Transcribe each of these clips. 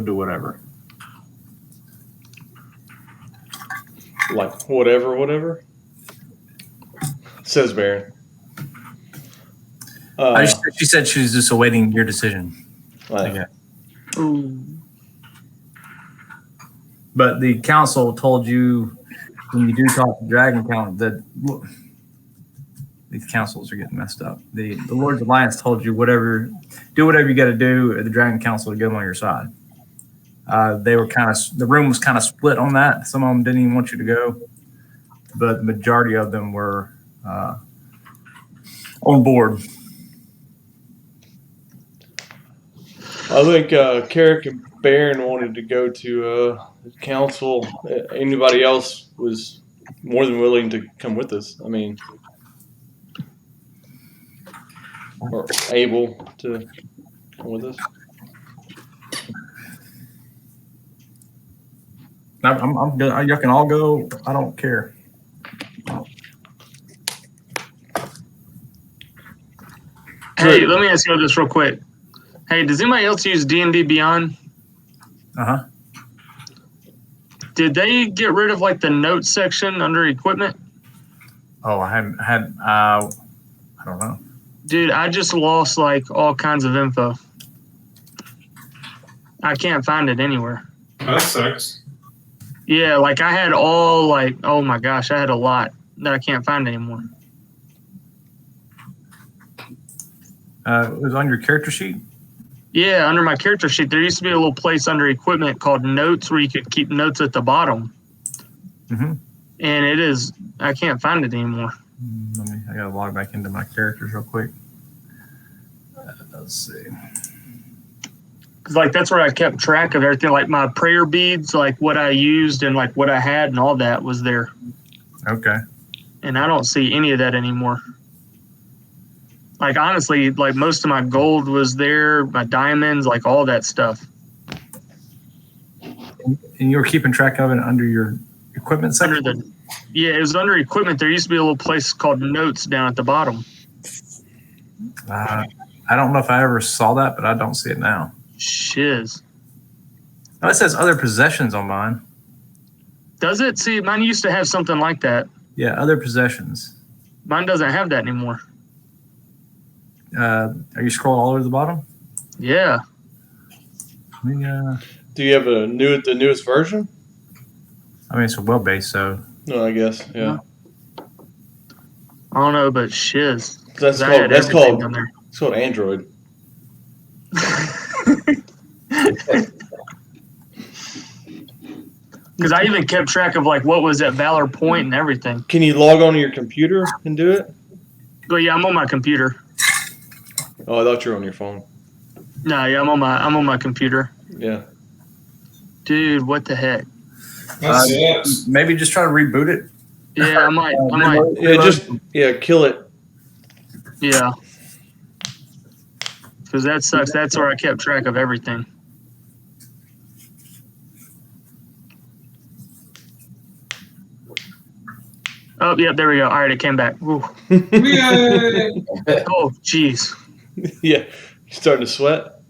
do whatever. Like whatever. Says Baron. She said she was just awaiting your decision. Okay. Ooh. But the council told you when you do talk to Dragon Count that these councils are getting messed up. The Lord's Alliance told you do whatever you got to do at the Dragon Council to get them on your side. They were the room was kind of split on that. Some of them didn't even want you to go, but the majority of them were on board. I think Carrick and Baron wanted to go to the council. Anybody else was more than willing to come with us. I mean, or able to come with us. I'm good. You can all go. I don't care. Hey, let me ask you this real quick. Hey, does anybody else use D&D Beyond? Uh-huh. Did they get rid of like the notes section under equipment? Oh, I don't know. Dude, I just lost like all kinds of info. I can't find it anywhere. That sucks. Yeah, like I had all like, oh my gosh, I had a lot that I can't find anymore. It was on your character sheet? Yeah, under my character sheet, there used to be a little place under equipment called notes where you could keep notes at the bottom. Mm-hmm. And I can't find it anymore. I gotta log back into my characters real quick. Let's see. Cause like that's where I kept track of everything, like my prayer beads, like what I used and like what I had and all that was there. Okay. And I don't see any of that anymore. Like honestly, like most of my gold was there, my diamonds, like all that stuff. And you were keeping track of it under your equipment section? Yeah, it was under equipment. There used to be a little place called notes down at the bottom. I don't know if I ever saw that, but I don't see it now. Shiz. Oh, it says other possessions on mine. Does it? See, mine used to have something like that. Yeah, other possessions. Mine doesn't have that anymore. Are you scrolling all over the bottom? Yeah. Do you have the newest version? I mean, it's a web-based, so. No, I guess, yeah. I don't know, but shiz. That's called Android. Because I even kept track of like what was at Valor Point and everything. Can you log on to your computer and do it? But yeah, I'm on my computer. Oh, I thought you were on your phone. No, yeah, I'm on my computer. Yeah. Dude, what the heck? Maybe just try to reboot it. Yeah, I might. Yeah, kill it. Yeah. Because that sucks. That's where I kept track of everything. Oh, yeah, there we go. All right, it came back. Oh, jeez. Yeah, you starting to sweat?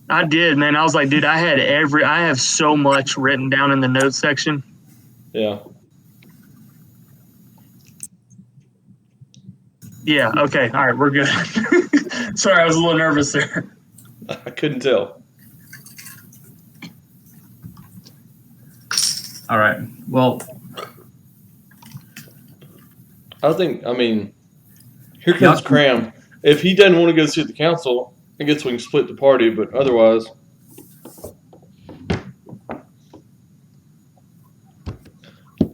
I did, man. I was like, dude, I have so much written down in the notes section. Yeah. Yeah, okay. All right, we're good. Sorry, I was a little nervous there. I couldn't tell. All right. Well, I mean, here comes Cram. If he doesn't want to go see the council, I guess we can split the party, but otherwise.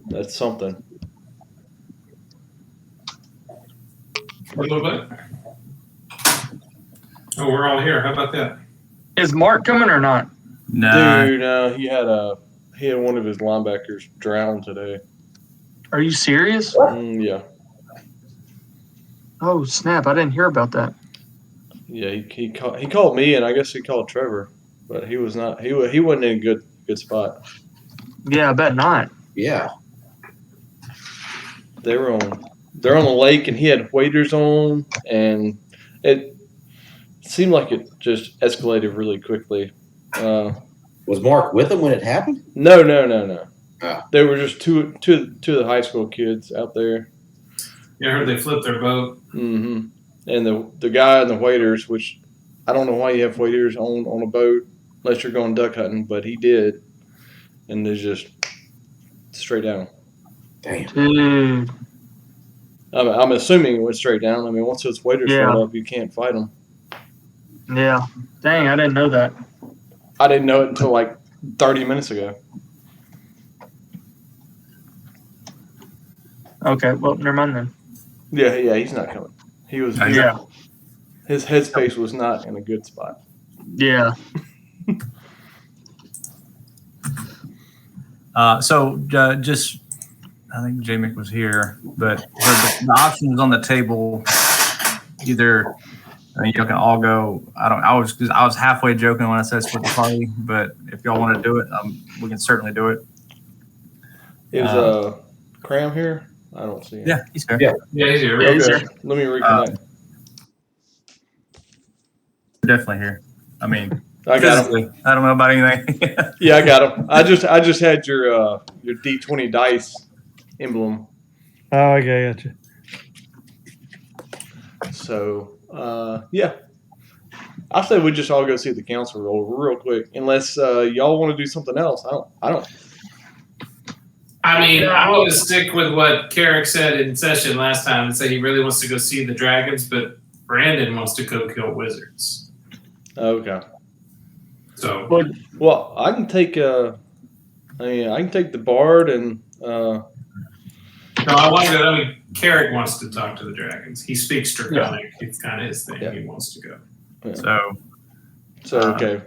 That's something. A little bit. Oh, we're all here. How about that? Is Mark coming or not? No. Dude, he had one of his linebackers drown today. Are you serious? Yeah. Oh snap! I didn't hear about that. Yeah, he called me, and I guess he called Trevor, but he was not. He wasn't in a good spot. Yeah, I bet not. Yeah. They're on the lake, and he had waders on, and it seemed like it just escalated really quickly. Was Mark with them when it happened? No. Ah. They were just two of the high school kids out there. Yeah, I heard they flipped their boat. Mm-hmm. And the guy and the waiters, which I don't know why you have waiters on a boat unless you're going duck hunting, but he did, and it's just straight down. Damn. Dude. I'm assuming it went straight down. I mean, once those waiters Yeah. showed up, you can't fight them. Yeah. Dang, I didn't know that. I didn't know it until like 30 minutes ago. Okay, well, never mind then. Yeah, he's not coming. He was. Yeah. His headspace was not in a good spot. Yeah. Just, I think J-Mick was here, but the options on the table, either, I mean, y'all can all go. I was halfway joking when I said split the party, but if y'all want to do it, we can certainly do it. Is Cram here? I don't see him. Yeah, he's here. Yeah. Yeah, he's here. Yeah, he's Okay, here. let me reconnect. Definitely here. I mean, I got him. physically, I don't know about anything. Yeah, I got him. I just had your D20 dice emblem. Oh, okay, gotcha. So yeah, I say we just all go see the council roll real quick, unless y'all want to do something else. I don't. I mean, I'm going to stick with what Carrick said in session last time and say he really wants to go see the dragons, but Brandon wants to go kill wizards. Okay. So, Well, I can take I can take the bard and no, I want to go. I mean, Carrick wants to talk to the dragons. He speaks Draconic. It's kind of his thing. Yeah. He wants to go. So, okay.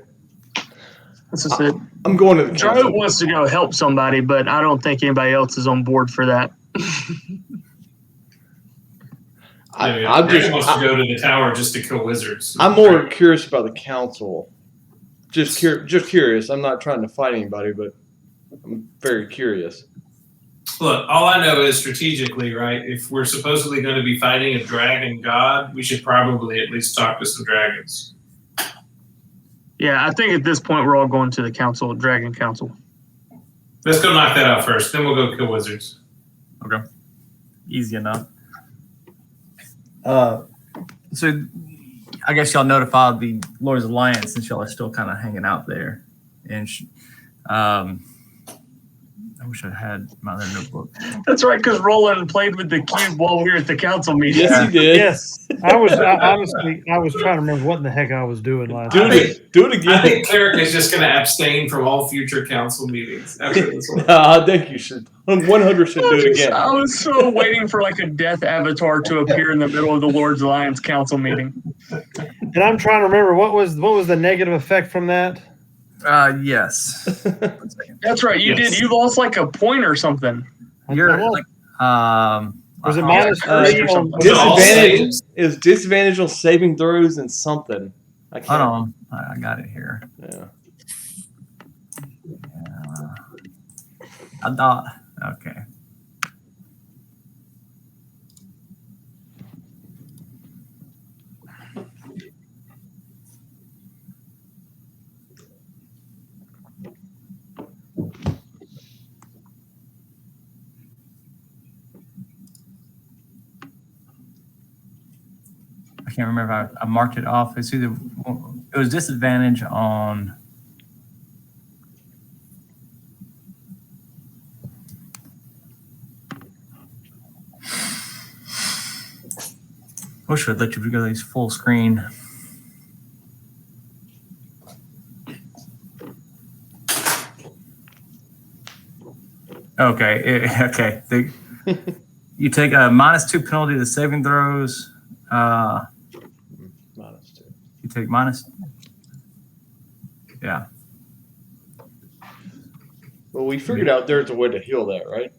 This is it. I'm going to the Joe council. wants to go help somebody, but I don't think anybody else is on board for that. I'm Brandon wants to go to the tower just to kill wizards. I'm more curious about the council. Just curious. I'm not trying to fight anybody, but I'm very curious. Look, all I know is strategically, right? If we're supposedly going to be fighting a dragon god, we should probably at least talk to some dragons. Yeah, I think at this point we're all going to the council, Dragon Council. Let's go knock that out first. Then we'll go kill wizards. okay. Easy enough. So I guess y'all notified the Lords Alliance since y'all are still kind of hanging out there. And I wish I had my other notebook. That's right, because Roland played with the cube while we were at the council meeting. Yes, he did. Yes, honestly, I was trying to remember what in the heck I was doing last Do night. it. Do it I again. think Carrick is just going to abstain from all future council meetings after this one. I think you should. 100 should do it again. I was so waiting for like a death avatar to appear in the middle of the Lord's Alliance council meeting. And I'm trying to remember what was the negative effect from that. Yes. 1 second. That's right, you Yes. did. You lost like a point or something. You're What? like, Was it uh, minus Uh, 3 or on something. Was it all Disadvantage saves? is disadvantage on saving throws and something. I hold can't. on. I got it here. Yeah. I thought, okay. I can't remember if I marked it off. It was disadvantage on. Wish I'd let you go to these full screen. Okay, okay. You take a -2 penalty to saving throws. -2. You take minus. Yeah. Well, we figured out there's a way to heal that, right?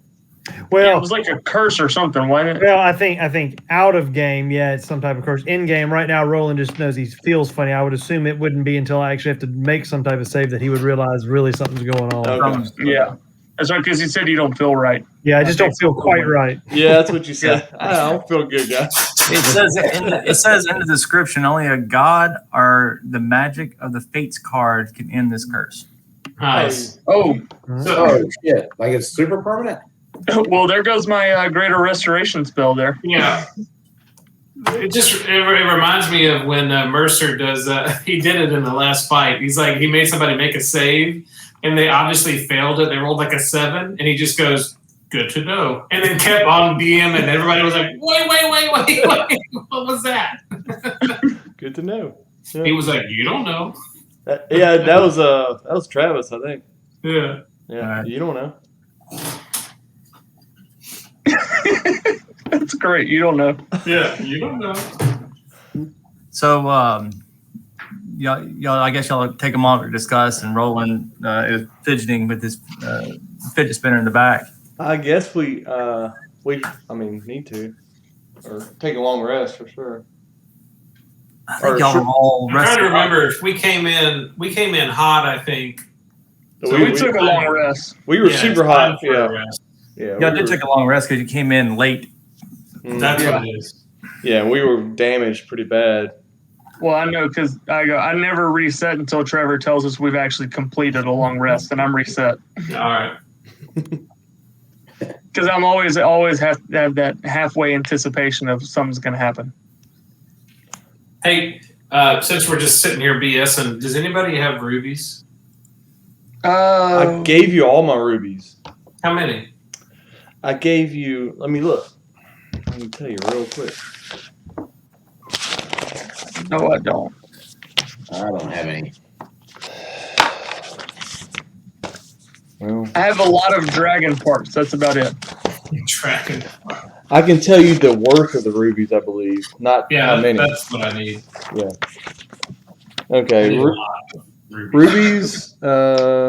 Yeah, it Well, was like a curse or something, wasn't it? well, I think out of game, yeah, it's some type of curse. In game, right now, Roland just knows he feels funny. I would assume it wouldn't be until I actually have to make some type of save that he would realize really something's going on. Okay. Yeah. That's right, because he said you don't feel right. Yeah, I just don't feel quite right. Yeah, that's what you said. I don't feel good, guys. It says in the description only a god or the magic of the fates card can end this curse. Nice. Oh, So, Oh shit! Like it's super permanent. well, there goes my greater restoration spell there. yeah. It reminds me of when Mercer does. He did it in the last fight. He's like he made somebody make a save, and they obviously failed it. They rolled like a 7, and he just goes, "Good to know," and then kept on DM, and everybody was like, "Wait! What was that?" Good to know. Yeah. He was like, "You don't know." Yeah, that was Travis, I think. Yeah. Yeah, Alright. you don't know. That's great. You don't know. Yeah. You don't know. So, y'all, I guess y'all take a moment to discuss, and Roland is fidgeting with his fidget spinner in the back. I guess we need to, or take a long rest for sure. I think y'all are all I'm trying rested to up. remember if we came in hot. I think. So we took a long rest. We were Yeah, super it's time hot. for a Yeah, rest. yeah. Y'all did take a long rest because you came in late. That's what it is. Yeah, we were damaged pretty bad. Well, I know because I never reset until Trevor tells us we've actually completed a long rest, and I'm reset. All right. Because I'm always have to have that halfway anticipation of something's going to happen. Hey, since we're just sitting here BSing, does anybody have rubies? I gave you all my rubies. How many? I gave you. Let me look. Let me tell you real quick. No, I don't. I don't have any. Well, I have a lot of dragon parts. That's about it. Tracking. I can tell you the worth of the rubies. I believe, not Yeah, how many. that's what I need. I Okay, need a lot of rubies. rubies.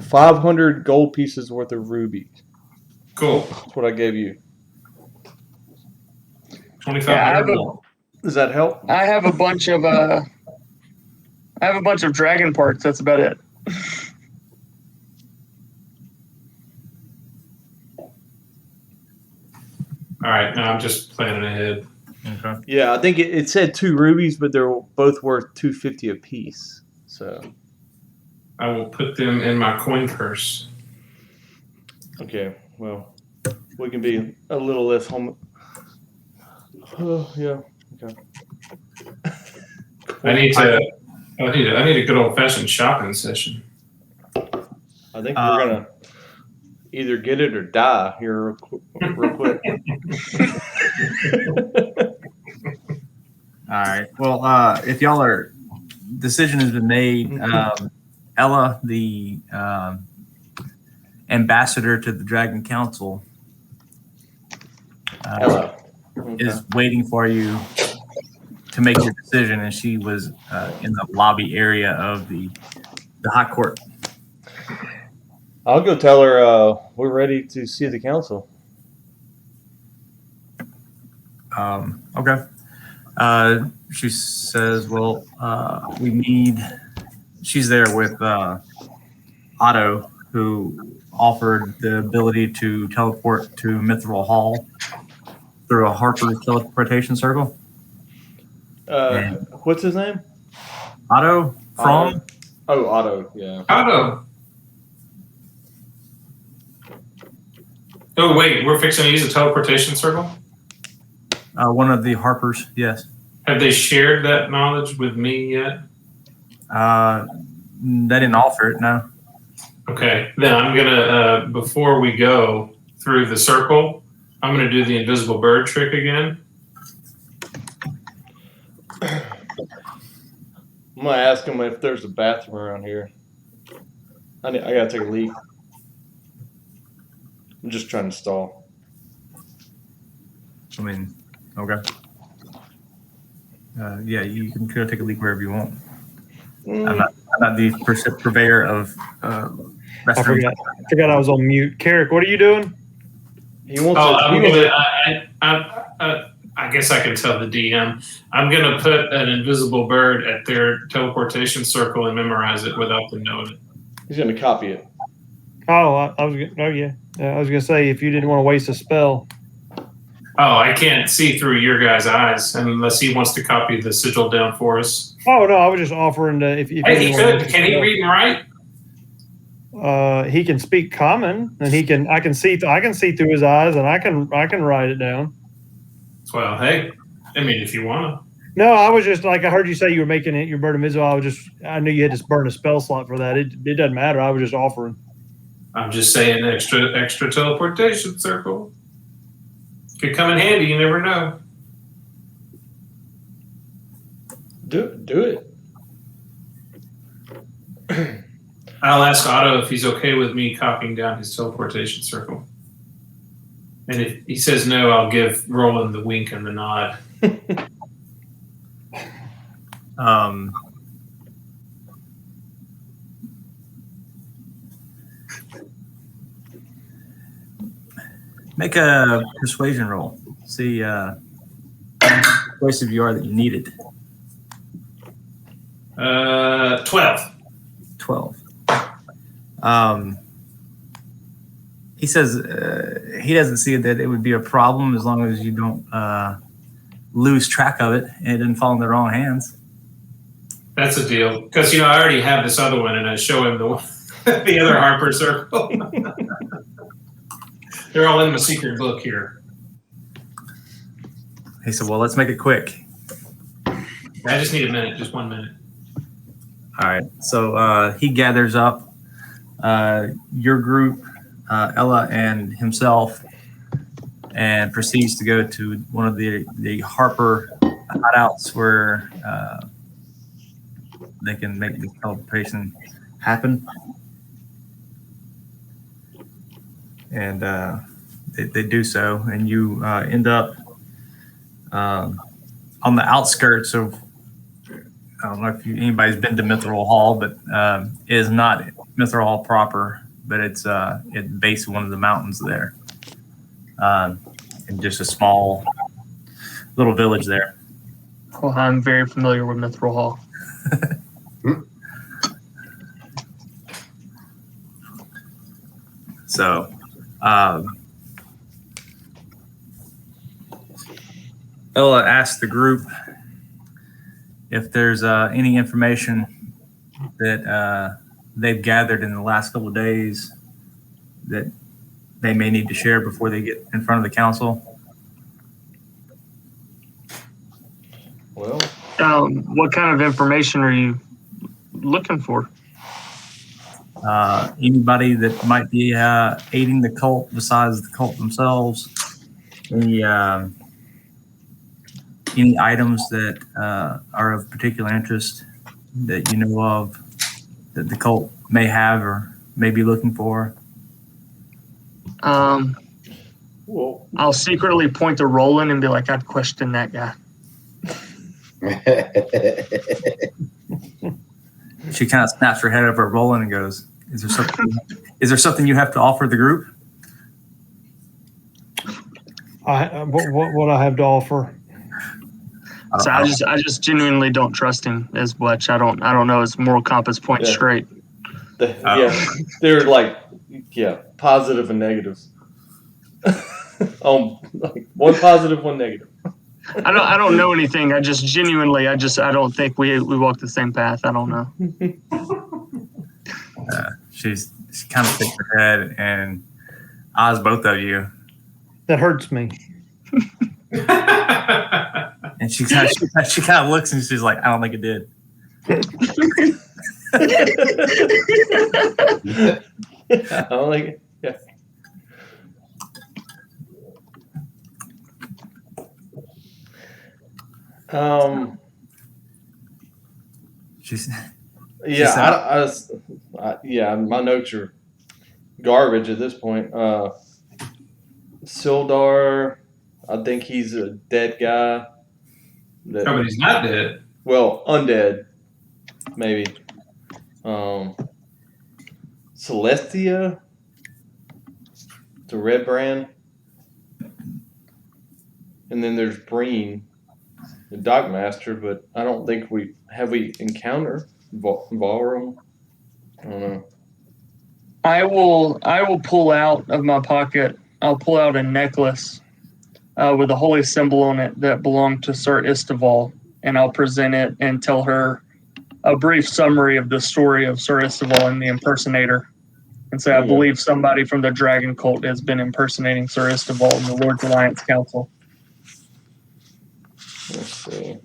500 gold pieces worth of rubies. Cool. That's what I gave you. 2,500 Yeah, gold. Does that help? I have a bunch of dragon parts. That's about it. All right, now I'm just planning ahead. Okay. Yeah, I think it said 2 rubies, but they're both worth 250 apiece. So I will put them in my coin purse. okay, well, we can be a little less home. Oh yeah. Okay. I need a good old fashioned shopping session. I think we're gonna either get it or die here real quick. All right. Well, if y'all are, decision has been made. Ella, the ambassador to the Dragon Council, Hello. Okay. is waiting for you to make your decision, and she was in the lobby area of the high court. I'll go tell her we're ready to see the council. Okay. She says, well, we need, she's there with Otto, who offered the ability to teleport to Mithril Hall through a Harper's teleportation circle. What's his name? Otto from? Oh, Otto. Yeah. Otto. Oh, wait, we're fixing to use a teleportation circle? One of the Harpers, yes. Have they shared that knowledge with me yet? They didn't offer it, no. Okay, then I'm gonna, before we go through the circle, I'm gonna do the invisible bird trick again. I'm gonna ask him if there's a bathroom around here. I gotta take a leak. I'm just trying to stall. I mean, okay. Yeah, you can go take a leak wherever you want. I'm not the purveyor of I restrooms. forgot I was on mute. Carrick, what are you doing? He wants. I guess I can tell the DM. I'm gonna put an invisible bird at their teleportation circle and memorize it without them knowing it. He's gonna copy it. Oh, I was. Oh yeah. I was gonna say if you didn't want to waste a spell. Oh, I can't see through your guys' eyes unless he wants to copy the sigil down for us. Oh no, I was just offering to if Hey, he anyone could. wants to Can he know. read and write? He can speak common, and I can see through his eyes, and I can write it down. Well, hey, I mean, if you want to. No, I was just like I heard you say you were making it your Bird of Mitzvah. I knew you had to burn a spell slot for that. It doesn't matter. I was just offering. I'm just saying extra teleportation circle. Could come in handy, you never know. Do it. I'll ask Otto if he's okay with me copying down his teleportation circle. And if he says no, I'll give Roland the wink and the nod. Make a persuasion roll. See how persuasive you are that you need it. 12. 12. He says he doesn't see that it would be a problem as long as you don't lose track of it and it didn't fall in the wrong hands. That's a deal. Because, I already have this other one and I show him the other Harper circle. They're all in my secret book here. He said, well, let's make it quick. I just need a minute, just 1 minute. All right. So he gathers up your group, Ella and himself, and proceeds to go to one of the Harper hideouts where they can make the teleportation happen. And they do so, and you end up on the outskirts of. I don't know if anybody's been to Mithril Hall, but it is not Mithril Hall proper, but it's at the base of one of the mountains there, in just a small little village there. Well, I'm very familiar with Mithril Hall. So, Ella asked the group if there's any information that they've gathered in the last couple of days that they may need to share before they get in front of the council. Well, What kind of information are you looking for? Anybody that might be aiding the cult besides the cult themselves. Any items that are of particular interest that you know of that the cult may have or may be looking for? well, I'll secretly point to Roland and be like, I'd question that guy. She kind of snaps her head over at Roland and goes, is there something you have to offer the group? What I have to offer. So I just genuinely don't trust him as much. I don't know his moral compass points Yeah. straight. They're like, positive and negatives. Like one positive, one negative. I don't know anything. I just genuinely, I don't think we walk the same path. I don't know. She kind of shakes her head and eyes both of you. That hurts me. And she kind of looks and she's like, I don't think it did. I don't like it. Yeah. She's my notes are garbage at this point. Sildar, I think he's a dead guy. No, but he's not dead. Well, undead, maybe. Celestia, the red brand. And then there's Breen, the Dockmaster, but I don't think we encountered Ballroom. I don't know. I will pull out of my pocket. I'll pull out a necklace with a holy symbol on it that belonged to Sir Istival, and I'll present it and tell her a brief summary of the story of Sir Istival and the impersonator. And say, I believe somebody from the Dragon Cult has been impersonating Sir Istival in the Lord's Alliance Council. Let's see.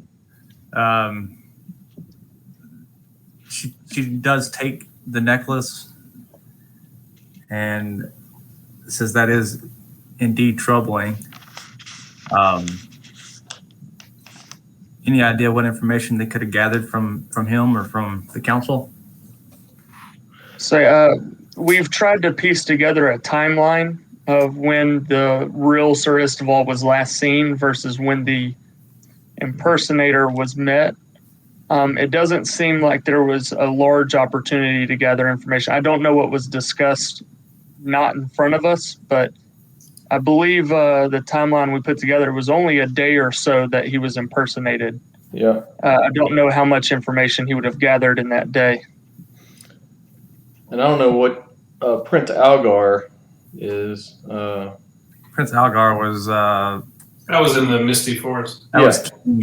She does take the necklace and says that is indeed troubling. Any idea what information they could have gathered from him or from the council? So we've tried to piece together a timeline of when the real Sir Istival was last seen versus when the impersonator was met. It doesn't seem like there was a large opportunity to gather information. I don't know what was discussed not in front of us, but I believe the timeline we put together was only a day or so that he was impersonated. Yeah. I don't know how much information he would have gathered in that day. And I don't know what Prince Algar is. Prince Algar was That was in the Misty Forest. was King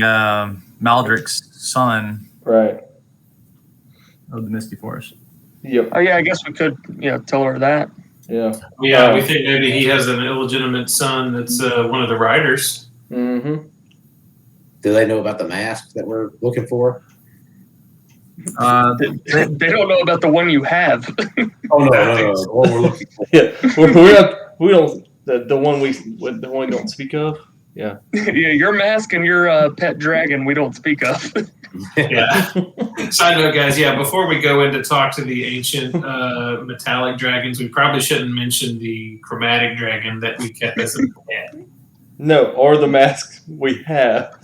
Maldrick's son, Right. of the Misty Forest. Yep. Oh yeah, I guess we could tell her that. Yeah. Yeah, we think maybe he has an illegitimate son that's one of the riders. Mm-hmm. Do they know about the mask that we're looking for? They don't know about the one you have. Oh no. What we're looking for. Yeah. We don't the one we don't speak of. Yeah. Yeah, your mask and your pet dragon we don't speak of. Yeah. Side note, guys. Yeah, before we go in to talk to the ancient metallic dragons, we probably shouldn't mention the chromatic dragon that we kept as a pet. No, or the mask we have.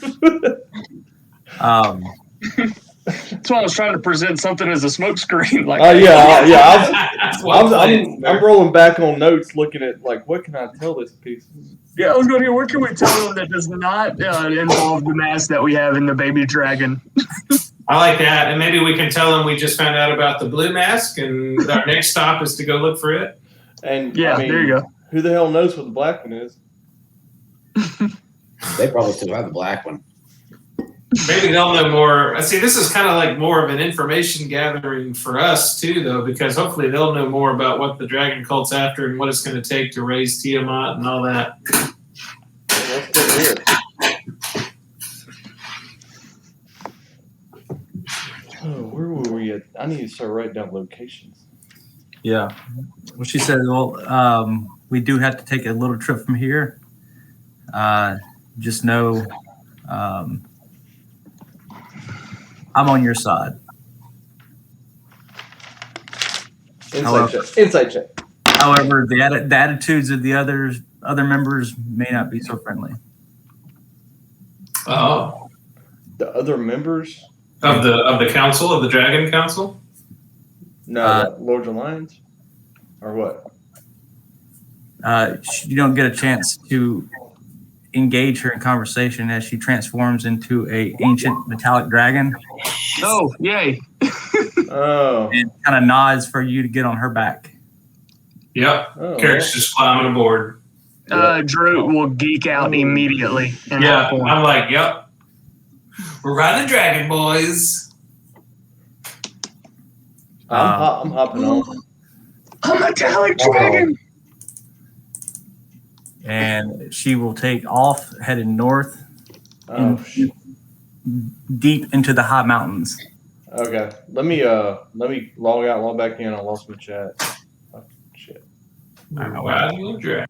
That's why I was trying to present something as a smokescreen. Like, I'm rolling back on notes, looking at like, what can I tell this piece? yeah, I was going to. What can we tell them that does not involve the mask that we have in the baby dragon? I like that, and maybe we can tell them we just found out about the blue mask, and our next stop is to go look for it. And yeah, there you go. Who the hell knows what the black one is? They probably still have the black one. Maybe they'll know more. See, this is kind of like more of an information gathering for us too, though, because hopefully they'll know more about what the dragon cult's after and what it's going to take to raise Tiamat and all that. That's good to hear. Oh, where were we at? I need to start writing down locations. Yeah. Well, she said, well, we do have to take a little trip from here. Just know I'm on your side. Inside check. However, the attitudes of the other members may not be so friendly. Oh, The other members? of the council, of the Dragon Council. No, Lord's Alliance? Or what? You don't get a chance to engage her in conversation as she transforms into a ancient metallic dragon. Oh, yay! Oh. And kind of nods for you to get on her back. Yep. Oh. Carrick's just climbing aboard. Drew will geek out immediately. And Yeah, hop on. I'm like, yep. We're riding dragon, boys. I'm hopping on. A metallic dragon. And she will take off, headed north, Oh, deep into the high mountains. okay. Let me log out, log back in. I lost my chat. Oh, shit. I'm riding the dragon.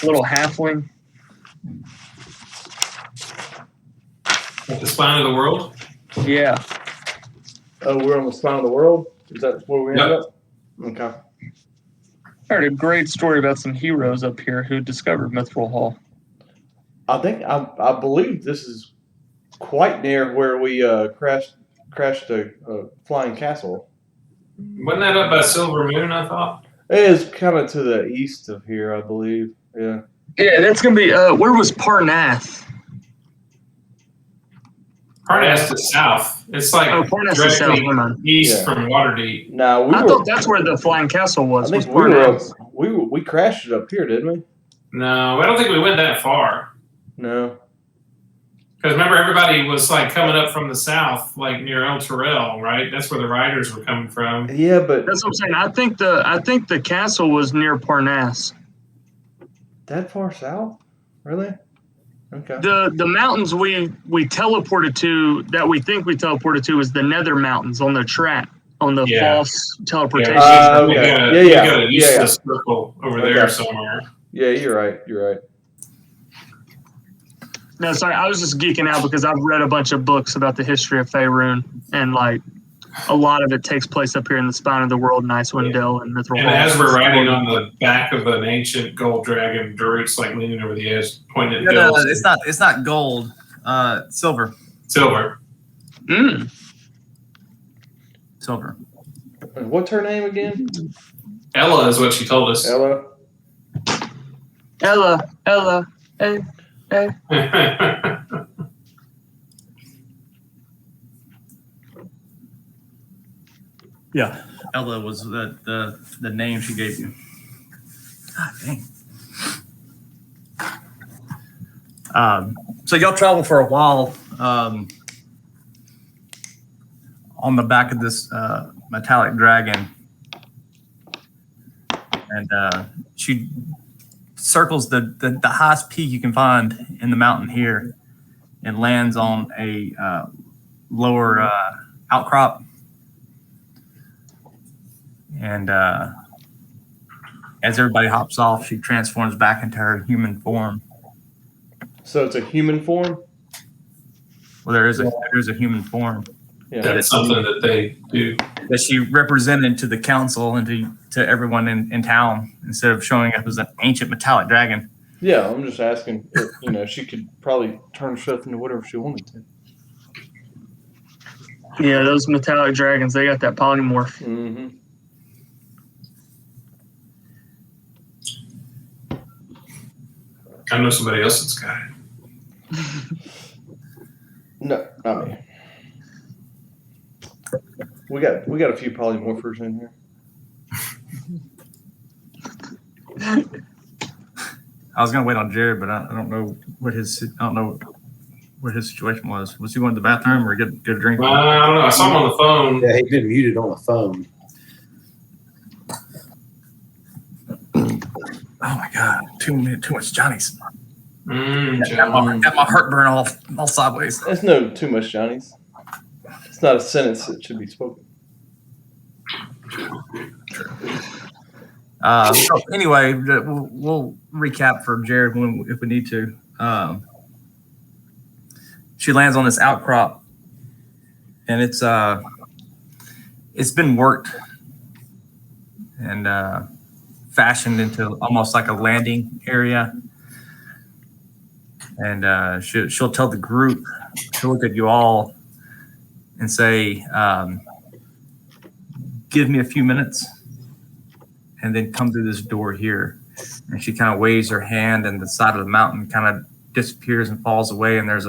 Little halfling. The spine of the world. Yeah. Oh, we're on the spine of the world? Is that where we ended up? Okay. I heard a great story about some heroes up here who discovered Mithril Hall. I believe this is quite near where we crashed a flying castle. Wasn't that up by Silver Moon? I thought. It is kind of to the east of here, I believe. Yeah. Yeah, that's gonna be. Where was Parnath? Parnas is south. It's like Parnath is south. directly Never mind. east Yeah. from Waterdeep. Now I thought that's where the Flying Castle was. I Was think we were up, Parnath? we crashed it up here, didn't we? No, I don't think we went that far. No. Because remember, everybody was like coming up from the south, like near El Terrell, right? That's where the riders were coming from. Yeah, but That's what I'm saying. I think the castle was near Parnass. that far south? Really? Okay. The mountains we teleported to, that we think we teleported to, is the Nether Mountains on the track, on the Yeah. false teleportation. okay. We got Yeah, we yeah. got a Yeah, yeah. useless circle over Okay. there somewhere. Yeah, you're right. You're right. No, sorry, I was just geeking out because I've read a bunch of books about the history of Faerun, and like a lot of it takes place up here in the spine of the world, in Icewind Dale and Mithril And Hall. as we're riding on the back of an ancient gold dragon, Daruk's like leaning over the edge, pointing at No, hills. it's not gold. Silver. Silver. Silver. What's her name again? Ella is what she told us. Ella. Ella, hey. Yeah. Ella was the name she gave you. God dang. So y'all travel for a while on the back of this metallic dragon, and she circles the highest peak you can find in the mountain here, and lands on a lower outcrop. And as everybody hops off, she transforms back into her human form. So it's a human form? Well, there's a human form Yeah. That's something that they do. that she represented to the council and to everyone in town instead of showing up as an ancient metallic dragon. Yeah, I'm just asking. She could probably turn stuff into whatever she wanted to. Yeah, those metallic dragons, they got that polymorph. Mm-hmm. I know somebody else that's got it. No, not me. We got a few polymorphers in here. I was gonna wait on Jared, but I don't know what his situation was. Was he going to the bathroom or get a drink? I don't know. I saw him on the phone. Yeah, he's been muted on the phone. Oh my God, too much Johnny's. John. Got my heartburn all sideways. That's no too much Johnny's. It's not a sentence that should be spoken. So anyway, we'll recap for Jared if we need to. She lands on this outcrop, and it's been worked and fashioned into almost like a landing area. And she'll tell the group to look at you all and say, "Give me a few minutes." And then come through this door here. And she kind of waves her hand, and the side of the mountain kind of disappears and falls away. And there's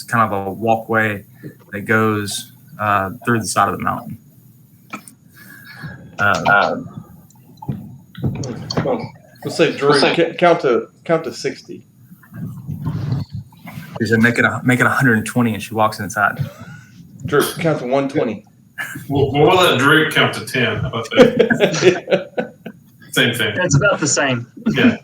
kind of a walkway that goes through the side of the mountain. Let's say Drew, count to 60. She said, "Make it 120," and she walks inside. Drew, count to 120. We'll let Drew count to 10. How about that? Same thing. It's about the same. Yeah.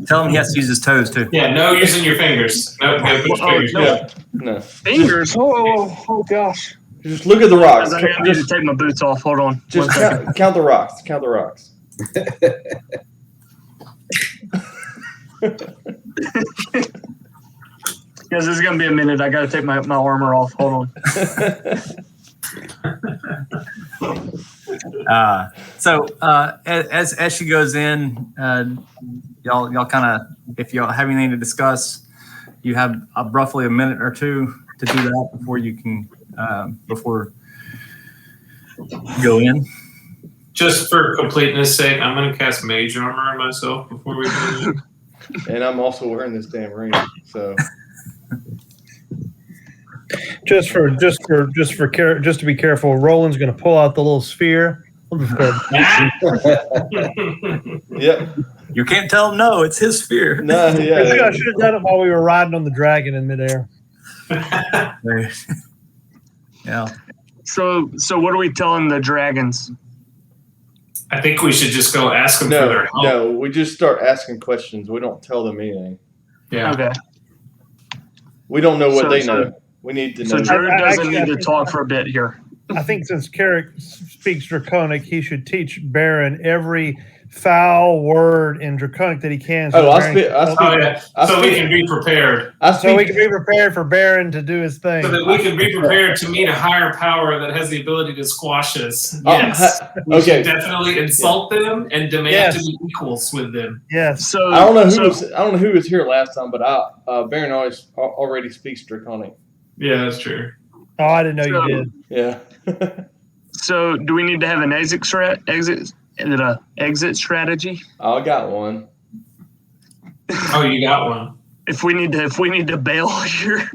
Tell him he has to use his toes too. Yeah, no using your fingers. No, you gotta put your fingers no. down. No. Fingers? Oh gosh. Just look at the rocks. I need to take my boots off. Hold on. Just count the rocks. Count the rocks. Guys, this is going to be a minute. I got to take my armor off. Hold on. So as she goes in, y'all kind of, if y'all have anything to discuss, you have roughly a minute or two to do that before you can before Go in. Just for completeness sake, I'm going to cast Mage Armor on myself before we go in. And I'm also wearing this damn ring, so Just to be careful, Roland's going to pull out the little sphere. We'll just go. yep. You can't tell him no. It's his sphere. No, Maybe yeah. I should have done it while we were riding on the dragon in midair. Yeah. So what are we telling the dragons? I think we should just go ask them for their help. No, we just start asking questions. We don't tell them anything. Yeah. Okay. We don't know what So- they so- know. We need to So know. Drew doesn't Actually, I need to think- talk for a bit here. I think since Carrick speaks Draconic, he should teach Baron every foul word in Draconic that he can. Oh, I Baron speak- I can- speak- Oh, yeah. So we can be prepared. so we can be prepared for Baron to do his thing. So that we can be prepared to meet a higher power that has the ability to squash us. Oh, Yes. We okay. should definitely insult them and demand Yes. to be equals with them. Yes. So I don't know so- who was here last time, but Baron already speaks Draconic. Yeah, that's true. Oh, I didn't know So- you did. Yeah. So do we need to have an exit strategy? I got one. Oh, you got one. If we need to bail here.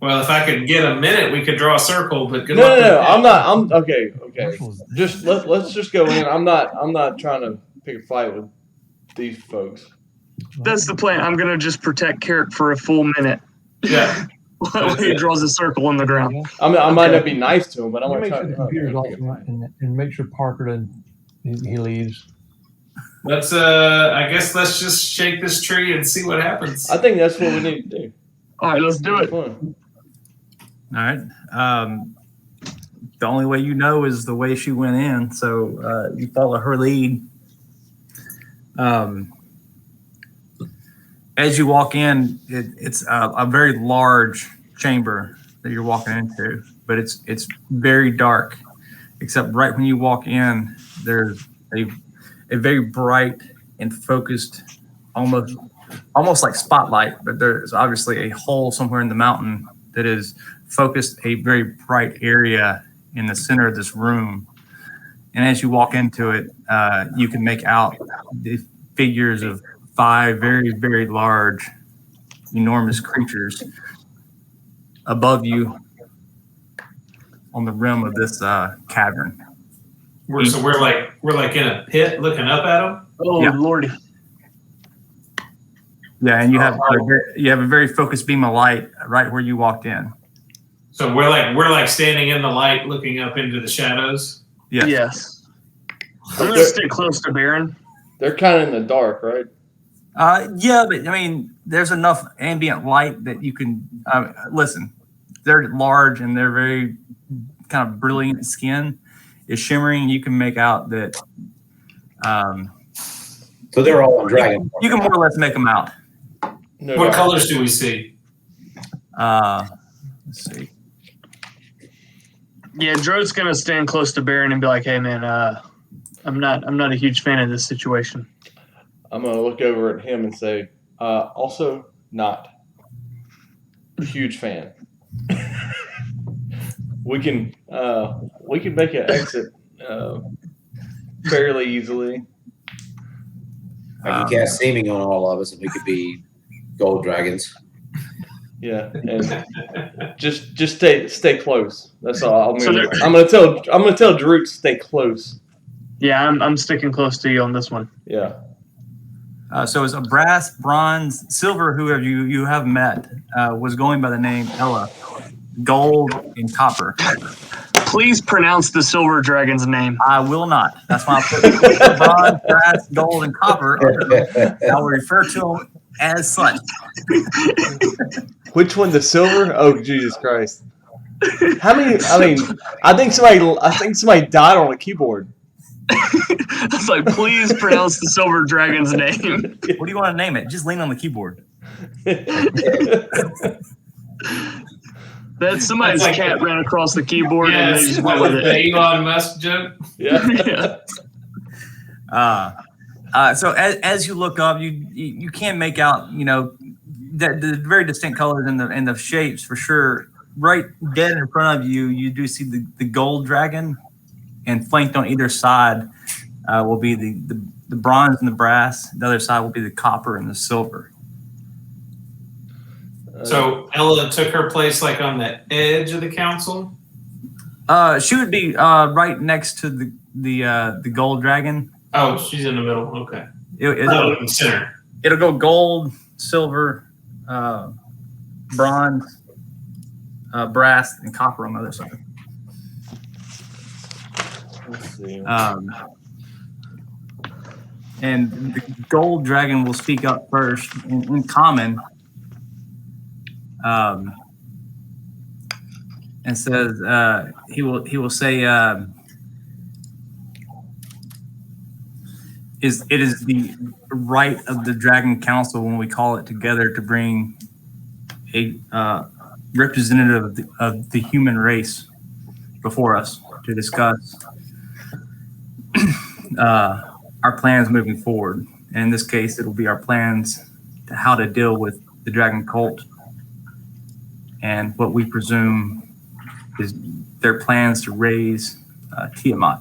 Well, if I could get a minute, we could draw a circle. But good No, luck. no, no. with I'm that. not. I'm okay. Okay. Just let's just go in. I'm not trying to pick a fight with these folks. That's the plan. I'm gonna just protect Carrick for a full minute Yeah. while he draws a circle on the ground. I mean, I might Okay. not be nice to him, but I'm You gonna make try sure the to computer's off pick a fight. and make sure Parker doesn't he leaves. Let's. I guess let's just shake this tree and see what happens. I think that's what we need to do. All right, let's do it. Fun. All right. The only way you know is the way she went in. So you follow her lead. As you walk in, it's a very large chamber that you're walking into, but it's very dark. Except right when you walk in, there's a very bright and focused, almost like spotlight. But there's obviously a hole somewhere in the mountain that is focused a very bright area in the center of this room. And as you walk into it, you can make out the figures of 5 very, very large, enormous creatures above you on the rim of this cavern. So we're like in a pit looking up at them. Oh Yeah. lordy! Yeah, and you have a very focused beam of light right where you walked in. So we're like standing in the light, looking up into the shadows. Yes. Yes. I'm gonna stay close to Baron. They're kind of in the dark, right? Yeah, but I mean, there's enough ambient light that you can listen. They're large and they're very kind of brilliant. Skin is shimmering. You can make out that. So they're all on dragon. You can more or less make them out. No What doubt. colors do we see? Let's see. Yeah, Dro's gonna stand close to Baron and be like, "Hey, man, I'm not a huge fan of this situation." I'm gonna look over at him and say, also not a huge fan. we can make an exit fairly easily. I can cast seeming on all of us, and we could be gold dragons. Yeah, and just stay close. That's all. So I'm gonna tell Drew to stay close. Yeah, I'm sticking close to you on this one. Yeah. So it's a brass, bronze, silver. Whoever you have met was going by the name Ella, gold and copper. Please pronounce the silver dragon's name. I will not. That's why I put bronze, brass, gold, and copper. I will refer to them as such. Which one? The silver? Oh, Jesus Christ! How many? I mean, I think somebody died on a keyboard. I was like, please pronounce the silver dragon's name. What do you want to name it? Just lean on the keyboard. That somebody's That's like cat ran across the keyboard and they Yes, just went with it. the Elon Musk joke. Yeah. Yeah. So as you look up, you can make out, the very distinct colors and the shapes for sure. right dead in front of you, you do see the gold dragon, and flanked on either side will be the bronze and the brass. The other side will be the copper and the silver. So Ella took her place like on the edge of the council. She would be right next to the gold dragon. Oh, she's in the middle. Okay. It'll in the center. It'll go gold, silver, bronze, brass, and copper on the other side. Let's see. And the gold dragon will speak up first in common, and says he will say it is the right of the Dragon Council when we call it together to bring a representative of the human race before us to discuss our plans moving forward. And in this case, it'll be our plans to how to deal with the dragon cult and what we presume is their plans to raise Tiamat.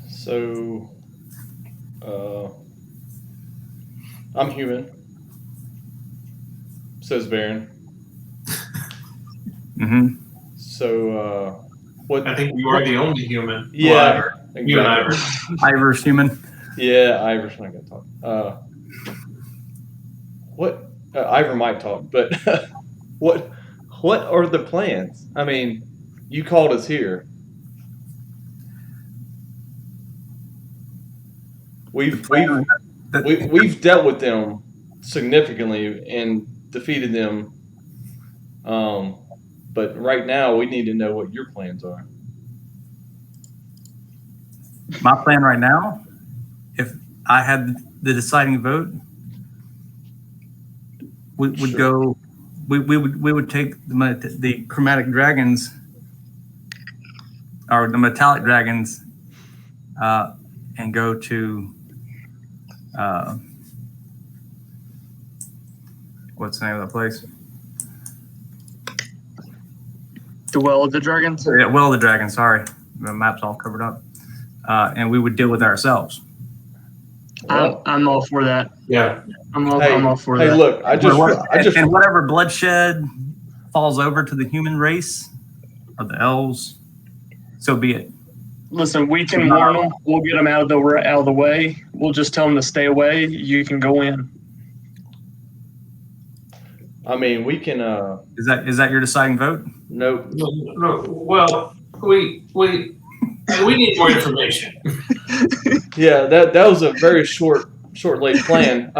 So, I'm human, says Baron. Mm-hmm. So, what? I think you are the only human. Yeah, Well, you and Ivor. Ivor's human. Yeah, Ivor's not gonna talk. What? Ivor might talk, but what are the plans? I mean, you called us here. We've dealt with them significantly and defeated them. But right now we need to know what your plans are. My plan right now, if I had the deciding vote, we would go. We would take the chromatic dragons or the metallic dragons and go to what's the name of that place? The Well of the Dragons? Yeah, Well of the Dragons, sorry. The map's all covered up. And we would deal with ourselves. I'm all for that. Yeah. I'm all for that. Hey, look, I just and whatever bloodshed falls over to the human race or the elves, so be it. Listen, we can warn them. We'll get them out of the way. We'll just tell them to stay away. You can go in. I mean, we can. Is that your deciding vote? Nope. No, well, we need more information. Yeah, that was a very short laid plan.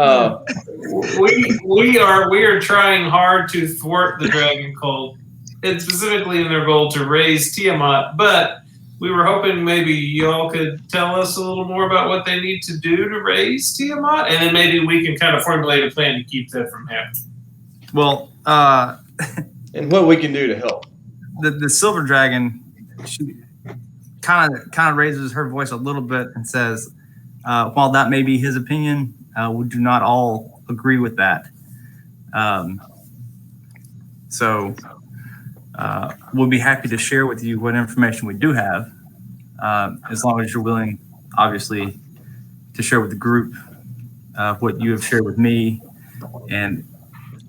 We are trying hard to thwart the dragon cult, and specifically in their goal to raise Tiamat. But we were hoping maybe y'all could tell us a little more about what they need to do to raise Tiamat, and then maybe we can kind of formulate a plan to keep that from happening. Well, and what we can do to help. the silver dragon, she kind of raises her voice a little bit and says, while that may be his opinion, we do not all agree with that. So we'll be happy to share with you what information we do have, as long as you're willing, obviously, to share with the group what you have shared with me and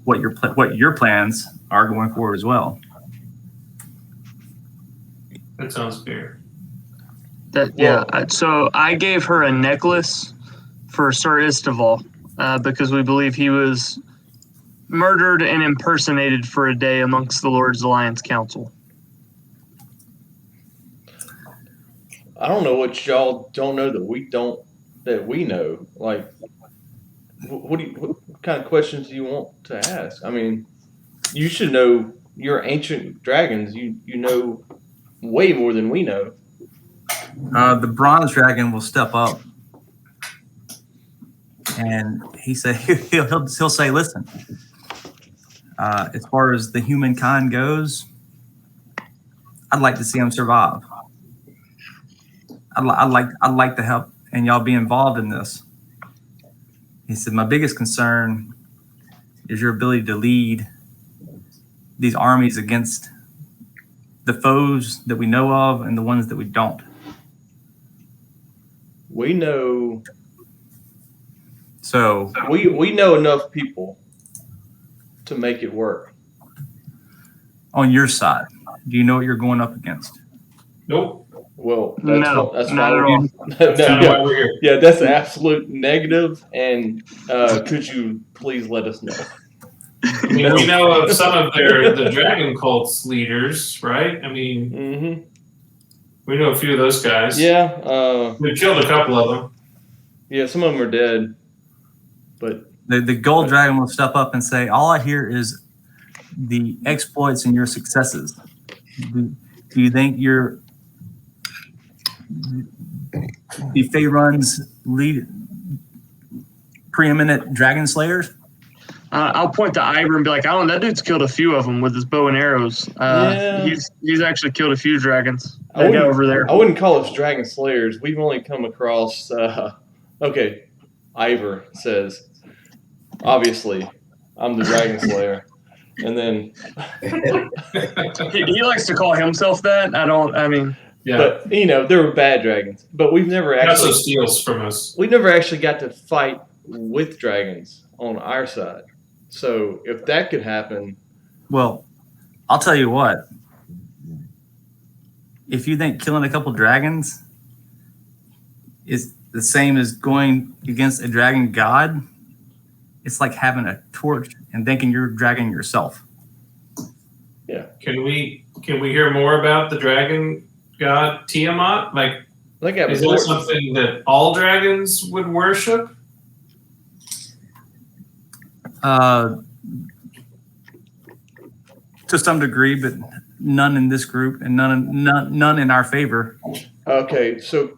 what your plans are going forward as well. That sounds fair. So I gave her a necklace for Sir Istival because we believe he was murdered and impersonated for a day amongst the Lord's Alliance Council. I don't know what y'all don't know that we know. Like, what kind of questions do you want to ask? I mean, you should know. You're ancient dragons. You know way more than we know. The bronze dragon will step up, and he'll say, "Listen, as far as the humankind goes, I'd like to see them survive. I'd like to help, and y'all be involved in this." He said, "My biggest concern is your ability to lead these armies against the foes that we know of and the ones that we don't? We know So we know enough people to make it work. on your side, do you know what you're going up against? Nope. Well, No, that's not why at all. That's kind of why we're here. Yeah, that's absolute negative. And could you please let us know? I mean, we know of some of the dragon cult's leaders, right? I mean, Mm-hmm. we know a few of those guys. Yeah. We've killed a couple of them. Yeah, some of them are dead. But The gold dragon will step up and say, all I hear is the exploits and your successes. Do you think you're the Faerun's lead preeminent dragon slayers? I'll point to Ivor and be like, "Oh, that dude's killed a few of them with his bow and arrows. Yeah. He's actually killed a few dragons. I That guy over there. wouldn't call us dragon slayers. We've only come across. Okay, Ivor says, obviously, I'm the dragon slayer, and then. He likes to call himself that. I mean, Yeah. But there were bad dragons. But we've never He also actually steals from us. got to fight with dragons on our side. So if that could happen, Well, I'll tell you what. If you think killing a couple dragons is the same as going against a dragon god, it's like having a torch and thinking you're dragging yourself. Can we hear more about the dragon god Tiamat? Like, look at is that something that all dragons would worship? To some degree, but none in this group and none in our favor. Okay, so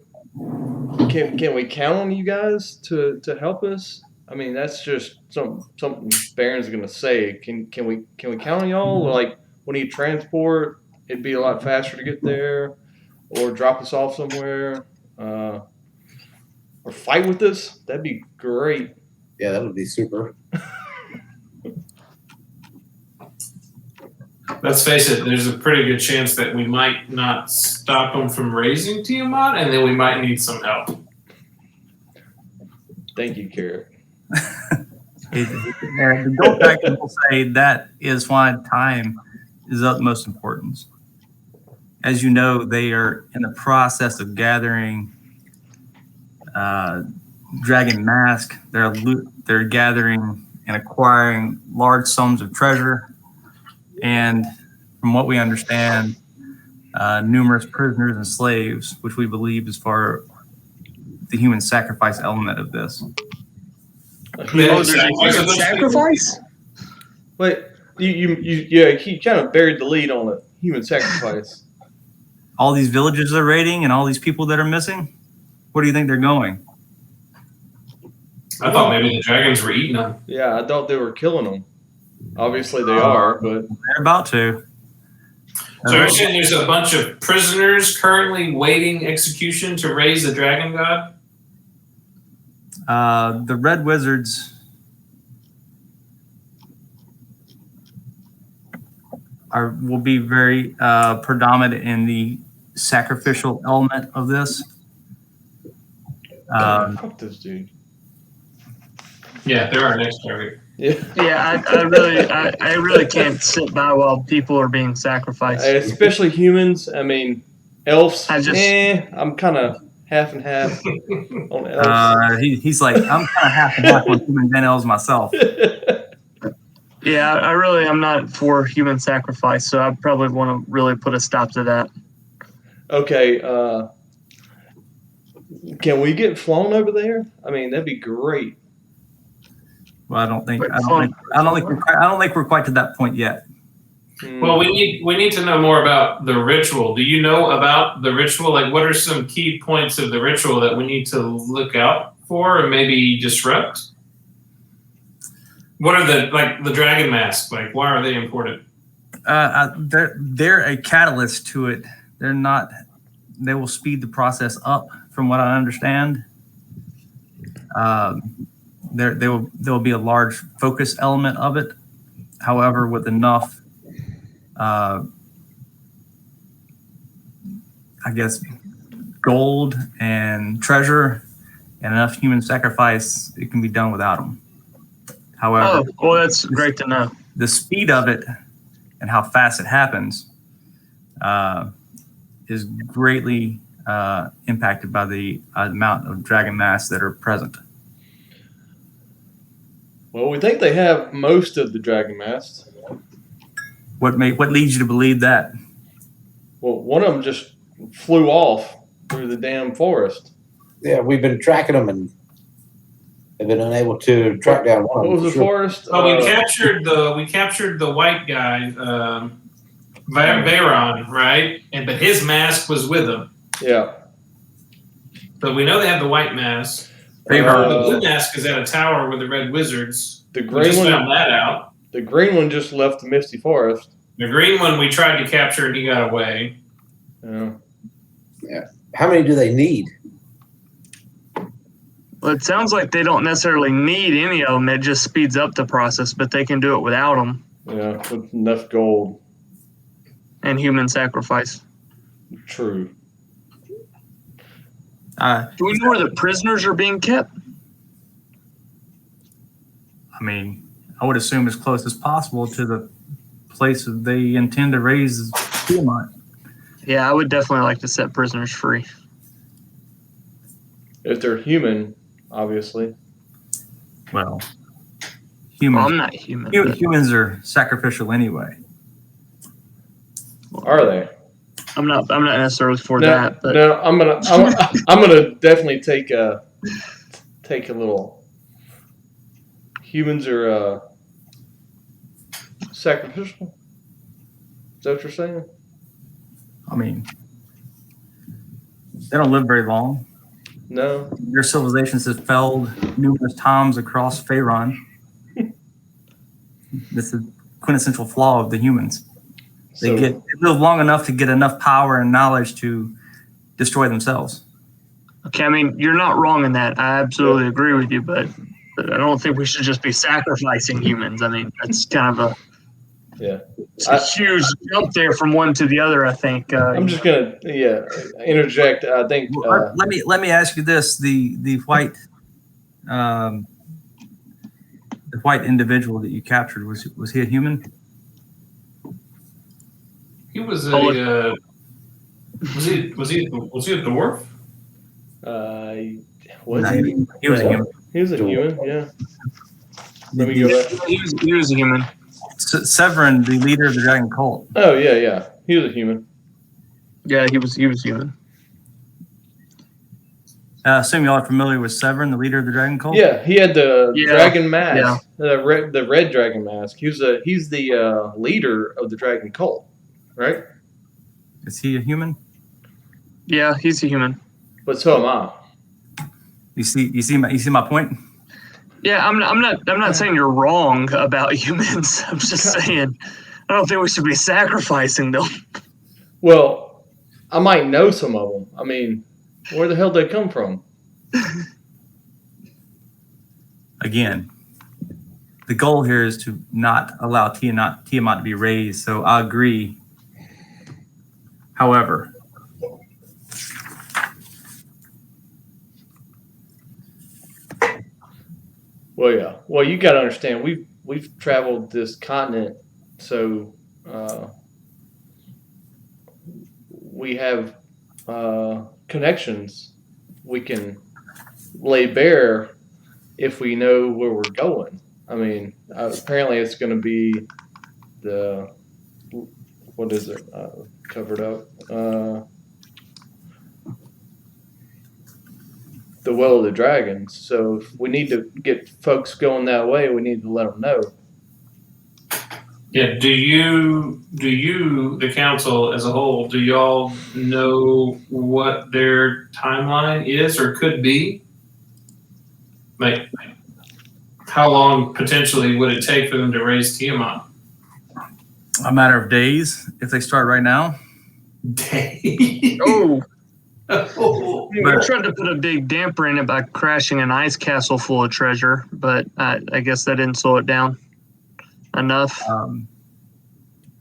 can we count on you guys to help us? I mean, that's just something Baron's gonna say. Can we count on y'all? Like, we need transport. It'd be a lot faster to get there, or drop us off somewhere, or fight with us. That'd be great. Yeah, that would be super. Let's face it, there's a pretty good chance that we might not stop them from raising Tiamat, and then we might need some help. Thank you, Carrot. The gold dragon will say that is why time is of utmost importance. As you know, they are in the process of gathering dragon mask. They're gathering and acquiring large sums of treasure, and from what we understand, numerous prisoners and slaves, which we believe is for the human sacrifice element of this. there's a sacrifice. Wait, you kind of buried the lead on the human sacrifice. All these villages they're raiding and all these people that are missing, where do you think they're going? I thought maybe the dragons were eating them. Yeah, I thought they were killing them. Obviously, they are, but They're about to. So you're saying there's a bunch of prisoners currently waiting execution to raise the dragon god? The Red Wizards will be very predominant in the sacrificial element of this. fuck this dude. Yeah, they're our next target. Yeah, I really can't sit by while people are being sacrificed. especially humans. I mean, elves. I I'm kind of half and half on elves. He's like, I'm kind of half and half on humans and elves myself. Yeah, I'm not for human sacrifice, so I probably want to really put a stop to that. Okay, can we get flown over there? I mean, that'd be great. Well, I don't think we're quite to that point yet. Well, we need to know more about the ritual. Do you know about the ritual? Like, what are some key points of the ritual that we need to look out for and maybe disrupt? What are the dragon masks? Like, why are they important? They're a catalyst to it. They will speed the process up, from what I understand. There will be a large focus element of it. However, with enough I guess, gold and treasure and enough human sacrifice, it can be done without them. However, Oh, well, that's great to know. the speed of it and how fast it happens is greatly impacted by the amount of dragon mass that are present. Well, we think they have most of the dragon mass. What leads you to believe that? Well, one of them just flew off through the damn forest. Yeah, we've been tracking them and have been unable to track down one What of was them. the for sure. forest? Oh, we captured the white guy, Veyron, right? But his mask was with him. Yeah. But we know they have the white mask. Veyron. The blue mask is at a tower with the red wizards. The We green just one. found that out. The green one just left the misty forest. The green one we tried to capture and he got away. Yeah. How many do they need? Well, it sounds like they don't necessarily need any of them. It just speeds up the process, but they can do it without them Yeah. With enough gold. and human sacrifice. True. Do we know where the prisoners are being kept? I mean, I would assume as close as possible to the place that they intend to raise Tiamat. Yeah, I would definitely like to set prisoners free. If they're human, obviously. Well, Well, humans, I'm not human. but humans are sacrificial anyway. Are they? I'm not necessarily for No, that. But no. I'm gonna definitely take a little. Humans are sacrificial. Is that what you're saying? I mean, they don't live very long. No. Their civilizations have failed numerous times across Faerun. This is quintessential flaw of the humans. They live long enough to get enough power and knowledge to destroy themselves. okay, I mean, you're not wrong in that. I absolutely agree with you, but I don't think we should just be sacrificing humans. I mean, that's kind of it's a huge jump there from one to the other. I think. I'm just gonna interject. I think. Let me ask you this: the white individual that you captured, was he a human? He was a was he a dwarf? Was No, he? he was a human. He was a human. Yeah. Let me go back. He was a human. Severin, the leader of the dragon cult. Oh yeah. He was a human. Yeah, he was human. I assume y'all are familiar with Severin, the leader of the dragon cult. Yeah, he had the dragon mask. Yeah. The red dragon mask. He's the leader of the dragon cult, right? Is he a human? Yeah, he's a human. But so am I. You see my point? Yeah, I'm not saying you're wrong about humans. I'm just saying I don't think we should be sacrificing them. Well, I might know some of them. I mean, where the hell did they come from? Again, the goal here is to not allow Tiamat to be raised. So I agree. However, Well, yeah. Well, you got to understand, we've traveled this continent, so we have connections we can lay bare if we know where we're going. I mean, apparently it's going to be what is it? Covered up. The Well of the Dragons. So if we need to get folks going that way, we need to let them know. Yeah. Do you, the council as a whole, do y'all know what their timeline is or could be? Like, how long potentially would it take for them to raise Tiamat? a matter of days if they start right now. Day. Oh, we tried to put a big damper in it by crashing an ice castle full of treasure, but I guess that didn't slow it down enough.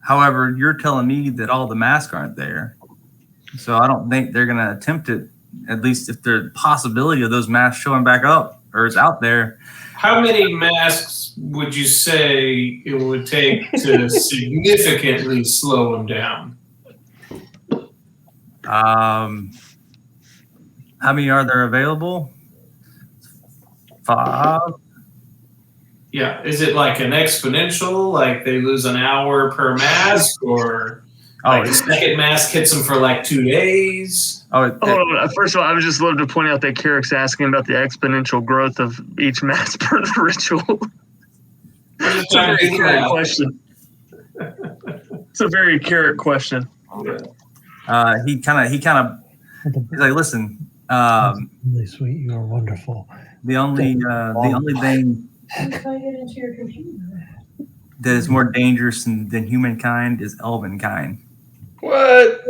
However, you're telling me that all the masks aren't there. So I don't think they're going to attempt it, at least if there's a possibility of those masks showing back up or it's out there. How many masks would you say it would take to significantly slow them down? How many are there available? 5. Yeah, is it like an exponential, like they lose an hour per mask, or like the second mask hits them for like 2 days? First of all, I would just love to point out that Carrick's asking about the exponential growth of each mask per the ritual. It's a very Carrick question. It's a very Carrick question. He kind of he's like, listen, really sweet. You are wonderful. the only thing that is more dangerous than humankind is elvenkind. What?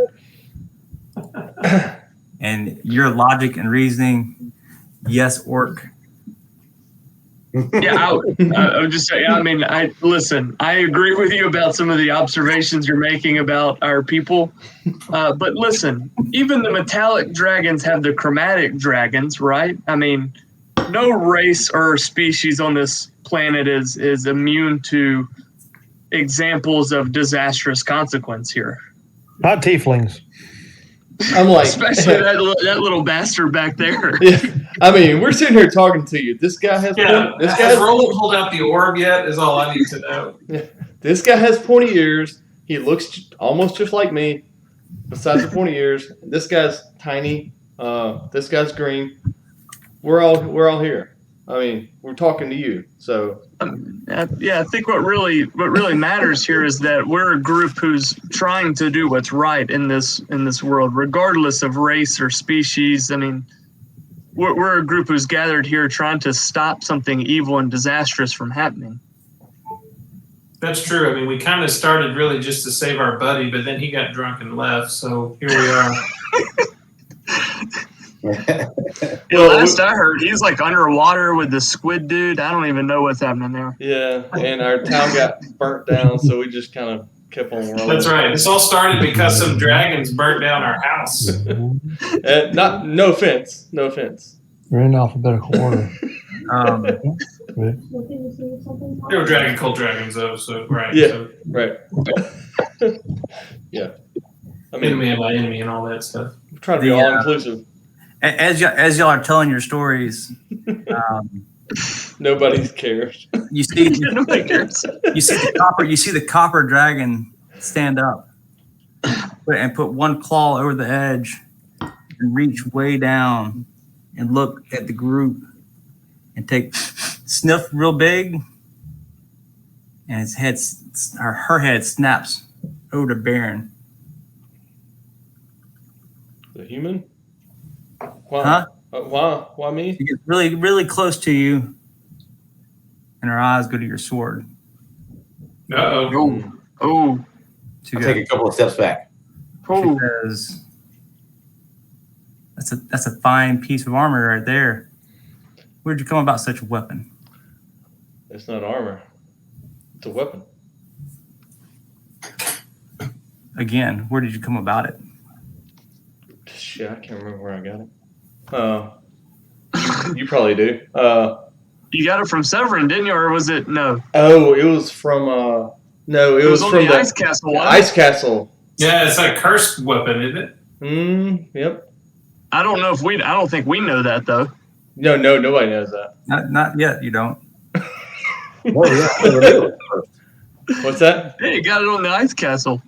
And your logic and reasoning, yes, orc. Yeah, I would just say, I mean, I agree with you about some of the observations you're making about our people. But listen, even the metallic dragons have the chromatic dragons, right? I mean, no race or species on this planet is immune to examples of disastrous consequence here. Not tieflings. I'm like, especially that little bastard back there. Yeah, I mean, we're sitting here talking to you. This guy has has Roland pulled out the orb yet? Is all I need to know. This guy has pointy ears. He looks almost just like me, besides the pointy ears. This guy's tiny. This guy's green. We're all here. I mean, we're talking to you. So I think what really matters here is that we're a group who's trying to do what's right in this world, regardless of race or species. I mean, we're a group who's gathered here trying to stop something evil and disastrous from happening. That's true. I mean, we kind of started really just to save our buddy, but then he got drunk and left. So here we are. Last I heard, he's like underwater with the squid dude. I don't even know what's happening there. Yeah, and our town got burnt down, so we just kind of kept on rolling. That's right. This all started because some dragons burnt down our house. No offense. We're in alphabetical order. They were dragon cult dragons, though. So right. Yeah. So, right. Yeah. I mean, enemy by enemy and all that stuff. We're trying to be all inclusive. As y'all are telling your stories, nobody cares. You see, Nobody cares. You see the copper dragon stand up and put one claw over the edge and reach way down and look at the group and sniff real big, and his head or her head snaps over to Baron. The human? Why? Huh? Why me? She gets really, really close to you, and her eyes go to your sword. Uh-oh. Oh. She I'll take a couple of steps back. Oh. says, "That's a fine piece of armor right there. Where'd you come about such a weapon?" It's not armor. It's a weapon. Again, where did you come about it? Shit, I can't remember where I got it. You probably do. You got it from Severin, didn't you? Or was it no? Oh, it was from no, it was on from the Ice Castle. Ice Castle. Yeah, it's a cursed weapon, isn't it? Yep. I don't think we know that though. No, nobody knows that. Not yet. You don't. What's that? Hey, you got it on the Ice Castle.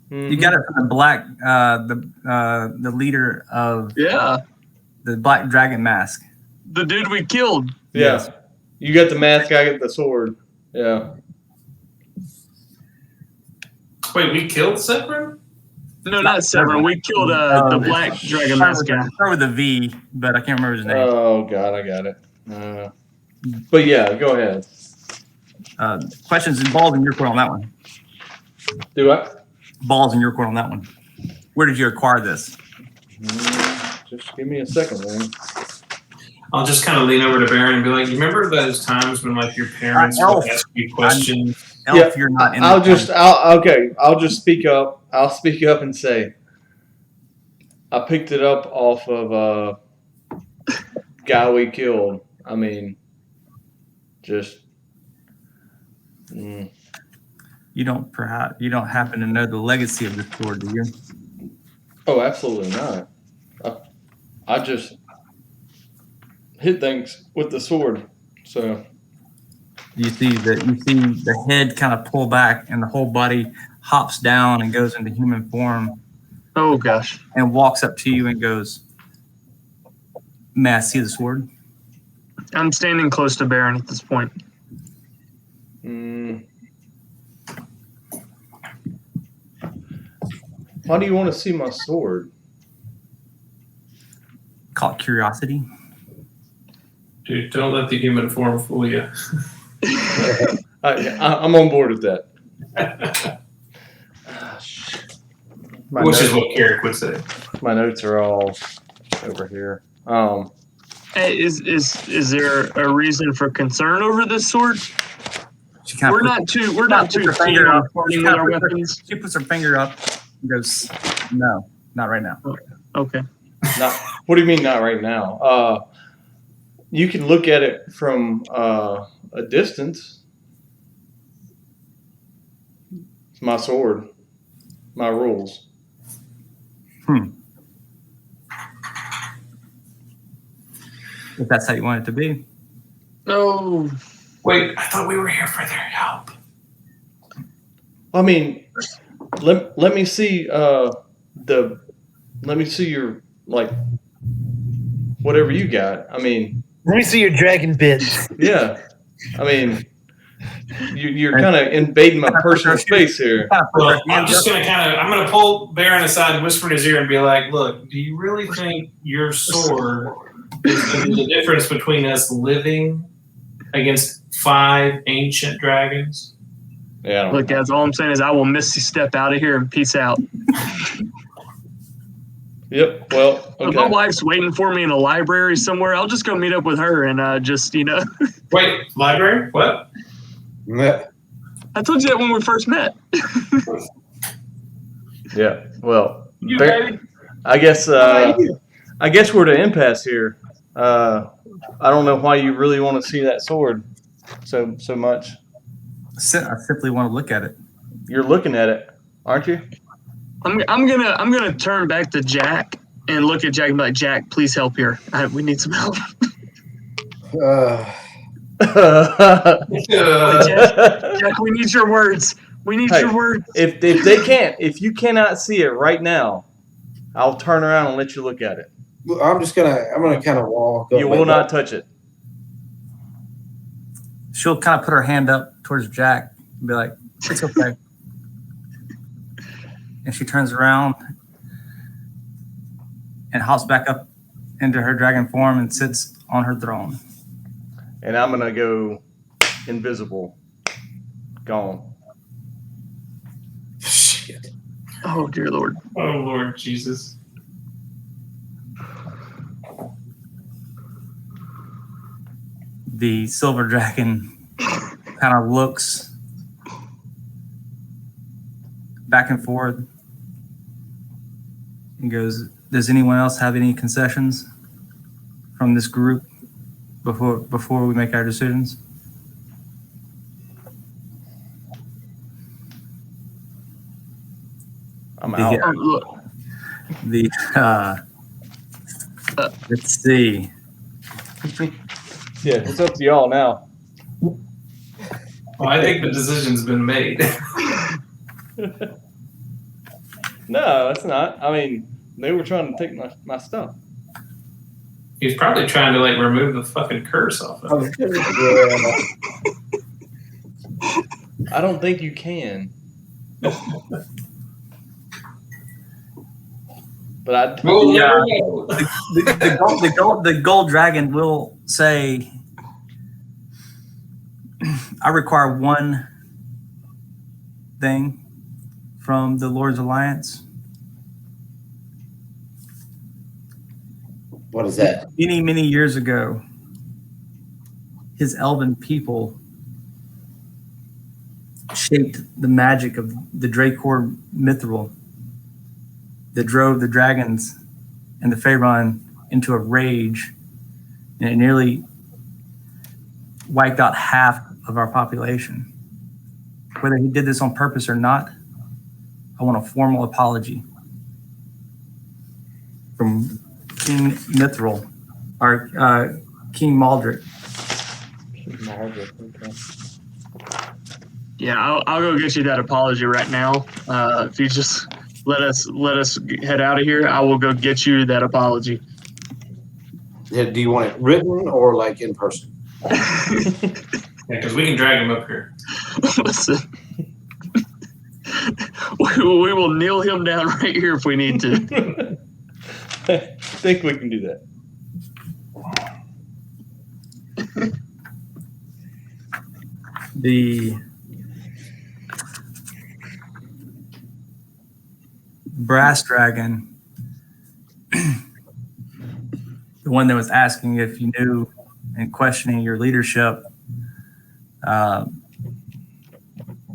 You got it from the black, the leader of the Black Dragon Mask. The dude we killed. Yeah. Yes. You got the mask, I got the sword. Yeah. Wait, we killed Severin? No, not Severin. We killed the Black Dragon Mask guy. Start with a V, but I can't remember his name. Oh God, I got it. But yeah, go ahead. Questions and balls in your court on that one. Do I? Balls in your court on that one. Where did you acquire this? Just give me a second, man. I'll just kind of lean over to Baron and be like, "You remember those times when like your parents Elf. would ask you questions?" Elf, Yeah, you're not in I'll the just, I'll just speak up. I'll speak up and say, I picked it up off of guy we killed. I mean, just. You don't happen to know the legacy of this sword, do you? Oh, absolutely not. I just hit things with the sword. So You see the head kind of pull back and the whole body hops down and goes into human form Oh gosh. and walks up to you and goes, "May I see the sword?" I'm standing close to Baron at this point. why do you want to see my sword? Caught curiosity. Dude, don't let the human form fool you. I'm on board with that. My Which is notes, what Carrick would say. my notes are all over here. Hey, is there a reason for concern over this sword? She kind We're of not too puts her keen finger on up. parting She with kinda our puts her- weapons. She puts her finger up and goes, "No, not right now." Okay. Not. What do you mean not right now? You can look at it from a distance. It's my sword. My rules. If that's how you want it to be. No. Wait, I thought we were here for their help. I mean, let me see let me see your like whatever you got. I mean, Let me see your dragon bits. yeah. I mean, you're kind of invading my personal space here. Well, I'm just gonna I'm gonna pull Baron aside and whisper in his ear and be like, "Look, do you really think your sword is gonna be the difference between us living against 5 ancient dragons?" Yeah. I don't Look, know. guys, all I'm saying is I will misty step out of here and peace out. Yep. Well. If my Okay. wife's waiting for me in a library somewhere, I'll just go meet up with her and just, Wait, library? What? I told you that when we first met. Yeah. Well. You, Baron, baby. I guess. How about you? I guess we're at an impasse here. I don't know why you really want to see that sword so much. I simply want to look at it. You're looking at it, aren't you? I'm gonna turn back to Jack and look at Jack and be like, Jack, please help here. We need some help. Jack, we need your words. We need Hey, your words. if you cannot see it right now, I'll turn around and let you look at it. I'm gonna kind of walk up. You will not touch it. She'll kind of put her hand up towards Jack and be like, "It's okay." And she turns around and hops back up into her dragon form and sits on her throne. And I'm gonna go invisible. Gone. Shit. Oh dear Lord. Oh Lord Jesus. The silver dragon kind of looks back and forth and goes, "Does anyone else have any concessions from this group before we make our decisions?" I'm out. Look, Let's see. Yeah, it's up to y'all now. Well, I think the decision's been made. No, it's not. I mean, they were trying to take my stuff. He's probably trying to like remove the fucking curse off of it. I don't think you can. But I. We'll Yeah. never know. The gold dragon will say, "I require one thing from the Lord's Alliance." What is that? Many, many years ago, his elven people shaped the magic of the Dracor mithril that drove the dragons and the Faerun into a rage, and it nearly wiped out half of our population. Whether he did this on purpose or not, I want a formal apology from King Mithril, or King Maldrick. Okay. Yeah, I'll go get you that apology right now. If you just let us head out of here, I will go get you that apology. Do you want it written or like in person? Because we can drag him up here. Listen, we will kneel him down right here if we need to. I think we can do that. The brass dragon, the one that was asking if you knew and questioning your leadership,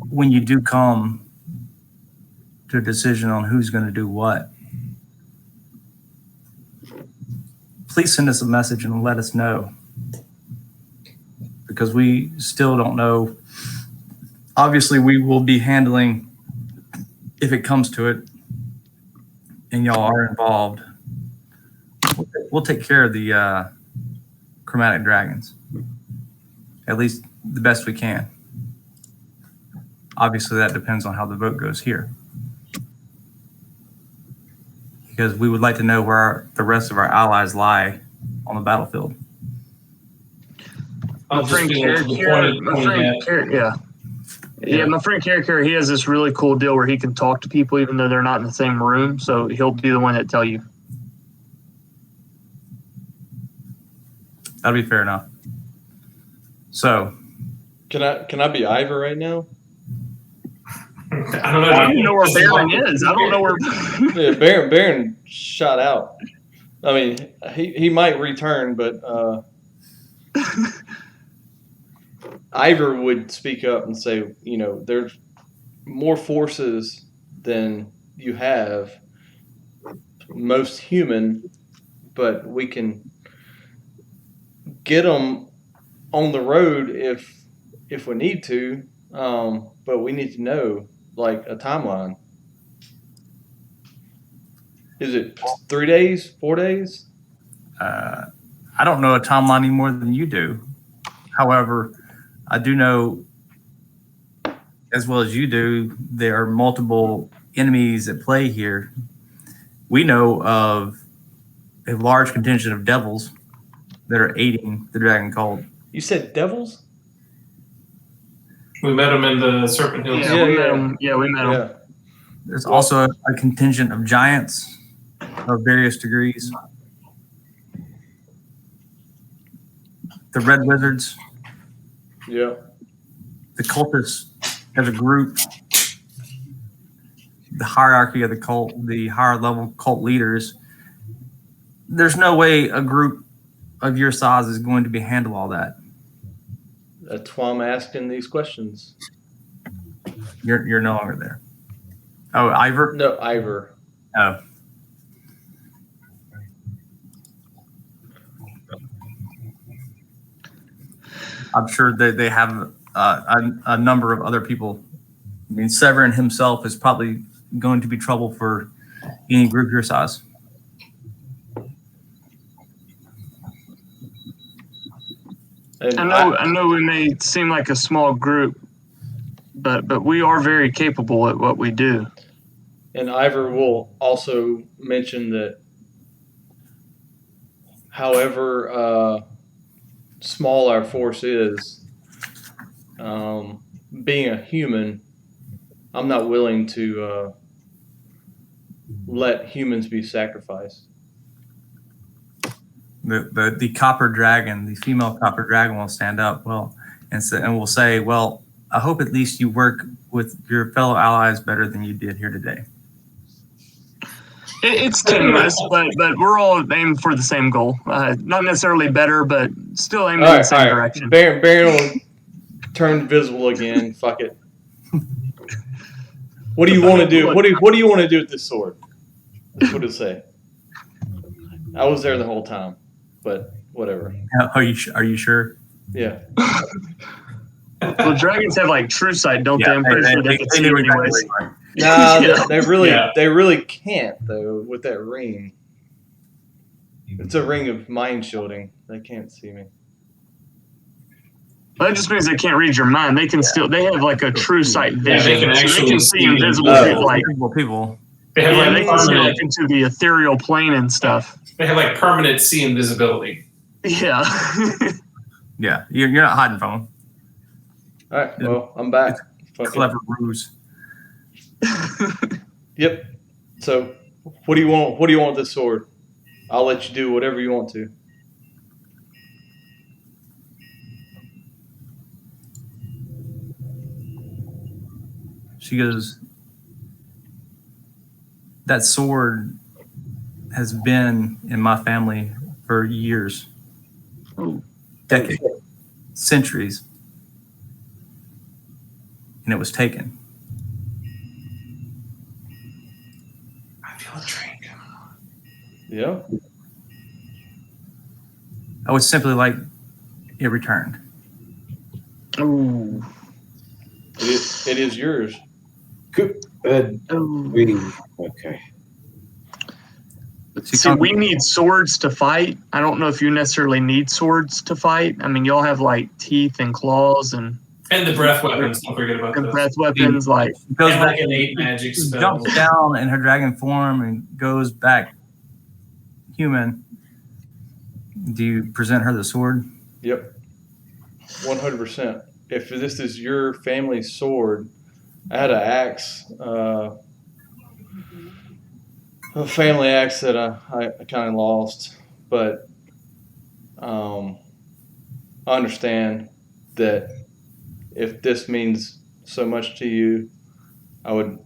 when you do come to a decision on who's going to do what, please send us a message and let us know, because we still don't know. Obviously, we will be handling, if it comes to it and y'all are involved, we'll take care of the chromatic dragons, at least the best we can. Obviously, that depends on how the vote goes here, because we would like to know where the rest of our allies lie on the battlefield. I'll just be able to my friend Carrick, he has this really cool deal where he can talk to people even though they're not in the same room. So he'll be the one that tell you. That'll be fair enough. So, Can I be Ivor right now? I don't know. I don't know where Baron is. I don't know where. Yeah, Baron shot out. I mean, he might return, but Ivor would speak up and say, there's more forces than you have, most human, but we can get them on the road if we need to. But we need to know, like, a timeline. Is it 3 days, 4 days? I don't know a timeline any more than you do. However, I do know, as well as you do, there are multiple enemies at play here. We know of a large contingent of devils that are aiding the dragon cult. You said devils? We met him in the Serpent Hills. Yeah, we met him. Yeah, we met him. Yeah. There's also a contingent of giants of various degrees. The Red Wizards, Yeah. the cultists as a group, the hierarchy of the cult, the higher level cult leaders. There's no way a group of your size is going to be handle all that. That's why I'm asking these questions. You're no longer there. Oh, Ivor? No, Ivor. Oh. I'm sure that they have a number of other people. I mean, Severin himself is probably going to be trouble for any group your size. And I know we may seem like a small group, but we are very capable at what we do. And Ivor will also mention that however small our force is, being a human, I'm not willing to let humans be sacrificed. The copper dragon, the female copper dragon, will stand up and will say, "Well, I hope at least you work with your fellow allies better than you did here today." It's tenuous, but we're all aiming for the same goal. Not necessarily better, but still aiming in the same direction. Baron will turn visible again. Fuck it. What do you want to do? What do you want to do with this sword? That's what it say. I was there the whole time, but whatever. Are you sure? Yeah. Well, dragons have like true sight, don't they? I'm pretty sure they can see knew anyways. exactly where you were. Nah, Yeah. they really can't though with that ring. It's a ring of mind shielding. They can't see me. That just means they can't read your mind. They can still. They have like a true sight Yeah, vision. they can So actually they can see see invisible invisible people. Like People. They have yeah, like they can see like permanent. into the ethereal plane and stuff. They have like permanent see invisibility. Yeah. Yeah, you're not hiding from them. All right. Well, I'm back. Fuck it. Clever ruse. Yep. So, what do you want? What do you want with this sword? I'll let you do whatever you want to. She goes, that sword has been in my family for years, decades, centuries, and it was taken. I feel a train coming on. Yeah. I would simply like it returned. Ooh. It is yours. Good. Okay. See, we need swords to fight. I don't know if you necessarily need swords to fight. I mean, y'all have like teeth and claws and And the breath weapons. Don't forget about those. breath weapons. Like, She goes And back like innate magic She spells. jumps down in her dragon form and goes back human. Do you present her the sword? Yep. 100%. If this is your family sword, I had an axe, a family axe that I kind of lost, but I understand that if this means so much to you, I would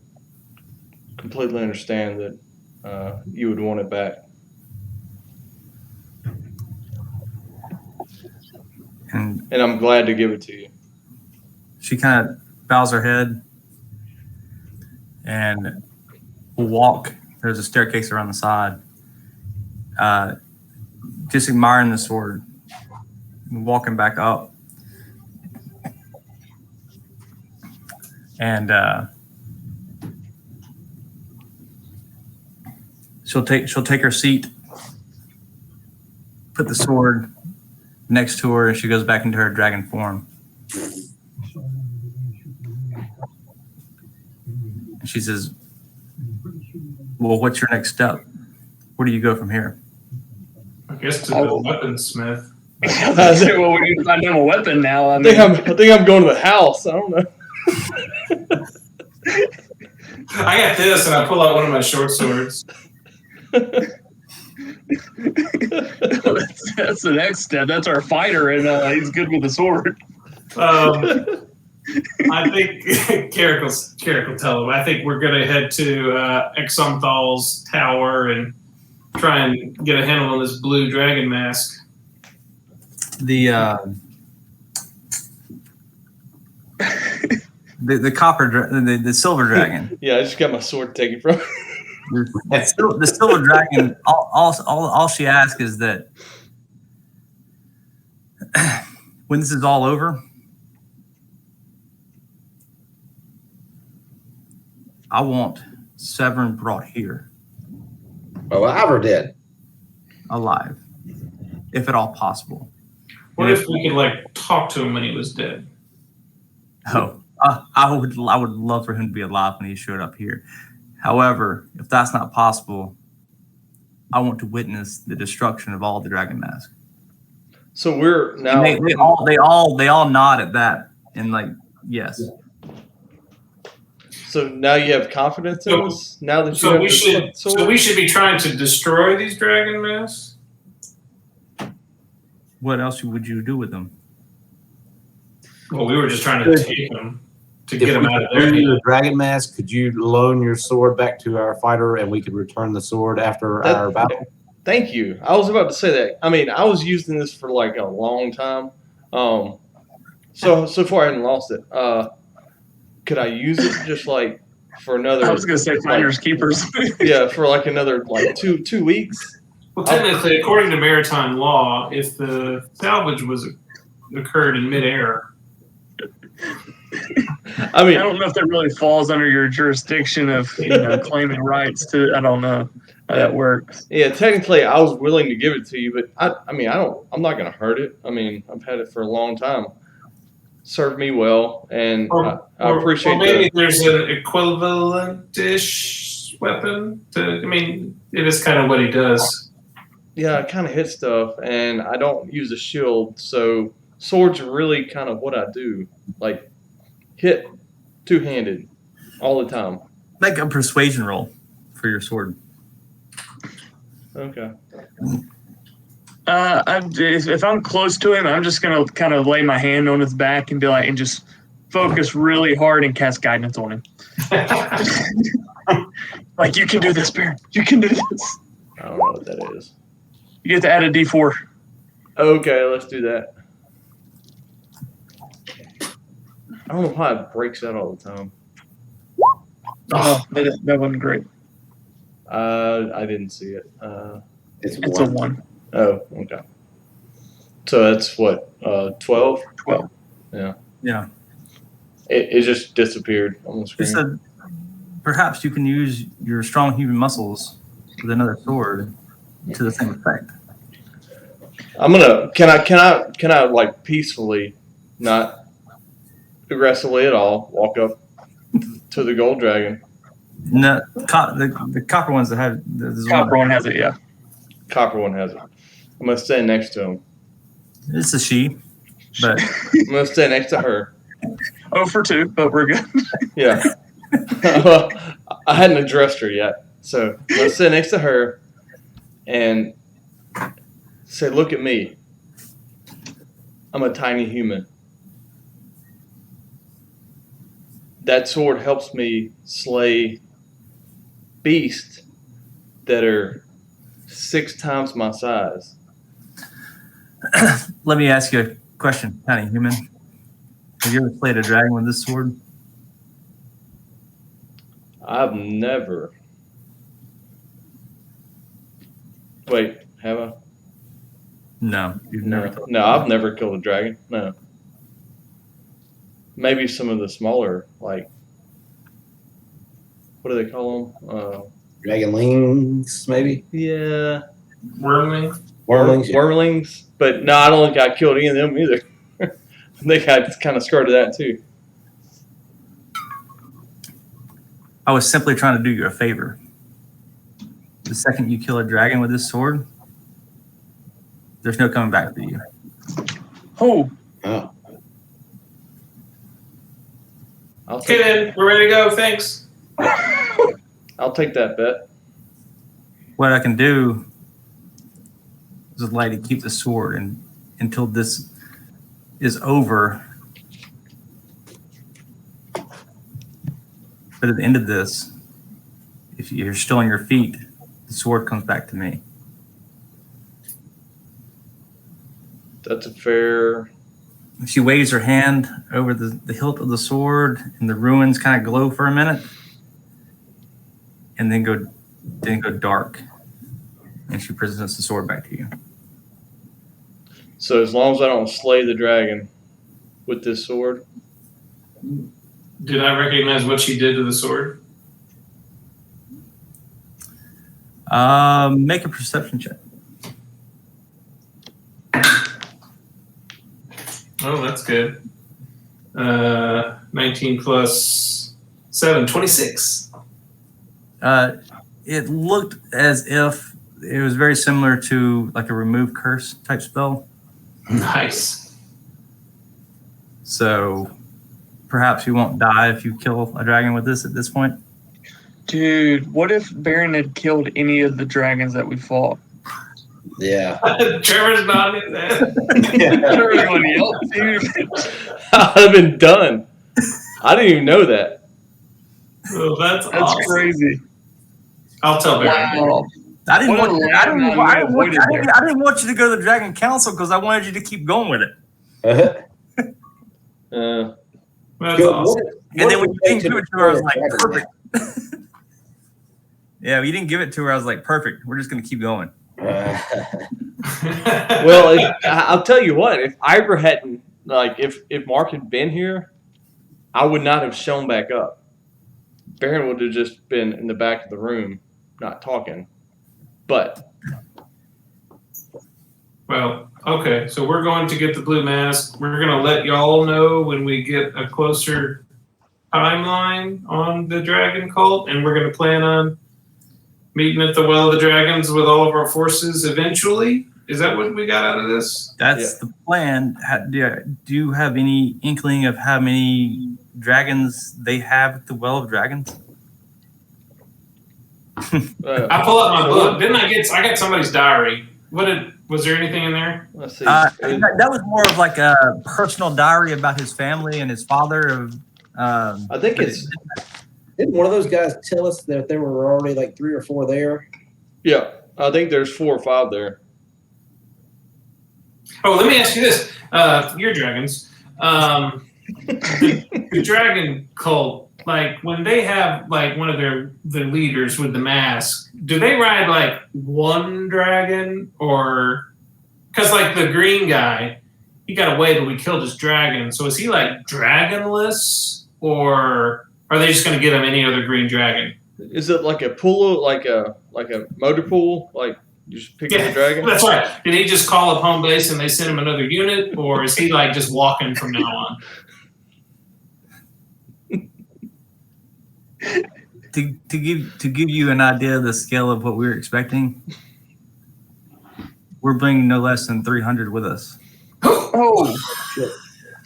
completely understand that you would want it back. And And I'm glad to give it to you. she kind of bows her head and will walk. There's a staircase around the side. Just admiring the sword, walking back up. And she'll take her seat, put the sword next to her, and she goes back into her dragon form. And she says, well, what's your next step? Where do you go from here? I guess to the weaponsmith. well, we need to find him a weapon now. I I mean, think I'm going to the house. I don't know. I got this, and I pull out one of my short swords. that's the next step. That's our fighter, and he's good with the sword. I think Carrick will tell him. I think we're going to head to Exomthal's tower and try and get a handle on this blue dragon mask. The the silver dragon. Yeah, I just got my sword taken from The silver dragon. All she asks is that when this is all over, I want Severn brought here Alive or dead? alive, if at all possible. What if we could like talk to him when he was dead? Oh, I would love for him to be alive when he showed up here. However, if that's not possible, I want to witness the destruction of all the dragon masks. So we're now. And they all nod at that and like yes. So now you have confidence in us. Now that you So have we the should. sword? So we should be trying to destroy these dragon masks. What else would you do with them? Well, we were just trying to take them. to get If them we out of could there. bring you the dragon mask, could you loan your sword back to our fighter and we could return the sword after our battle? Thank you. I was about to say that. I mean, I was using this for like a long time. So far I hadn't lost it. Could I use it just like for another? I was gonna say finders keepers. Yeah, for like another like two weeks. Well, technically, according to maritime law, if the salvage occurred in midair, I mean, I don't know if that really falls under your jurisdiction of claiming rights to. I don't know how that works. yeah, technically I was willing to give it to you, but I'm not gonna hurt it. I mean, I've had it for a long time. Served me well, and I appreciate or maybe there's an equivalent-ish weapon. It is kind of what he does. Yeah, I kind of hit stuff, and I don't use a shield, so swords are really kind of what I do. Like, hit two-handed all the time. Make a persuasion roll for your sword. Okay. If I'm close to him, I'm just gonna kind of lay my hand on his back and be like, and just focus really hard and cast guidance on him. Like, you can do this, Baron. You can do this. I don't know what that is. You get to add a D4. Okay, let's do that. I don't know why it breaks out all the time. Oh, that wasn't great. I didn't see it. It's a 1. Oh, okay. So that's what, 12? 12. Yeah. Yeah. It just disappeared on the He screen. said, perhaps you can use your strong human muscles with another sword to the same effect. Can I like peacefully, not aggressively at all, walk up to the gold dragon? No, the copper ones that have this Copper one has it, yeah. Copper one has it. I'm gonna stand next to him. It's a she, but I'm gonna stand next to her. 0 for 2, but we're good. Yeah. Well, I hadn't addressed her yet, so I'm gonna stand next to her and say, "Look at me. I'm a tiny human. That sword helps me slay beasts that are 6 times my size." let me ask you a question, tiny human. Have you ever slayed a dragon with this sword? I've never. Wait, have I? No, you've never. No, I've never killed a dragon. No. Maybe some of the smaller, like, what do they call them? Dragonlings, maybe? Yeah. Wormling. Wormlings? Yeah. Wormlings. But no, I don't think I killed any of them either. I think I kind of skirted that too. I was simply trying to do you a favor. The second you kill a dragon with this sword, there's no coming back for you. Oh, Oh. I'll Okay, take, then we're ready to go. Thanks. I'll take that bet. What I can do is allow you to keep the sword and until this is over. But at the end of this, if you're still on your feet, the sword comes back to me. That's a fair. She waves her hand over the hilt of the sword, and the ruins kind of glow for a minute, and then go dark. And she presents the sword back to you. So as long as I don't slay the dragon with this sword, Did I recognize what she did to the sword? Make a perception check. Oh, that's good. 19 plus 7, 26. It looked as if it was very similar to like a remove curse type spell. Nice. So perhaps you won't die if you kill a dragon with this at this point. dude, what if Baron had killed any of the dragons that we fought? Yeah. Trevor's nodding his head. Everybody else, dude. I'd have been done. I didn't even know that. Oh, that's awesome. crazy. I'll tell Baron. Wow. I didn't What a want. I didn't, landmine I, we didn't want avoided I, didn't, I didn't want you to go to the Dragon Council because I wanted you to keep going with it. That's awesome. And then when you didn't give it to her, I was like, perfect. Yeah, you didn't give it to her. I was like, perfect. We're just gonna keep going. Well, I'll tell you what. If Ivor hadn't, like, if Mark had been here, I would not have shown back up. Baron would have just been in the back of the room, not talking. But Well, okay. So we're going to get the blue mask. We're going to let y'all know when we get a closer timeline on the dragon cult, and we're going to plan on meeting at the Well of the Dragons with all of our forces eventually. Is that what we got out of this? That's the plan. Do you have any inkling of how many dragons they have at the Well of Dragons? I pull up my book. Didn't I get? I got somebody's diary. Was there anything in there? let's see. That was more of like a personal diary about his family and his father. I think it's Didn't one of those guys tell us that there were already like 3 or 4 there? yeah. I think there's 4 or 5 there. Oh, let me ask you this: your dragons, the dragon cult. Like when they have like one of their leaders with the mask, do they ride like one dragon or? Because like the green guy, he got away, but we killed his dragon. So is he like dragonless, or are they just going to get him any other green dragon? Is it like a pool, like a motor pool, like you just pick up a dragon? That's right. Did he just call up home base and they send him another unit, or is he like just walking from now on? To give you an idea of the scale of what we were expecting, we're bringing no less than 300 with us. Oh,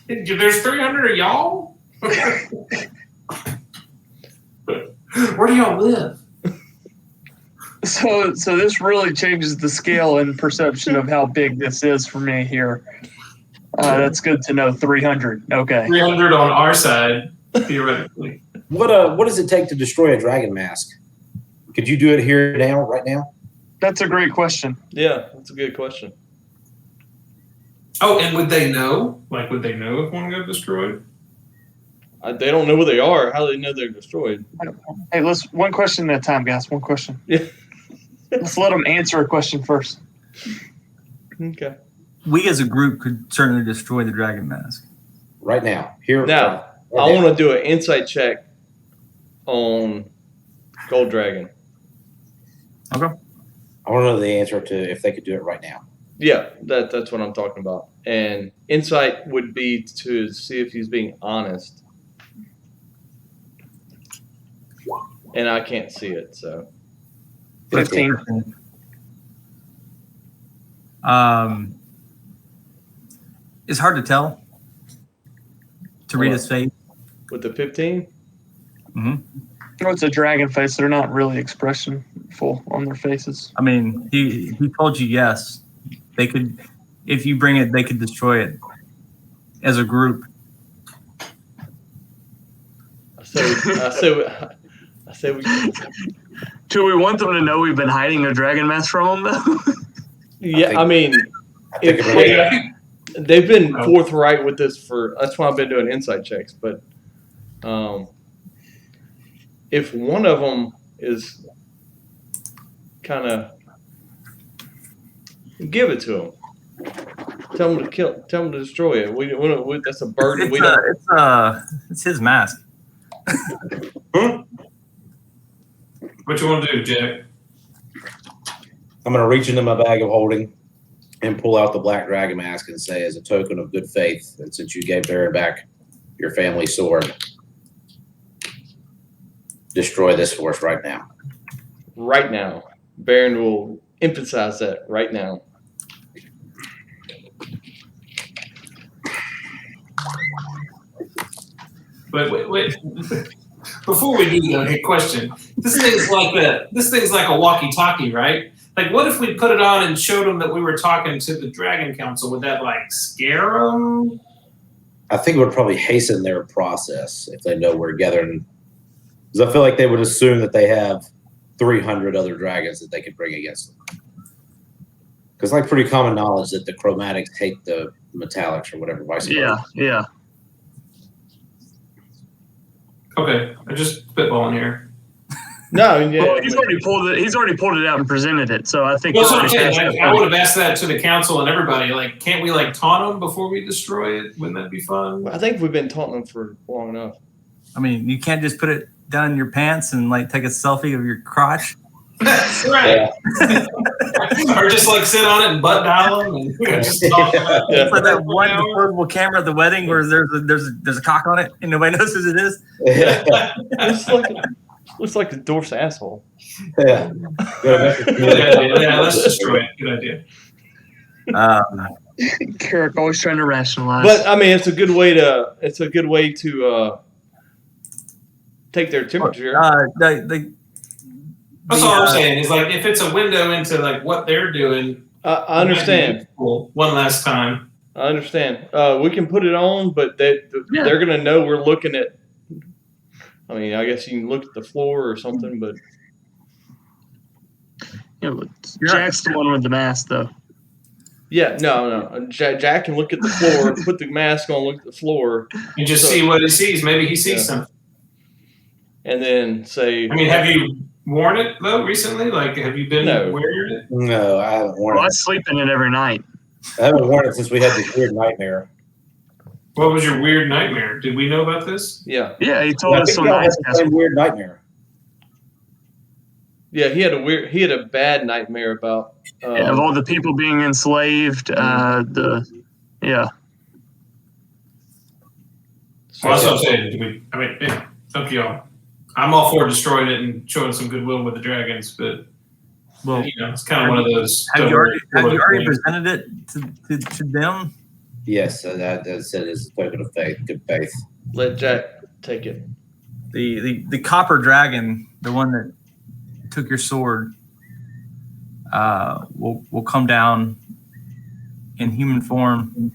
There's 300 of y'all? Where do y'all live? so this really changes the scale and perception of how big this is for me here. That's good to know. 300. Okay. 300 on our side, theoretically. What does it take to destroy a dragon mask? Could you do it here now, right now? That's a great question. Yeah, that's a good question. Oh, and would they know? Like, would they know if one got destroyed? They don't know where they are. How do they know they're destroyed? Hey, let's one question at a time, guys. One question. Yeah. Let's let them answer a question first. Okay. We as a group could certainly destroy the dragon mask. Right now. Here. Now, I want to do an insight check on Gold Dragon. Okay. I want to know the answer to if they could do it right now. Yeah, that's what I'm talking about. And insight would be to see if he's being honest. And I can't see it, so 15. It's hard to tell. To read his face. with the 15. Mm-hmm. Oh, it's a dragon face. They're not really expressionful on their faces. I mean, he told you yes. They could, if you bring it, they could destroy it as a group. I said we. Do we want them to know we've been hiding a dragon mask from them, though? Yeah, I mean, think they've been forthright with this for. That's why I've been doing insight checks. But if one of them is kind of, give it to them. Tell them to kill. Tell them to destroy it. We that's a burden. It's his mask. What you want to do, Jack? I'm going to reach into my bag of holding and pull out the black dragon mask and say, as a token of good faith, and since you gave Baron back your family sword, destroy this for us right now. Right now, Baron will emphasize that right now. Wait. Before we do that, hey, question. This thing's like a walkie-talkie, right? Like, what if we put it on and showed them that we were talking to the Dragon Council? Would that like scare them? I think it would probably hasten their process if they know we're gathering. Because I feel like they would assume that they have 300 other dragons that they could bring against them. Because like pretty common knowledge that the chromatics hate the metallics or whatever. Vice versa. Yeah. Okay, I just spitballing here. No, yeah, Well, he's already pulled it. He's already pulled it out and presented it. So I think. Well, that's what I'm saying. Like, I would have asked that to the council and everybody. Like, can't we like taunt them before we destroy it? Wouldn't that be fun? I think we've been taunting them for long enough. I mean, you can't just put it down in your pants and like take a selfie of your crotch. That's right. Or just like sit on it and butt dial them and just talk about it. For that one portable camera at the wedding where there's a cock on it and nobody knows who it is. Yeah. Looks like a dwarf's asshole. Yeah. Good idea. Yeah, let's destroy it. Good idea. Carrick always trying to rationalize. But I mean, it's a good way to take their temperature. That's all I'm saying is like if it's a window into like what they're doing. I understand. One last time. I understand. We can put it on, but they're gonna know we're looking at. I mean, I guess you can look at the floor or something, but Jack's the one with the mask, though. yeah, no. Jack can look at the floor, put the mask on, look at the floor, And just see what he sees. Maybe he sees something. and then say. I mean, have you worn it though recently? Like, have you been wearing it? No, I haven't worn Well, I it. sleep in it every night. I haven't worn it since we had this weird nightmare. What was your weird nightmare? Did we know about this? Yeah, Yeah, he told I us think some y'all had nice the same weird nightmare. yeah. He had a bad nightmare about. of all the people being enslaved. Mm-hmm. Well, that's what I'm saying. I mean, yeah, it's up to y'all. I'm all for destroying it and showing some goodwill with the dragons, but it's kind of one of those. Have you already presented it to them? Yes, that said is a token of faith, good faith. Let Jack take it. The copper dragon, the one that took your sword, will come down in human form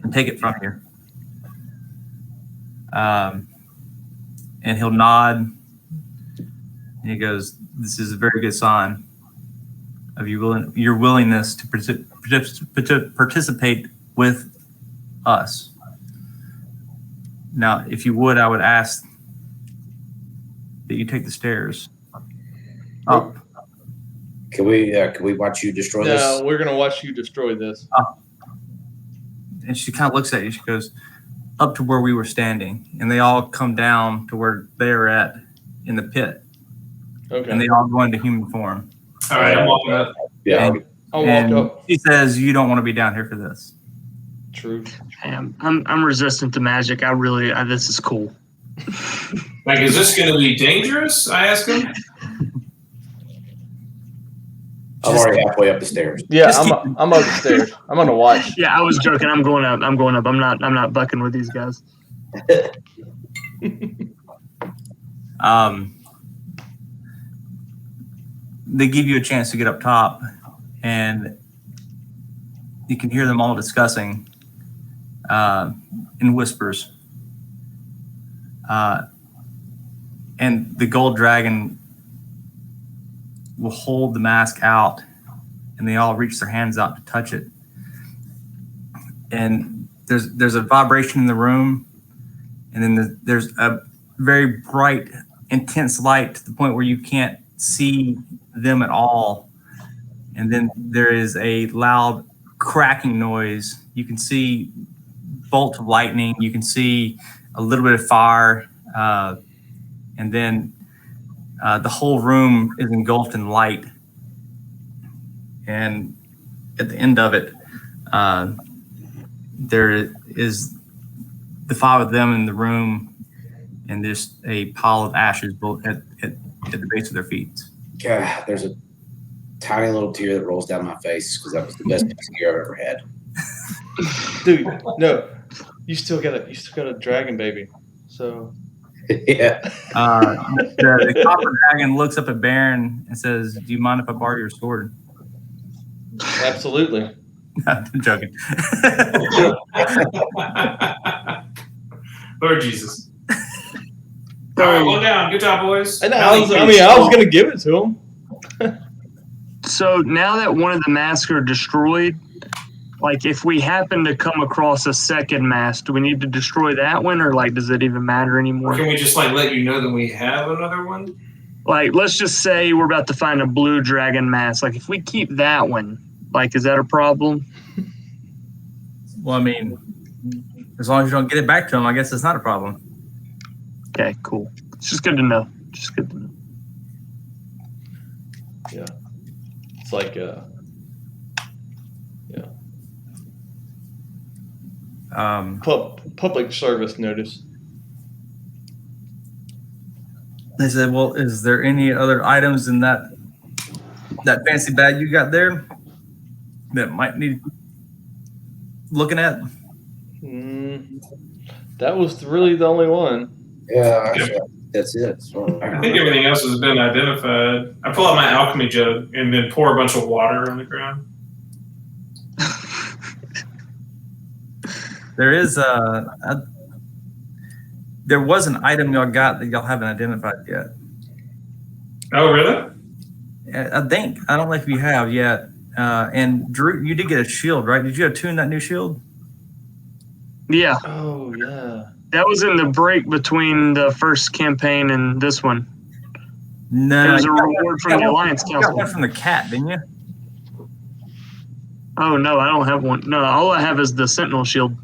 and take it from you. And he'll nod and he goes, "This is a very good sign of your willingness to participate with us. Now, if you would, I would ask that you take the stairs up." Can we watch you destroy this? No, we're gonna watch you destroy this. And she kind of looks at you. She goes, "Up to where we were standing." And they all come down to where they're at in the pit. Okay. And they all go into human form. All right, I'm walking up. Yeah. I'll And walk up. she says, "You don't want to be down here for this." True. I'm resistant to magic. This is cool. Like, is this going to be dangerous? I ask him. I'm already halfway up the stairs. Yeah, I'm up the stairs. I'm gonna watch. Yeah, I was joking. I'm going up. I'm not bucking with these guys. They give you a chance to get up top, and you can hear them all discussing in whispers. And the gold dragon will hold the mask out, and they all reach their hands out to touch it. And there's a vibration in the room, and then there's a very bright, intense light to the point where you can't see them at all. And then there is a loud cracking noise. You can see bolts of lightning. You can see a little bit of fire. And then the whole room is engulfed in light. And at the end of it, there is the five of them in the room, and there's a pile of ashes both at the base of their feet. God, there's a tiny little tear that rolls down my face because that was the best year I've ever had. Dude, no, you still got a dragon baby. So Yeah. The copper dragon looks up at Baron and says, "Do you mind if I borrow your sword?" absolutely. I'm joking. Lord Jesus. All right, one down. Good job, boys. And I was going to give it to him. So now that one of the masks are destroyed, like if we happen to come across a second mask, do we need to destroy that one, or like does it even matter anymore? Or can we just like let you know that we have another one? Like, let's just say we're about to find a blue dragon mask. Like, if we keep that one, like, is that a problem? Well, I mean, as long as you don't get it back to him, I guess it's not a problem. Okay, cool. It's just good to know. Just good to know. Yeah. It's like, public service notice. They said, well, is there any other items in that fancy bag you got there that might need looking at? That was really the only one. Yeah, that's it. I think everything else has been identified. I pull out my alchemy jug and then pour a bunch of water on the ground. There is there was an item y'all got that y'all haven't identified yet. Oh, really? I think. I don't know if you have yet. And Drew, you did get a shield, right? Did you attune that new shield? Yeah. Oh, yeah. That was in the break between the first campaign and this one. No. There was a reward from the Alliance You got Council. one from the cat, didn't you? Oh, no, I don't have one. No, all I have is the Sentinel shield.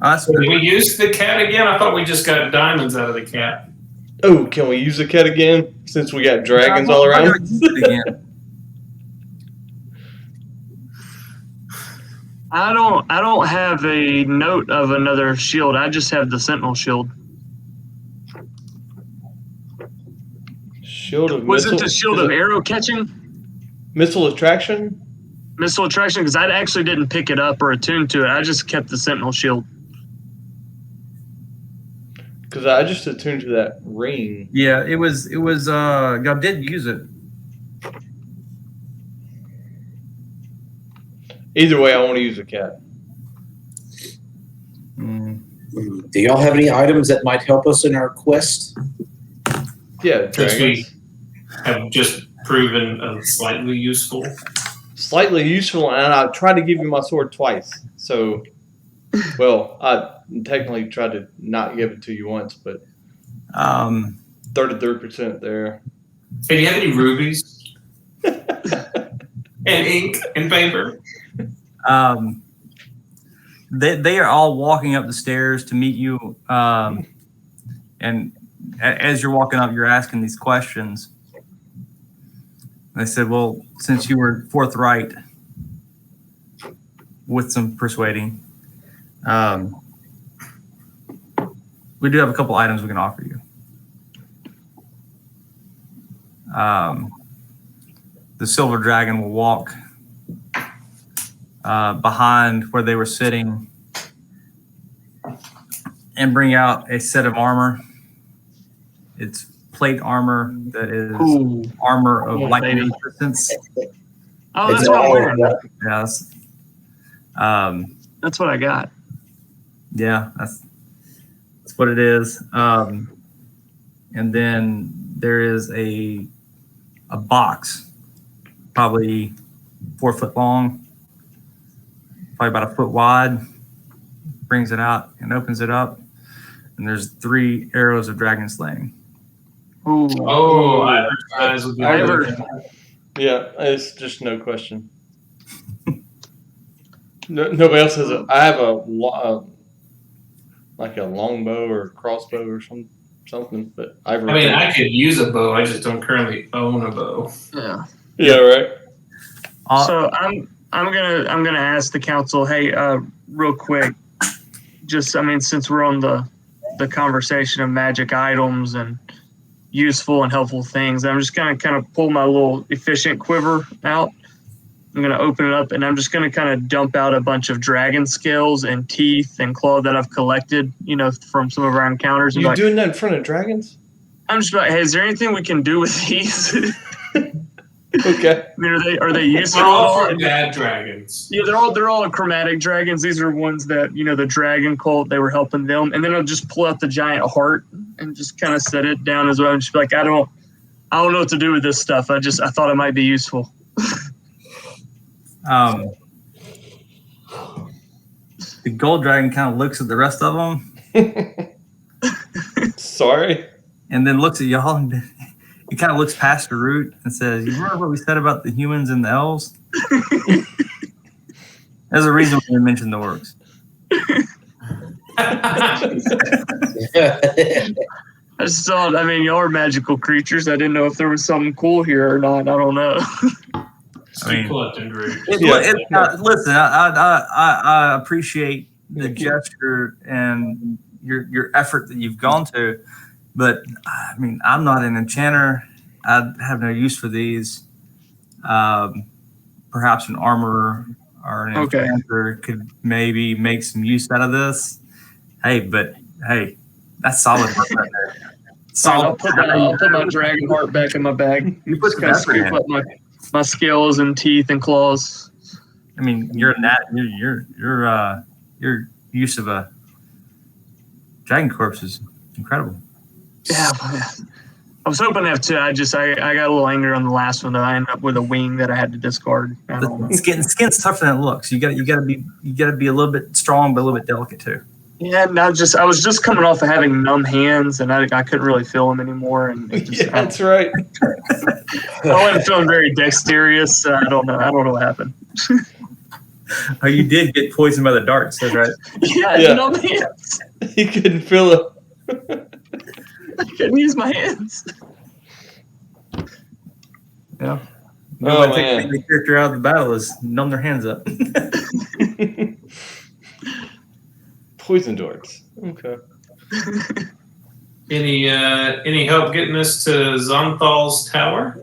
That's Did we use the cat again? I thought we just got diamonds out of the cat. Oh, can we use the cat again since we got dragons all I around? gotta use it again. I don't have a note of another shield. I just have the Sentinel shield. Shield of Was missile, it the shield of arrow catching? missile attraction? Missile attraction? Because I actually didn't pick it up or attune to it. I just kept the Sentinel shield. Because I just attuned to that ring. Yeah, it was y'all did use it. Either way, I want to use a cat. Do y'all have any items that might help us in our quest? Yeah, Since we dragons. have just proven slightly useful. Slightly useful, and I tried to give you my sword twice. So, well, I technically tried to not give it to you once, but 33% there. Hey, do you have any rubies? And ink and paper? They are all walking up the stairs to meet you, and as you're walking up, you're asking these questions. They said, well, since you were forthright with some persuading, we do have a couple items we can offer you. The silver dragon will walk behind where they were sitting and bring out a set of armor. It's plate armor that is armor of lightning resistance. Oh, that's what I'm wearing. Yes. That's what I got. Yeah, that's what it is. And then there is a box, probably 4 foot long, probably about a foot wide. Brings it out and opens it up, and there's 3 arrows of dragon slaying. Ooh. Oh, I heard guys would be really good. Yeah, it's just no question. Nobody else has a. I have like a longbow or crossbow or something, but I mean, I could use a bow. I just don't currently own a bow. Yeah. Yeah, right. So I'm gonna ask the council, hey, real quick, just since we're on the conversation of magic items and useful and helpful things, I'm just gonna kind of pull my little efficient quiver out. I'm gonna open it up and I'm just gonna kind of dump out a bunch of dragon scales and teeth and claw that I've collected, from some of our encounters. And You doing that in front of dragons? I'm just like, hey, is there anything we can do with these? Okay. I mean, are they useful They're at all all? for bad dragons. Yeah, they're all chromatic dragons. These are ones that, the dragon cult, they were helping them. And then I'll just pull out the giant heart and just kind of set it down as well and just be like, I don't know what to do with this stuff. I thought it might be useful. The gold dragon kind of looks at the rest of them Sorry. and then looks at y'all and he kind of looks past the root and says, "You remember what we said about the humans and the elves? There's a reason we mentioned the orcs." I just thought, y'all are magical creatures. I didn't know if there was something cool here or not. I don't know. Keep collecting root. Listen, I appreciate the gesture and your effort that you've gone to, but I mean, I'm not an enchanter. I have no use for these. Perhaps an armorer or an enchanter could maybe make some use out of this. Hey, that's solid work right there. I'll put my dragon heart back in my bag. You put Kind of scoop up my scales and teeth and claws. I mean, your use of a dragon corpse is incredible. Yeah, I was hoping to have two. I got a little angry on the last one though. I ended up with a wing that I had to discard. I don't know. Skin's tougher than it looks. You got to be a little bit strong, but a little bit delicate too. Yeah, and I was just coming off of having numb hands, and I couldn't really feel them anymore. And That's right. I wasn't feeling very dexterous. I don't know what happened. Oh, you did get poisoned by the darts, that's right? Yeah. Numb hands. He couldn't feel it. I couldn't use my hands. Yeah. Oh, Take man. the character out of the battle is numb their hands up. Poison darts. Okay. Any help getting us to Zonthal's tower?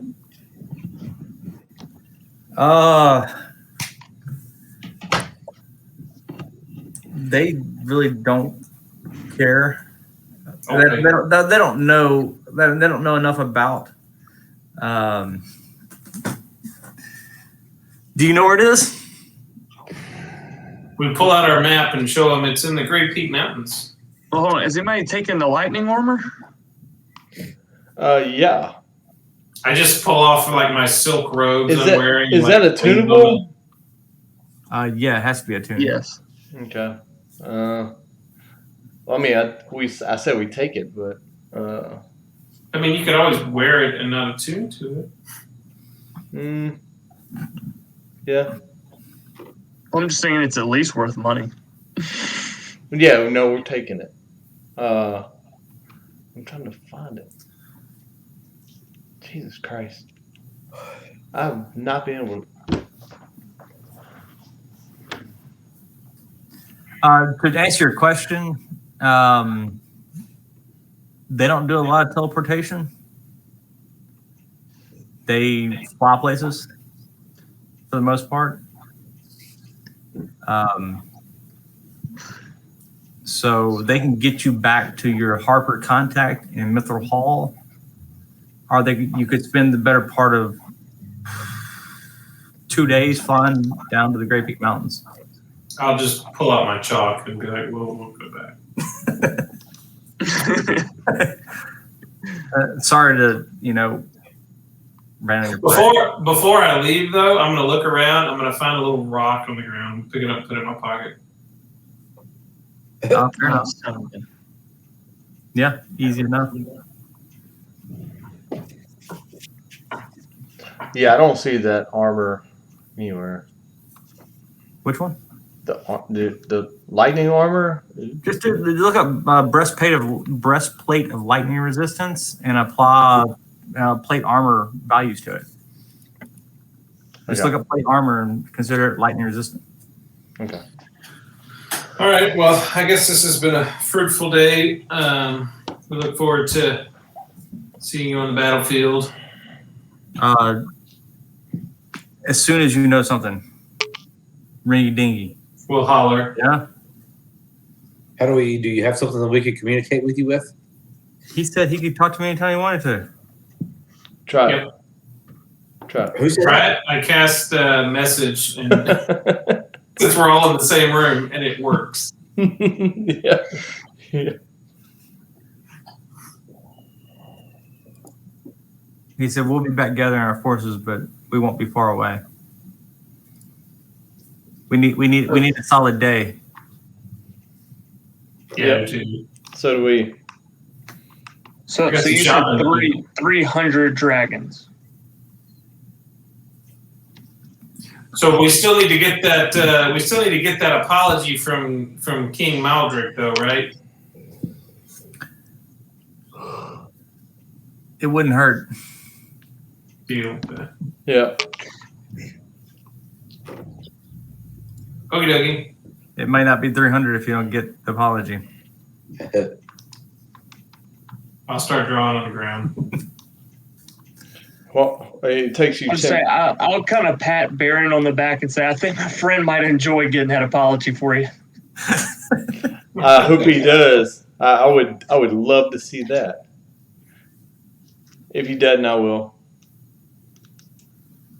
They really don't care. Okay. They don't know. They don't know enough about. Do you know where it is? We pull out our map and show them it's in the Great Peak Mountains. Well, hold on. Is anybody taking the lightning armor? Yeah. I just pull off like my silk robes I'm wearing. Is that a tunable? Yeah, it has to be a tune. Yes. Okay. Well, I mean, I said we take it, but. I mean, you could always wear it and not attune to it. Yeah. I'm just saying it's at least worth money. Yeah, no, we're taking it. I'm trying to find it. Jesus Christ. I've not been able to. To answer your question, they don't do a lot of teleportation. They fly places for the most part. So they can get you back to your Harper contact in Mithril Hall, or you could spend the better part of 2 days flying down to the Great Peak Mountains. I'll just pull out my chalk and be like, we'll go back. Sorry to, ran on your Before I leave, though, I'm going to look around. I'm going to find a little rock on the ground, pick it up, put it in my pocket. Oh, fair enough. Yeah, easy enough. Yeah, I don't see that armor anywhere. Which one? The lightning armor? Just to look up breastplate of lightning resistance and apply plate armor values to it. Just look up plate armor and consider it lightning resistant. Okay. All right. Well, I guess this has been a fruitful day. We look forward to seeing you on the battlefield. As soon as you know something, ringy dingy. We'll holler. Yeah. Do you have something that we could communicate with you with? He said he could talk to me anytime he wanted to. Try Yep. it. Try. Who said Try it. I cast a message, and since we're all in the same room, and it works. Yeah. Yeah. He said, we'll be back gathering our forces, but we won't be far away. We need a solid day. Yeah, Yep. too. So do we. So, I got so some you said shopping. 300 dragons. So we still need to get that. We still need to get that apology from King Maldrick, though, right? It wouldn't hurt. Deal. Yeah. Okie dokie. It might not be 300 if you don't get the apology. that? I'll start drawing on the ground. Well, it takes you I'll 10. say I'll kind of pat Baron on the back and say, I think my friend might enjoy getting that apology for you. I hope he does. I would love to see that. If he doesn't, I will.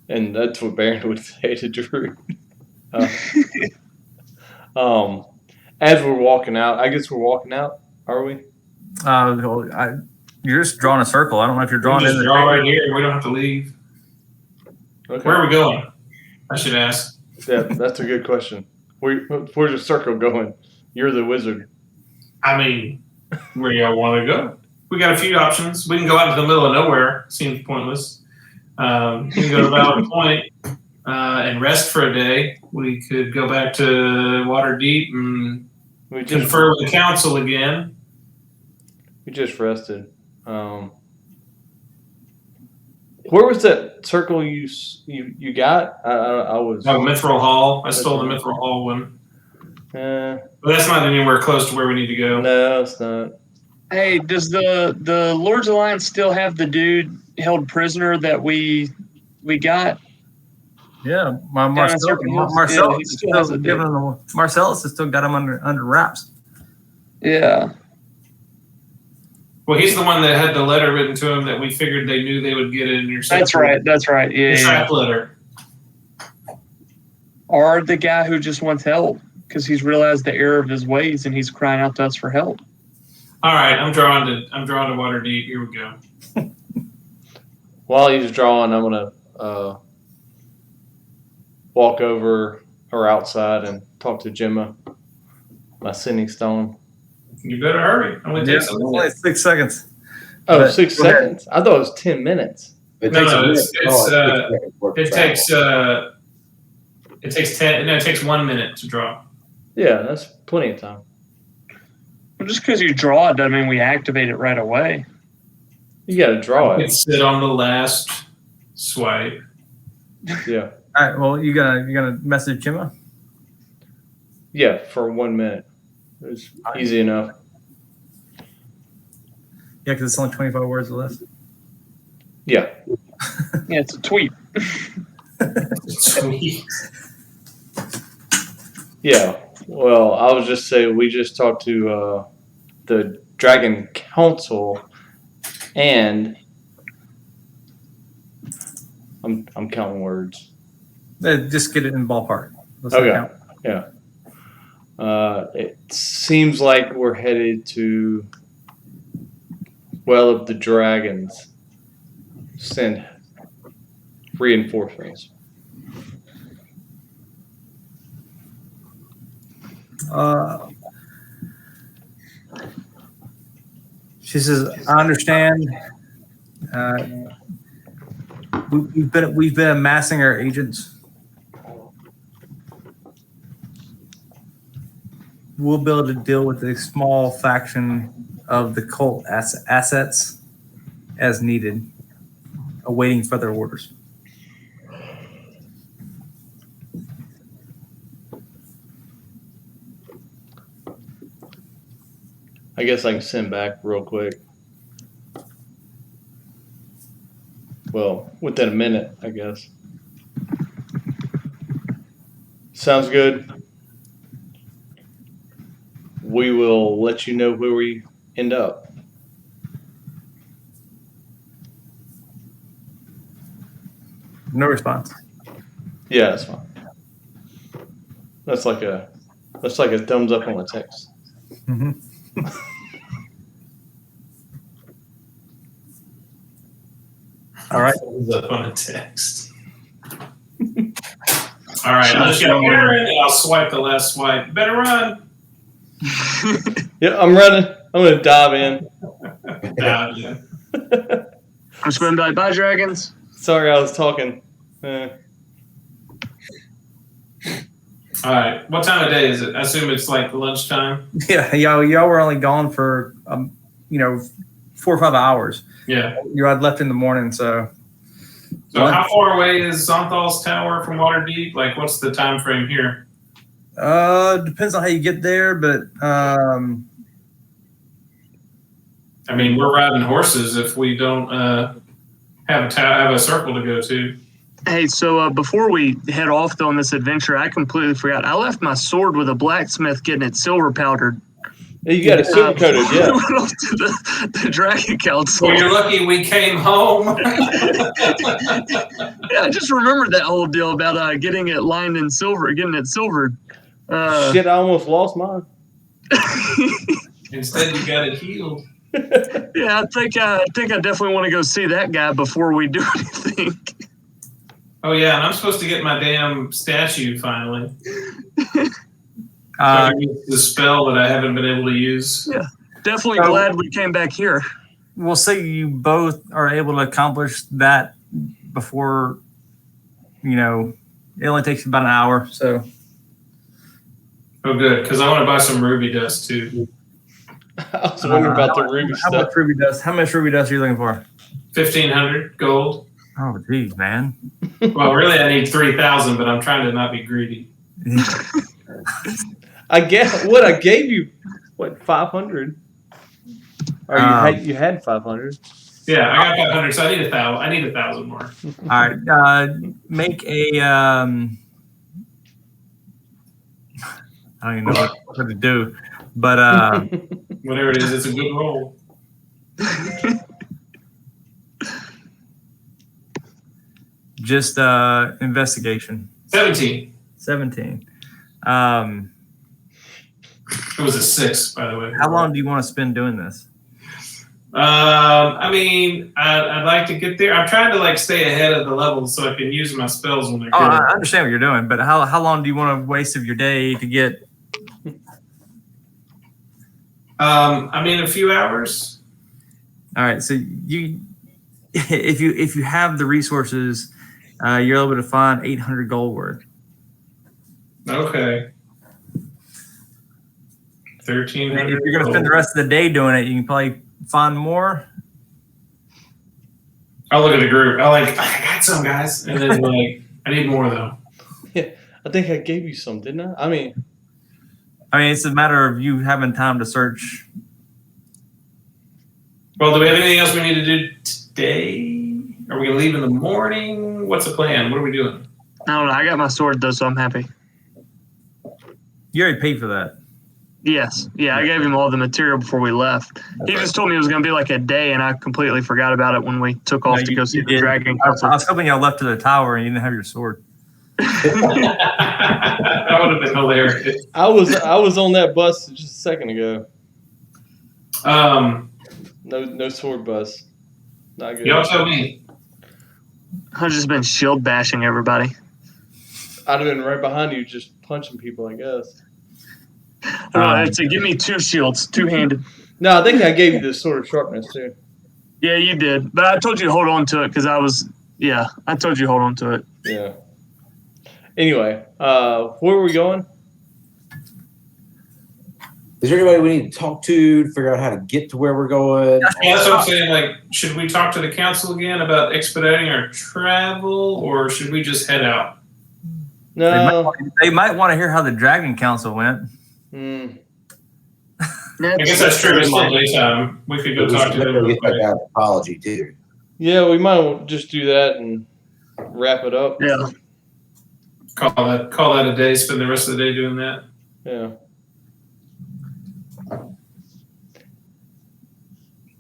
And that's what Baron would say to Drew. As we're walking out, I guess we're walking out. Are we? You're just drawing a circle. I don't know if you're We drawing just in the draw table. right here. We don't have to leave. Okay. Where are we going? I should ask. Yeah, that's a good question. Where's the circle going? You're the wizard. I mean, where y'all want to go? We got a few options. We can go out to the middle of nowhere. Seems pointless. We can go to Valley Point and rest for a day. We could go back to Waterdeep and We just confer with the council again. we just rested. Where was that circle you got? I was. Oh, Mithril Hall. I stole the Mithril Hall one. But that's not anywhere close to where we need to go. No, it's not. Hey, does the Lord's Alliance still have the dude held prisoner that we got? Yeah, Marcellus has still got him under wraps. Yeah. Well, he's the one that had the letter written to him that we figured they knew they would get an interceptor. That's right. Yeah. Trap letter. Or the guy who just wants help because he's realized the error of his ways and he's crying out to us for help. All right, I'm drawing to Waterdeep. Here we go. While he's drawing, I'm gonna walk over or outside and talk to Gemma, my sending stone. You better hurry. I'm gonna take some. Only 6 seconds. Oh, But- 6 seconds. I thought it was 10 minutes. It No, takes a no, minute. it's- It takes 10. No, it takes 1 minute to draw. Yeah, that's plenty of time. Well, just because you draw it doesn't mean we activate it right away. You got to draw it. It's sit on the last swipe. Yeah, All right. Well, you gonna message Gemma? yeah, for 1 minute. It's easy enough. Yeah, because it's only 25 words or less. Yeah, Yeah, it's a tweet. Sweet. yeah. Well, I was just saying we just talked to the Dragon Council, and I'm counting words. Just get it in ballpark. Let's Okay. count. Yeah. It seems like we're headed to Well of the Dragons. Send reinforcements. She says, "I understand. We've been amassing our agents. We'll be able to deal with a small faction of the cult assets as needed, awaiting further orders." I guess I can send back real quick. Well, within a minute, I guess. Sounds good. We will let you know where we end up. No response. Yeah, that's fine. That's like a thumbs up on a text. Mm-hmm. All right. Thumbs up on a text. All right, I'll just go here and I'll swipe the last swipe. Better run. Yeah, I'm running. I'm gonna dive in. Yeah. I'm just going to be like, bye, dragons. Sorry, I was talking. All right, what time of day is it? I assume it's like lunchtime. Yeah, y'all were only gone for 4 or 5 hours. Yeah. You had left in the morning, so. So how far away is Zonthal's tower from Waterdeep? Like, what's the time frame here? Depends on how you get there, but I mean, we're riding horses if we don't have a circle to go to. Hey, so before we head off though on this adventure, I completely forgot. I left my sword with a blacksmith getting it silver powdered. Yeah, you got it silver coated, yeah. We went off to the Dragon Council. Well, you're lucky we came home. Yeah, I just remembered that whole deal about getting it lined in silver, getting it silvered. Shit, I almost lost mine. Instead, you got it healed. Yeah, I think I definitely want to go see that guy before we do anything. Oh yeah, and I'm supposed to get my damn statue finally. So I can use the spell that I haven't been able to use. Yeah, definitely glad we came back here. we'll say you both are able to accomplish that before, it only takes you about an hour. So. Oh, good, because I want to buy some ruby dust too. I was wondering about the ruby stuff. How much ruby dust? How much ruby dust are you looking for? 1,500 gold. Oh, geez, man. Well, really, I need 3,000, but I'm trying to not be greedy. I guess what I gave you, 500? Or you had 500? Yeah, I got 500, so I need 1,000. I need 1,000 more. All right, make a. I don't even know what to do, but Whatever it is, it's a good roll. just investigation. 17. 17. It was a 6, by the way. How long do you want to spend doing this? I mean, I'd like to get there. I'm trying to stay ahead of the levels so I can use my spells when they're good. I understand what you're doing, but how long do you want to waste of your day to get? I mean, a few hours. All right, so if you have the resources, you're able to find 800 gold worth. Okay. 1,300. If you're going to spend the rest of the day doing it, you can probably find more. I'll look at the group. I got some guys, and then I need more though. Yeah, I think I gave you some, didn't I? I mean, it's a matter of you having time to search. Well, do we have anything else we need to do today? Are we gonna leave in the morning? What's the plan? What are we doing? I don't know. I got my sword though, so I'm happy. You already paid for that. Yes. Yeah, I gave him all the material before we left. He just told me it was going to be like a day, and I completely forgot about it when we took off to go see the Dragon Council. I was hoping y'all left to the tower and you didn't have your sword. That would have been hilarious. I was on that bus just a second ago. No sword bus. Not good. Y'all tell me. I've just been shield bashing everybody. I'd have been right behind you, just punching people, I guess. So give me 2 shields, 2-handed. No, I think I gave you the sword of sharpness too. Yeah, you did. But I told you to hold on to it because I told you to hold on to it. Yeah. Anyway, where are we going? Is there anybody we need to talk to figure out how to get to where we're going? Yeah, that's what I'm saying. Should we talk to the council again about expediting our travel, or should we just head out? No. They might want to hear how the Dragon Council went. Hmm. I guess that's true. It's still daytime. We could go talk to them real Get quick. that apology too. Yeah, we might well just do that and wrap it up. Yeah. Call that a day. Spend the rest of the day doing that. Yeah.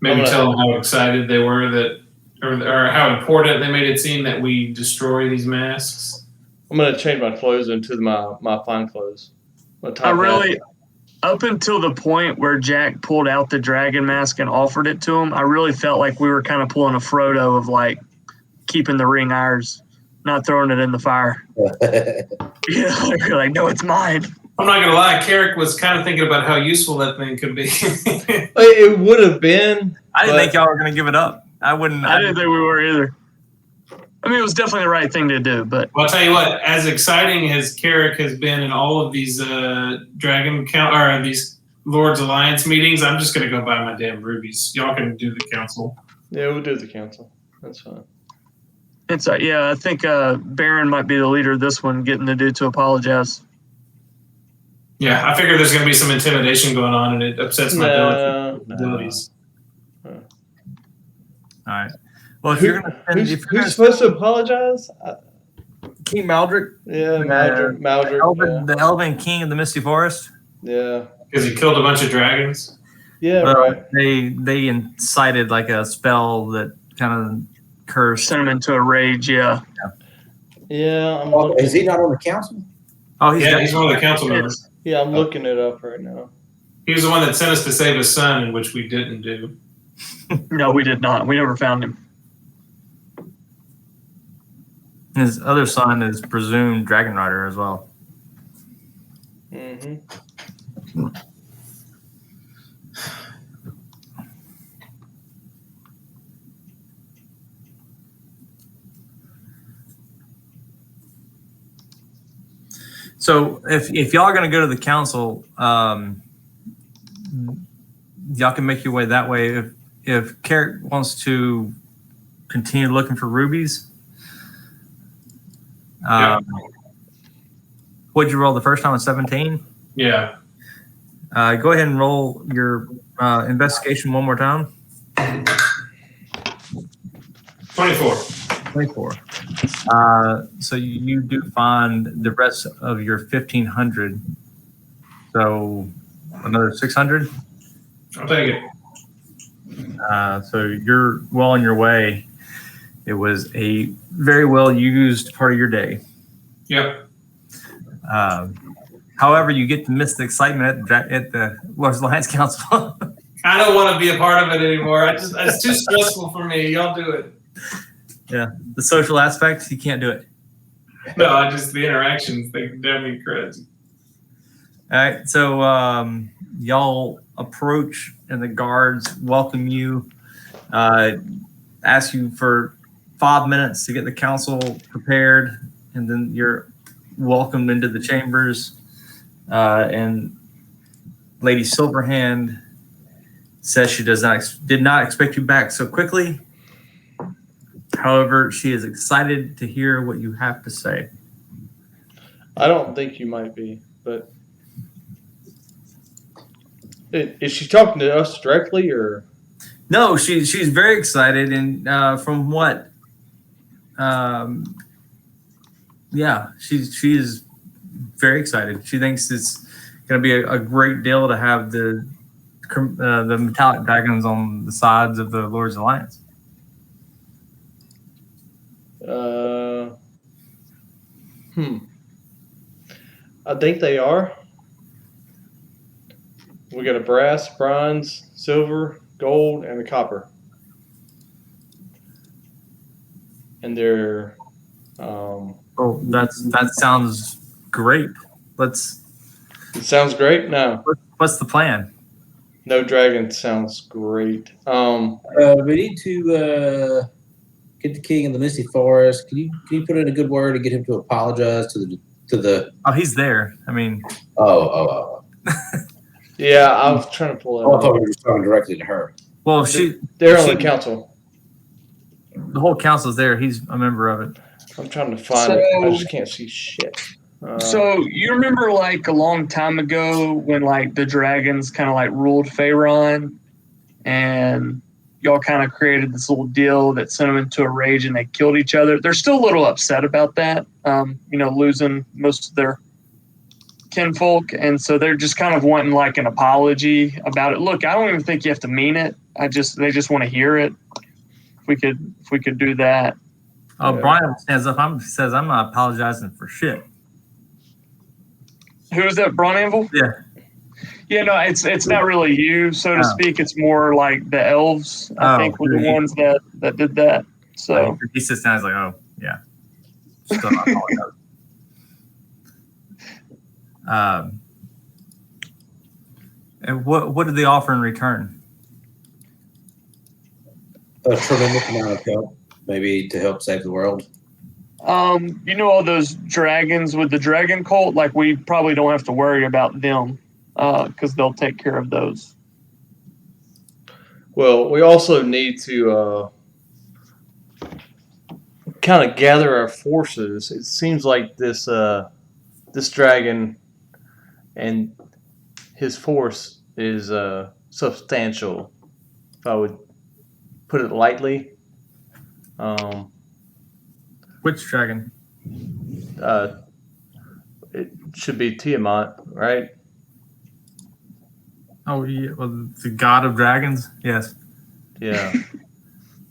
Maybe tell them how excited they were that or how important they made it seem that we destroy these masks. I'm gonna change my clothes into my fine clothes. Up until the point where Jack pulled out the dragon mask and offered it to him, I really felt like we were kind of pulling a Frodo of like keeping the ring ours, not throwing it in the fire. You're like, no, it's mine. I'm not gonna lie, Carrick was kind of thinking about how useful that thing could be. It would have been. I didn't think y'all were gonna give it up. I wouldn't. I didn't think we were either. I mean, it was definitely the right thing to do, but Well, I'll tell you what. As exciting as Carrick has been in all of these these Lords Alliance meetings, I'm just gonna go buy my damn rubies. Y'all can do the council. Yeah, we'll do the council. That's fine. it's I think Baron might be the leader of this one, getting the dude to apologize. Yeah, I figure there's gonna be some intimidation going on, and it upsets my abilities. All right. Well, if you're gonna send, who's supposed to apologize? King Maldrick, Yeah, Maldrick. the Elven King of the Misty Forest. Yeah. Because he killed a bunch of dragons. Yeah, right. They incited like a spell that kind of cursed. Sent him into a rage. Yeah. Yeah. Is he not on the council? Oh, He's one of the council members. Yeah, I'm looking it up right now. He was the one that sent us to save his son, in which we didn't do. No, we did not. We never found him. His other son is presumed Dragon Rider as well. Mm-hmm. So if y'all are going to go to the council, y'all can make your way that way. If Carrick wants to continue looking for rubies, what'd you roll the first time? A 17? Yeah. Go ahead and roll your investigation one more time. 24. 24. So you do find the rest of your 1,500. So another 600. I'll take it. So you're well on your way. It was a very well used part of your day. Yep. However, you get to miss the excitement at the Lords Alliance Council. I don't want to be a part of it anymore. It's too stressful for me. Y'all do it. Yeah, the social aspects, you can't do it. No, the interactions, they drive me crazy. All right, so y'all approach and the guards welcome you, ask you for 5 minutes to get the council prepared, and then you're welcomed into the chambers. And Lady Silverhand says she did not expect you back so quickly. However, she is excited to hear what you have to say. I don't think you might be, but is she talking to us directly or? No, she's very excited, and from what, she is very excited. She thinks it's going to be a great deal to have the metallic dragons on the sides of the Lord's Alliance. I think they are. We got a brass, bronze, silver, gold, and a copper. And they're that sounds great. It sounds great. No. What's the plan? No dragon sounds great. We need to get the king in the Misty Forest. Can you put in a good word to get him to apologize to the? Oh, he's there. I mean. Oh. Yeah, I was trying to pull it. I thought we were just talking directly to her. Well, they're on the council. The whole council's there. He's a member of it. I'm trying to find it. I just can't see shit. So you remember like a long time ago when like the dragons kind of like ruled Faerun, and y'all kind of created this little deal that sent them into a rage and they killed each other. They're still a little upset about that, losing most of their kinfolk, and so they're just kind of wanting like an apology about it. Look, I don't even think you have to mean it. They just want to hear it if we could do that. Oh, Yeah. Brian stands up. Says I'm not apologizing for shit. Who is that, Braun Anvil? Yeah. Yeah, no, it's not really you, so to Oh. speak. It's more like the elves. I think were the ones that did that. So He sits down. He's like, oh yeah. Still not apologizing. And what did they offer in return? A tremendous amount of help, maybe to help save the world. you know all those dragons with the dragon cult? Like we probably don't have to worry about them because they'll take care of those. Well, we also need to kind of gather our forces. It seems like this dragon and his force is substantial, if I would put it lightly. Which dragon? It should be Tiamat, right? Oh, yeah. Well, the god of dragons. Yes. Yeah,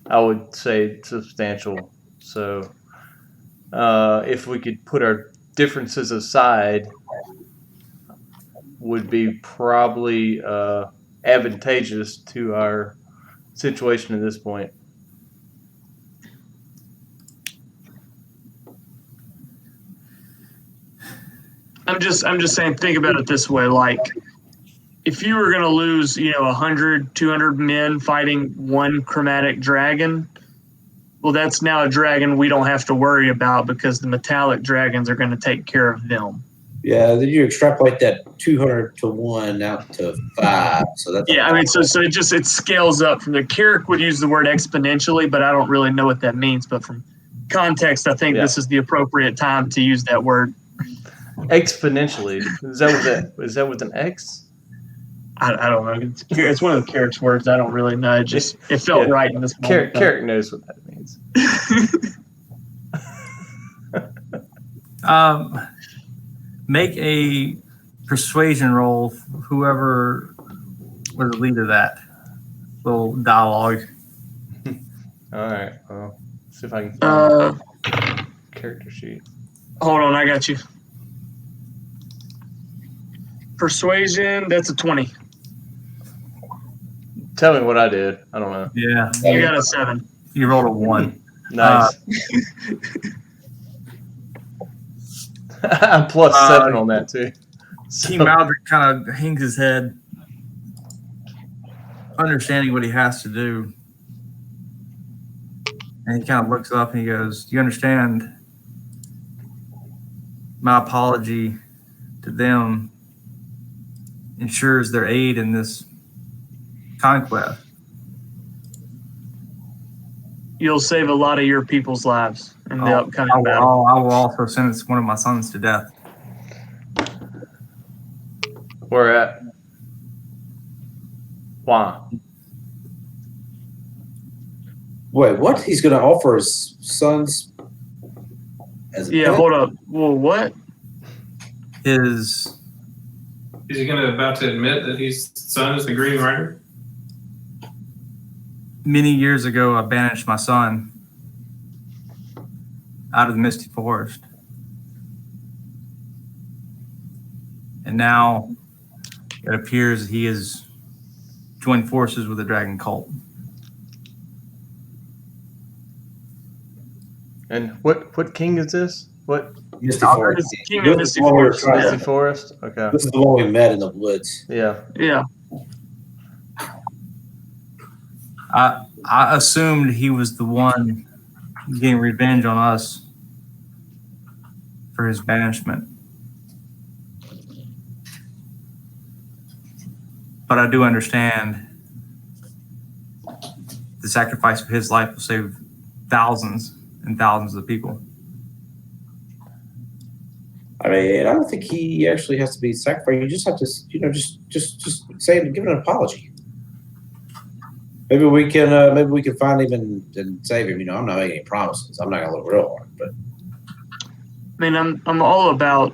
I would say substantial. So, if we could put our differences aside, would be probably advantageous to our situation at this point. I'm just saying, think about it this way. Like, if you were going to lose, 100, 200 men fighting one chromatic dragon, well, that's now a dragon we don't have to worry about because the metallic dragons are going to take care of them. Yeah, then you extrapolate that 200 to 1 out to 5. So that's Yeah, I mean, so it scales up from there. Carrick would use the word exponentially, but I don't really know what that means. But from context, I think this is the appropriate time to use that word. Exponentially. Is that with an X? I don't know. It's one of the Carrick's words. I don't really know. It felt right in this moment. Carrick knows what that means. Make a persuasion roll. Whoever was the lead of that little dialogue. All right. Well, see if I can find the character sheet. Hold on, I got you. Persuasion, that's a 20. Tell me what I did. I don't know. Yeah. You got a 7. You rolled a 1. Nice. I'm plus 7 on that too. Team Maldrick kind of hangs his head, understanding what he has to do. And he kind of looks up and he goes, "Do you understand? My apology to them ensures their aid in this conquest. You'll save a lot of your people's lives in the upcoming battle. I will also sentence one of my sons to death." Where at? Why? Wait, what? He's going to offer his sons as a pet? Hold up. Well, what? Is he about to admit that his son is the Green Rider? many years ago, I banished my son out of the Misty Forest. And now it appears he has joined forces with the Dragon Cult. And what king is this? What? Misty Forest. It's King of This is Misty the one we were Forest. trying to- Misty Forest? Okay. This is the one we met in the woods. Yeah. Yeah. I assumed he was the one getting revenge on us for his banishment. But I do understand the sacrifice of his life will save thousands and thousands of people. I mean, I don't think he actually has to be sacrificed. You just have to, just say, give an apology. Maybe we can find him and save him. I'm not making any promises. I'm not gonna look real hard, but I mean, I'm all about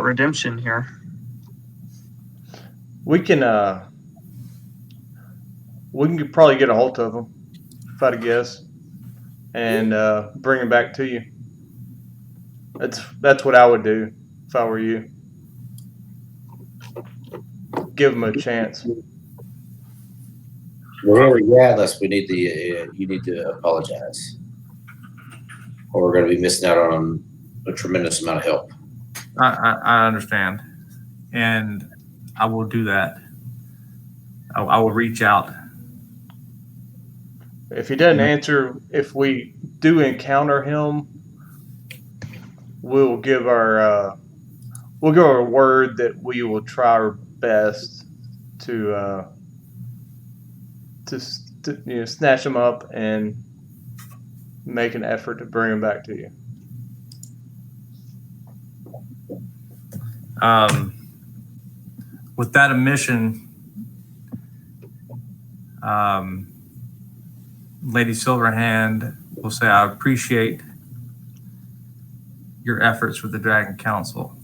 redemption here. We can probably get a hold of him. if I had to guess, and bring him back to you. That's what I would do if I were you. Give him a chance. Wherever you're at, unless we need to, you need to apologize, or we're going to be missing out on a tremendous amount of help. I understand, and I will do that. I will reach out. If he doesn't answer, if we do encounter him, we'll give our word that we will try our best to snatch him up and make an effort to bring him back to you. With that admission, Lady Silverhand will say, I appreciate your efforts with the Dragon Council.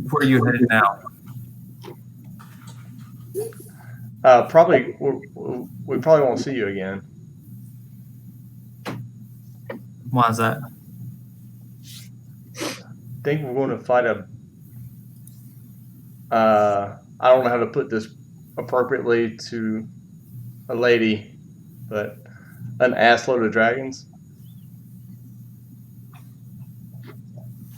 Where are you headed now? Probably we probably won't see you again. Why is that? I think we're going to fight a. I don't know how to put this appropriately to a lady, but an assload of dragons.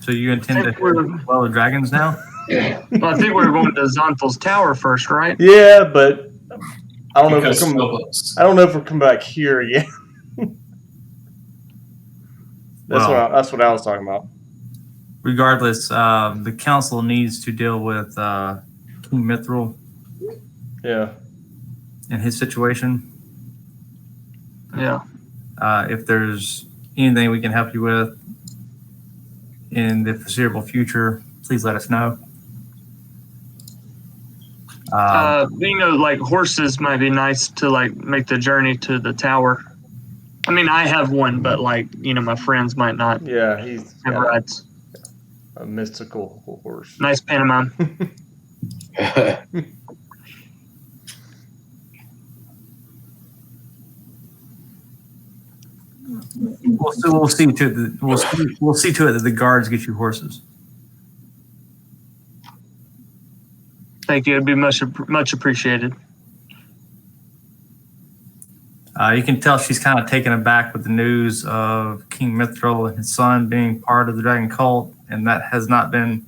So you intend to well the dragons now? Well, I think we're going to Zonthal's tower first, right? Yeah, but I don't know if Because we're coming. Phillips. I don't know if we're coming back here again. That's what I was talking about. Regardless, the council needs to deal with King Mithril Yeah. and his situation. Yeah. If there's anything we can help you with in the foreseeable future, please let us know. Like horses might be nice to like make the journey to the tower. I mean, I have one, but like, my friends might not Yeah, he's have got rides. a mystical horse. Nice pantomime. We'll see to it. We'll see to it that the guards get you horses. Thank you. It'd be much appreciated. You can tell she's kind of taken aback with the news of King Mithril and his son being part of the Dragon Cult, and that has not been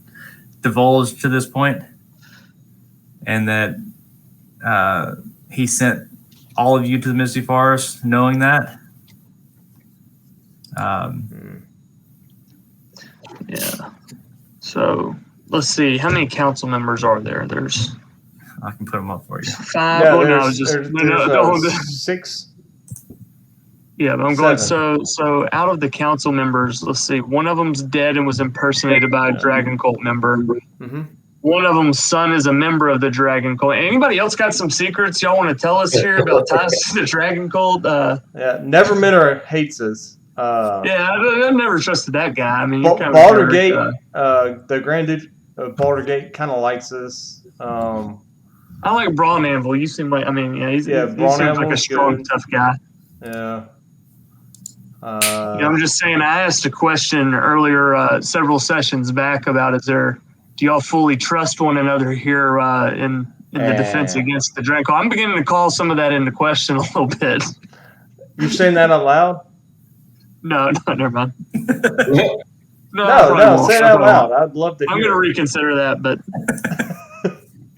divulged to this point, and that he sent all of you to the Misty Forest knowing that. Yeah. So let's see. How many council members are there? There's I can put them up for you. 5. Yeah, Oh, no, there's, just there's 6. Yeah, but I'm going. 7. So out of the council members, let's see. One of them's dead and was impersonated by a Dragon Cult member. Mm-hmm. One of them's son is a member of the Dragon Cult. Anybody else got some secrets y'all want to tell us here about ties to the Dragon Cult? Yeah, never met or hates us. Yeah, I've never trusted that guy. I mean, Baldur's Gate, the Grand Duke of Baldur's Gate kind of likes us. I like Braun Anvil. You seem like, he seems Braun like a Anvil's strong, good. tough guy. Yeah. I'm just saying, I asked a question earlier, several sessions back about do y'all fully trust one another here in the defense against the Dragon Cult? I'm beginning to call some of that into question a little bit. You're saying that out loud? No, never mind. No, say it out loud. I'd love to hear. I'm going to reconsider that, but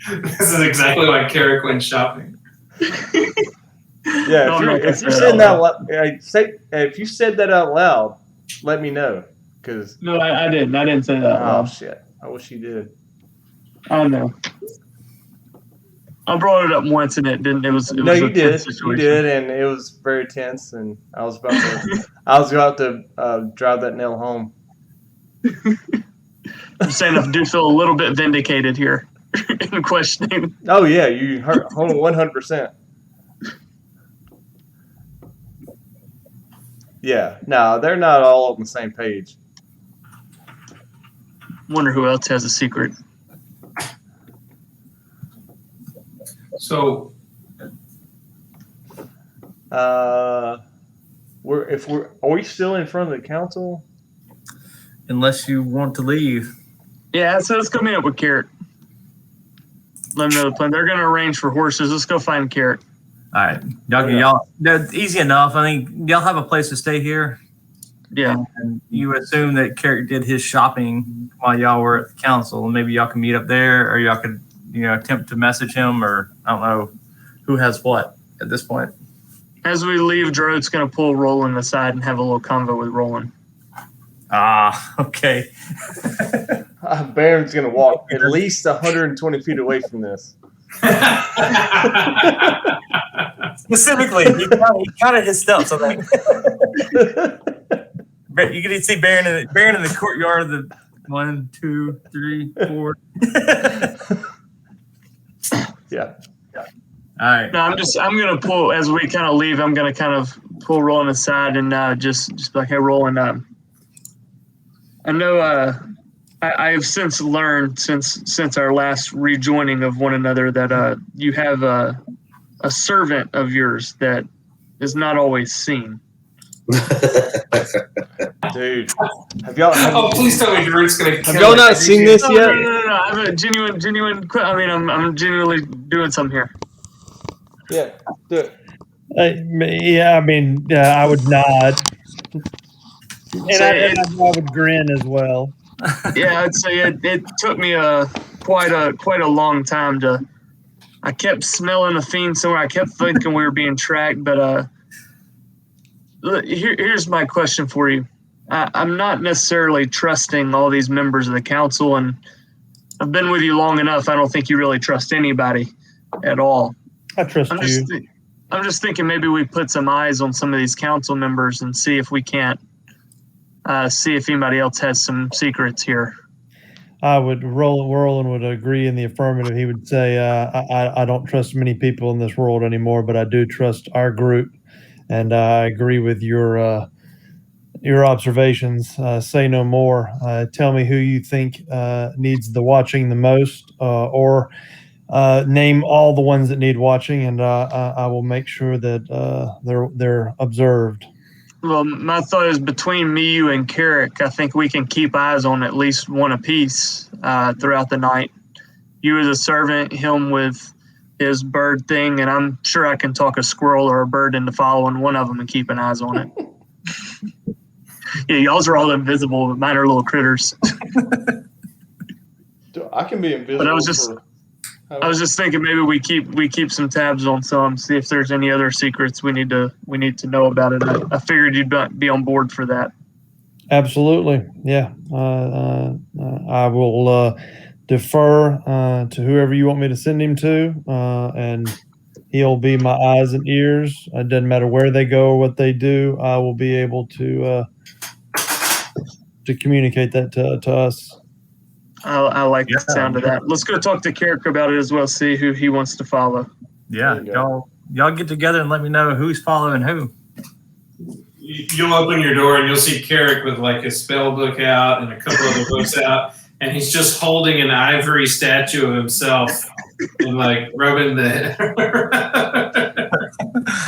This is exactly why Carrick went shopping. Yeah, if you said that, if you said that out loud, let me know. Cause no, I didn't. I didn't say that. Oh shit! I wish you did. I know. I brought it up once and it didn't. It was no, you a did. tense situation. You did, and it was very tense. And I was about to drive that nail home. I'm saying I do feel a little bit vindicated here in questioning. Oh yeah, you heard 100%. Yeah, no, they're not all on the same page. Wonder who else has a secret. So Are we still in front of the council? Unless you want to leave. Yeah, so let's go meet up with Carrot. Let them know the plan. They're going to arrange for horses. Let's go find Carrot. All right, y'all. That's easy enough. I think y'all have a place to stay here. Yeah. And you assume that Carrick did his shopping while y'all were at the council, and maybe y'all can meet up there, or y'all could, attempt to message him, or I don't know who has what at this point. As we leave, Drode's going to pull Roland aside and have a little convo with Roland. Okay. Baron's going to walk at least 120 feet away from this. Specifically, he counted his steps. I think you can see Baron in the courtyard of the 1, 2, 3, 4. Yeah. All right. No, I'm going to pull, as we kind of leave, I'm going to kind of pull Roland aside and just be like, hey, Roland, I know I have since learned since our last rejoining of one another that you have a servant of yours that is not always seen. Dude, have y'all? Please tell me Drew's gonna. Have y'all not seen this yet? No. I have a genuine. I mean, I'm genuinely doing something here. Yeah, do it. I would nod, and I would grin as well. Yeah, I'd say it took me quite a long time to. I kept smelling the fiend somewhere. I kept thinking we were being tracked, but here's my question for you. I'm not necessarily trusting all these members of the council, and I've been with you long enough. I don't think you really trust anybody at all. I trust you. I'm just thinking maybe we put some eyes on some of these council members and see if we can't see if anybody else has some secrets here. Roland would agree in the affirmative. He would say, I don't trust many people in this world anymore, but I do trust our group. And I agree with your observations. Say no more. Tell me who you think needs the watching the most, or name all the ones that need watching, and I will make sure that they're observed. Well, my thought is between me, you, and Carrick, I think we can keep eyes on at least one apiece throughout the night. You as a servant, him with his bird thing, and I'm sure I can talk a squirrel or a bird into following one of them and keeping eyes on it. Yeah, y'all's are all invisible, but mine are little critters. I can be invisible. But I was just thinking maybe we keep some tabs on some, see if there's any other secrets we need to know about it. I figured you'd be on board for that. Absolutely, yeah. I will defer to whoever you want me to send him to, and he'll be my eyes and ears. It doesn't matter where they go or what they do. I will be able to communicate that to us. I like the sound of that. Let's go talk to Carrick about it as well, see who he wants to follow. Yeah, y'all get together and let me know who's following who. You'll open your door and you'll see Carrick with like his spell book out and a couple other books out, and he's just holding an ivory statue of himself and like rubbing the head.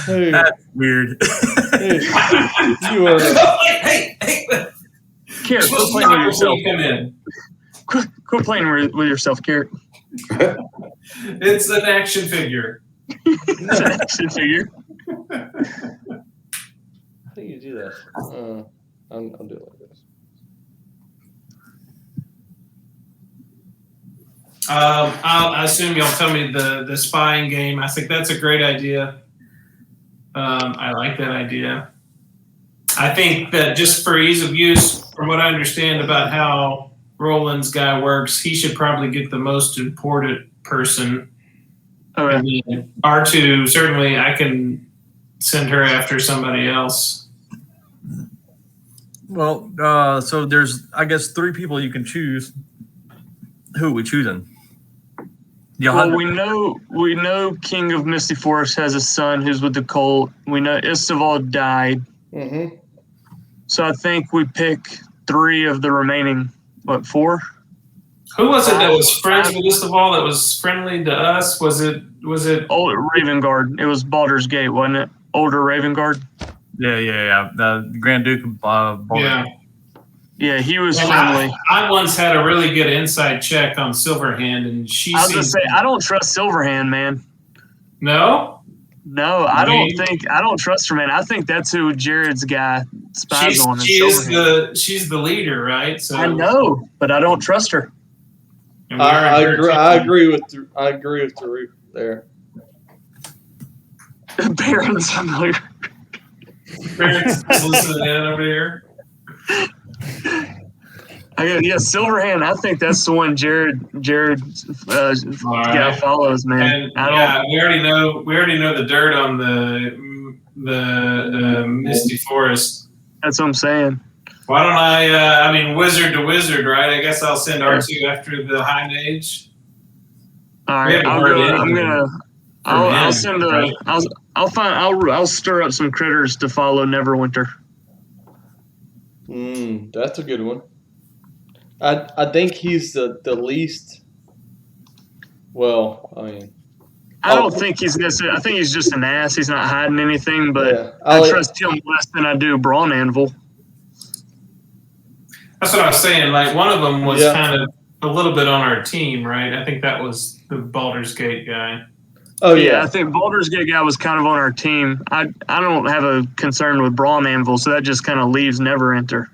Hey, That's weird. hey, you are. Hey, Carrick, quit playing with yourself. Quit playing with yourself, Carrick. It's an action figure. It's an action figure. How do you do that? I'll do it like this. I assume y'all tell me the spying game. I think that's a great idea. I like that idea. I think that just for ease of use, from what I understand about how Roland's guy works, he should probably get the most important person. Okay. I mean, R2, certainly I can send her after somebody else. Well, so there's, I guess, 3 people you can choose. Who are we choosing? Well, we know King of Misty Forest has a son who's with the cult. We know Isteval died. Mm-hmm. So I think we pick 3 of the remaining, 4? Who was it that was friends with us of all? That was friendly to us? Was it? Old Raven Guard. It was Baldur's Gate, wasn't it? Older Raven Guard. Yeah. The Grand Duke of Baldur's. Yeah. Yeah, he was And friendly. I once had a really good inside check on Silverhand, and she. I was gonna say I don't trust Silverhand, man. No. No, I don't trust her, man. I think that's who Jared's guy spies on. She's the leader, right? So I know, but I don't trust her. I agree with Tariq there. Baron's familiar. Baron's listening in over here. Silverhand. I think that's the one Jared guy follows, man. And, we already know the dirt on the Misty Forest. That's what I'm saying. Why don't I mean, wizard to wizard, right? I guess I'll send R2 after the High Mage. All right, I'll stir up some critters to follow Neverwinter. That's a good one. I think he's the least. Well, I mean, I don't think he's necessarily. I think he's just an ass. He's not hiding anything, but yeah. I trust him less than I do Brawn Anvil. That's what I was saying. Like, one of them was kind of a little bit on our team, right? I think that was the Baldur's Gate guy. Oh yeah, I think Baldur's Gate guy was kind of on our team. I don't have a concern with Brawn Anvil, so that just kind of leaves Neverwinter.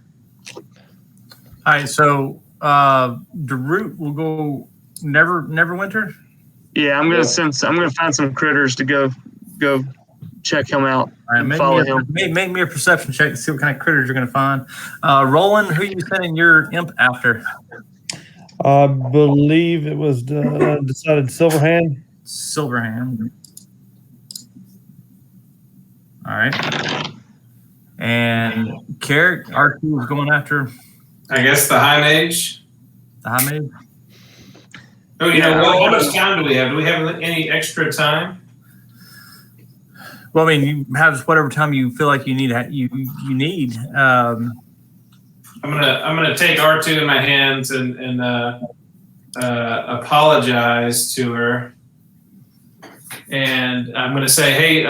All right, so Darut will go Neverwinter. Yeah, I'm gonna find some critters to go check him out. All right, follow him. Make me a perception check to see what kind of critters you're gonna find. Roland, who are you sending your imp after? I believe it was decided Silverhand. Silverhand. All right. And Carrick, R2 is going after. I guess the High Mage. The High Mage. Oh, how much time do we have? Do we have any extra time? Well, I mean, you have whatever time you feel like you need. You need. I'm gonna take R2 in my hands and apologize to her, and I'm gonna say, hey,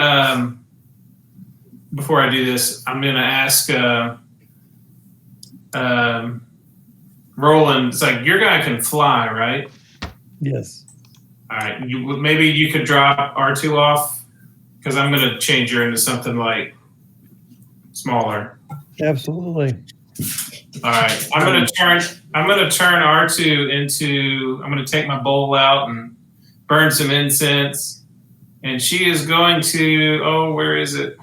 before I do this, I'm gonna ask Roland. It's like, your guy can fly, right? Yes. All right. Maybe you could drop R2 off, because I'm gonna change her into something like smaller. Absolutely. All right. I'm gonna turn R2 into. I'm gonna take my bowl out and burn some incense, and she is going to. Oh, where is it?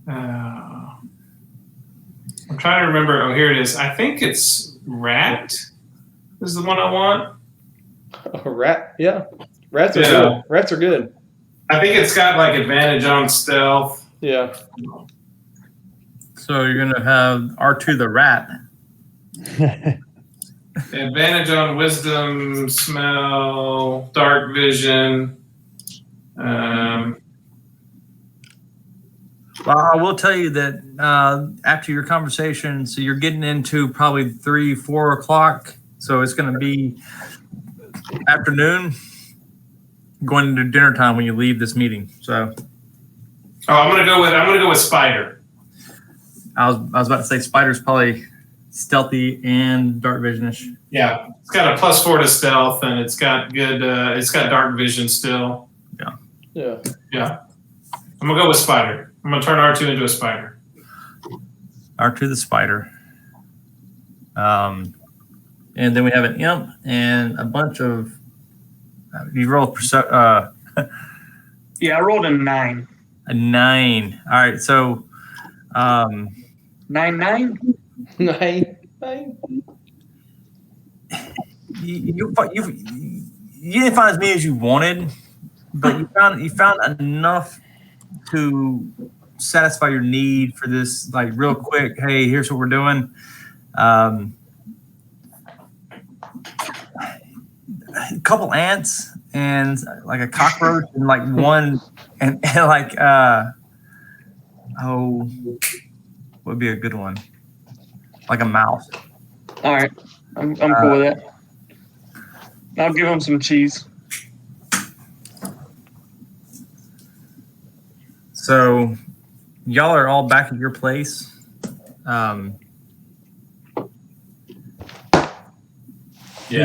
I'm trying to remember. Oh, here it is. I think it's Rat. This is the one I want. Rat, yeah. Rats are good. Rats are good. I think it's got like advantage on stealth. Yeah. So you're gonna have R2 the rat. Advantage on wisdom, smell, dark vision. Well, I will tell you that after your conversation, so you're getting into probably 3-4 o'clock. So it's going to be afternoon, going into dinner time when you leave this meeting. So, I'm gonna go with Spider. I was about to say Spider's probably stealthy and dark visionish. Yeah, it's got a +4 to stealth, and it's got good. It's got dark vision still. Yeah. I'm gonna go with Spider. I'm gonna turn R2 into a spider. R2 the spider. And then we have an imp and a bunch of. You roll Yeah, I rolled a 9. A 9. All right, so 9. 9. You didn't find as many as you wanted, but you found enough to satisfy your need for this, like, real quick. Hey, here's what we're doing. A couple ants and like a cockroach and like one and like what would be a good one? Like a mouse. All right. I'm cool with that. I'll give him some cheese. So y'all are all back at your place. Yeah,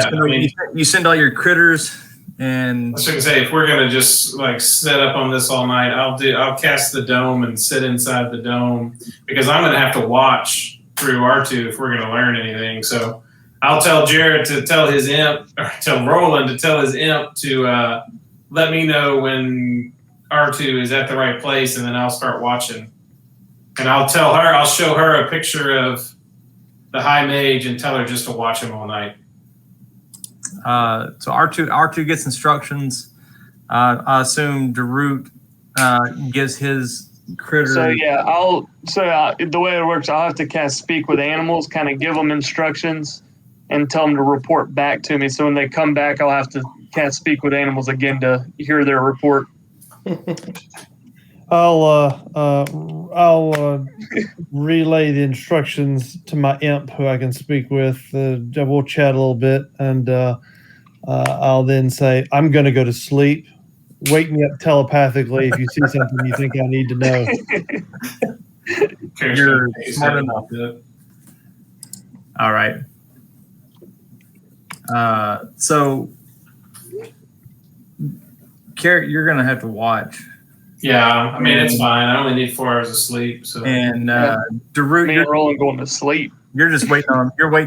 I mean, you send all your critters, and I was gonna say if we're gonna just like set up on this all night, I'll cast the dome and sit inside the dome because I'm gonna have to watch through R2 if we're gonna learn anything. So I'll tell Jared to tell his imp, or tell Roland to tell his imp to let me know when R2 is at the right place, and then I'll start watching. And I'll show her a picture of the High Mage and tell her just to watch him all night. So R2 gets instructions. I assume Darut gives his critter. So yeah, the way it works, I'll have to cast Speak with Animals, kind of give them instructions, and tell them to report back to me. So when they come back, I'll have to cast Speak with Animals again to hear their report. I'll relay the instructions to my imp, who I can speak with. We'll chat a little bit, and I'll then say, "I'm going to go to sleep. Wake me up telepathically if you see something you think I need to know." You're smart enough. All right. So, Carrot, you're going to have to watch. Yeah, I mean it's fine. I only need 4 hours of sleep. So And Me and Darut, Roland going to sleep. you're just waiting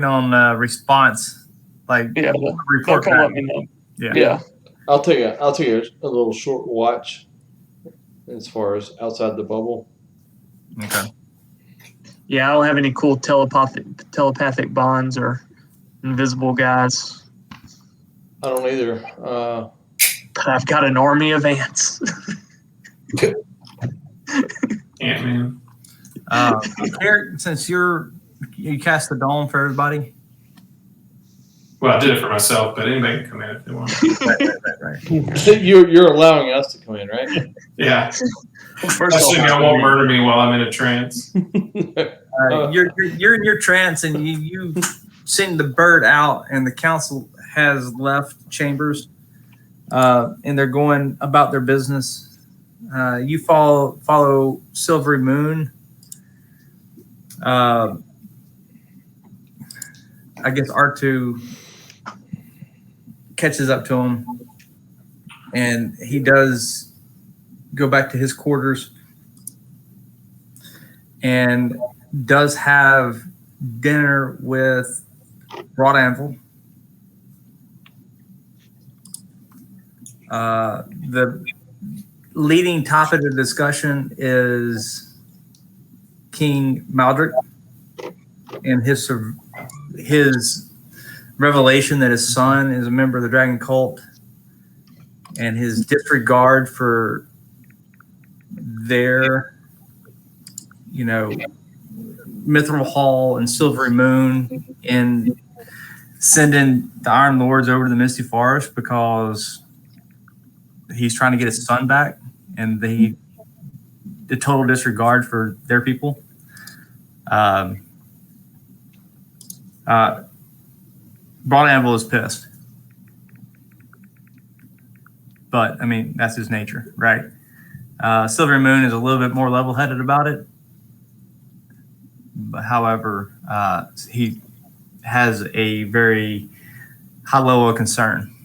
on response, like Yeah, they'll report come back. let me know. Yeah. Yeah. I'll take a little short watch as far as outside the bubble. Okay. Yeah, I don't have any cool telepathic bonds or invisible guys, I don't either. but I've got an army of ants. yeah, man. Carrot, since you cast the dome for everybody. Well, I did it for myself, but anybody can come in if they want. Right. You're allowing us to come in, right? Yeah. First Especially off, y'all won't murder me while I'm in a trance. You're in your trance, and you send the bird out, and the council has left chambers, and they're going about their business. You follow Silvery Moon. I guess R2 catches up to him, and he does go back to his quarters and does have dinner with Broad Anvil. The leading topic of discussion is King Maldrick and his revelation that his son is a member of the Dragon Cult, and his disregard for their, Mithril Hall and Silvery Moon, and sending the Iron Lords over to the Misty Forest because he's trying to get his son back, and the total disregard for their people. Broad Anvil is pissed, but I mean that's his nature, right? Silvery Moon is a little bit more level-headed about it, but however, he has a very high level of concern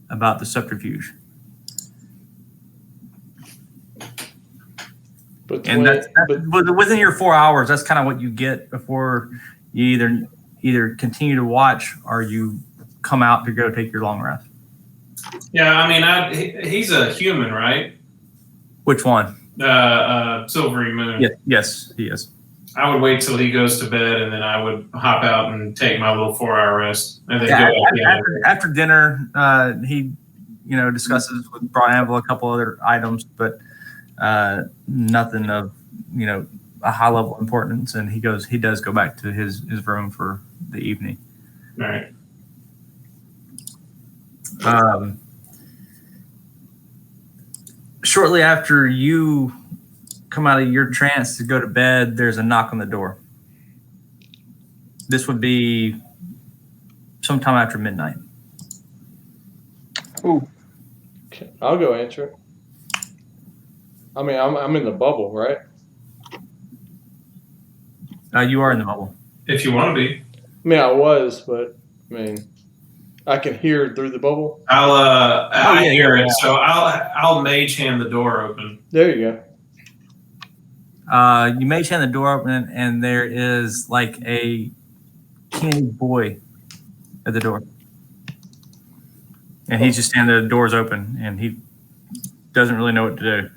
about the subterfuge. But And within your 4 hours, that's kind of what you get before you either continue to watch or you come out to go take your long rest. Yeah, I mean, he's a human, right? Which one? Silvery Moon. Yes, he is. I would wait till he goes to bed, and then I would hop out and take my little 4-hour rest, and then go back in. After dinner, he, discusses with Broad Anvil a couple other items, but nothing of, a high level importance. And he does go back to his room for the evening. All right. Shortly after you come out of your trance to go to bed, there's a knock on the door. This would be sometime after midnight. Ooh, Okay, I'll go answer it. I mean, I'm in the bubble, right? You are in the bubble. If you want to be, I mean, I was, but I mean, I can hear through the bubble. I yeah, hear yeah, it. So I'll mage hand the door open. There you go. You may hand the door open, and there is like a teenage boy at the door, and he's just standing there. The door's open, and he doesn't really know what to do.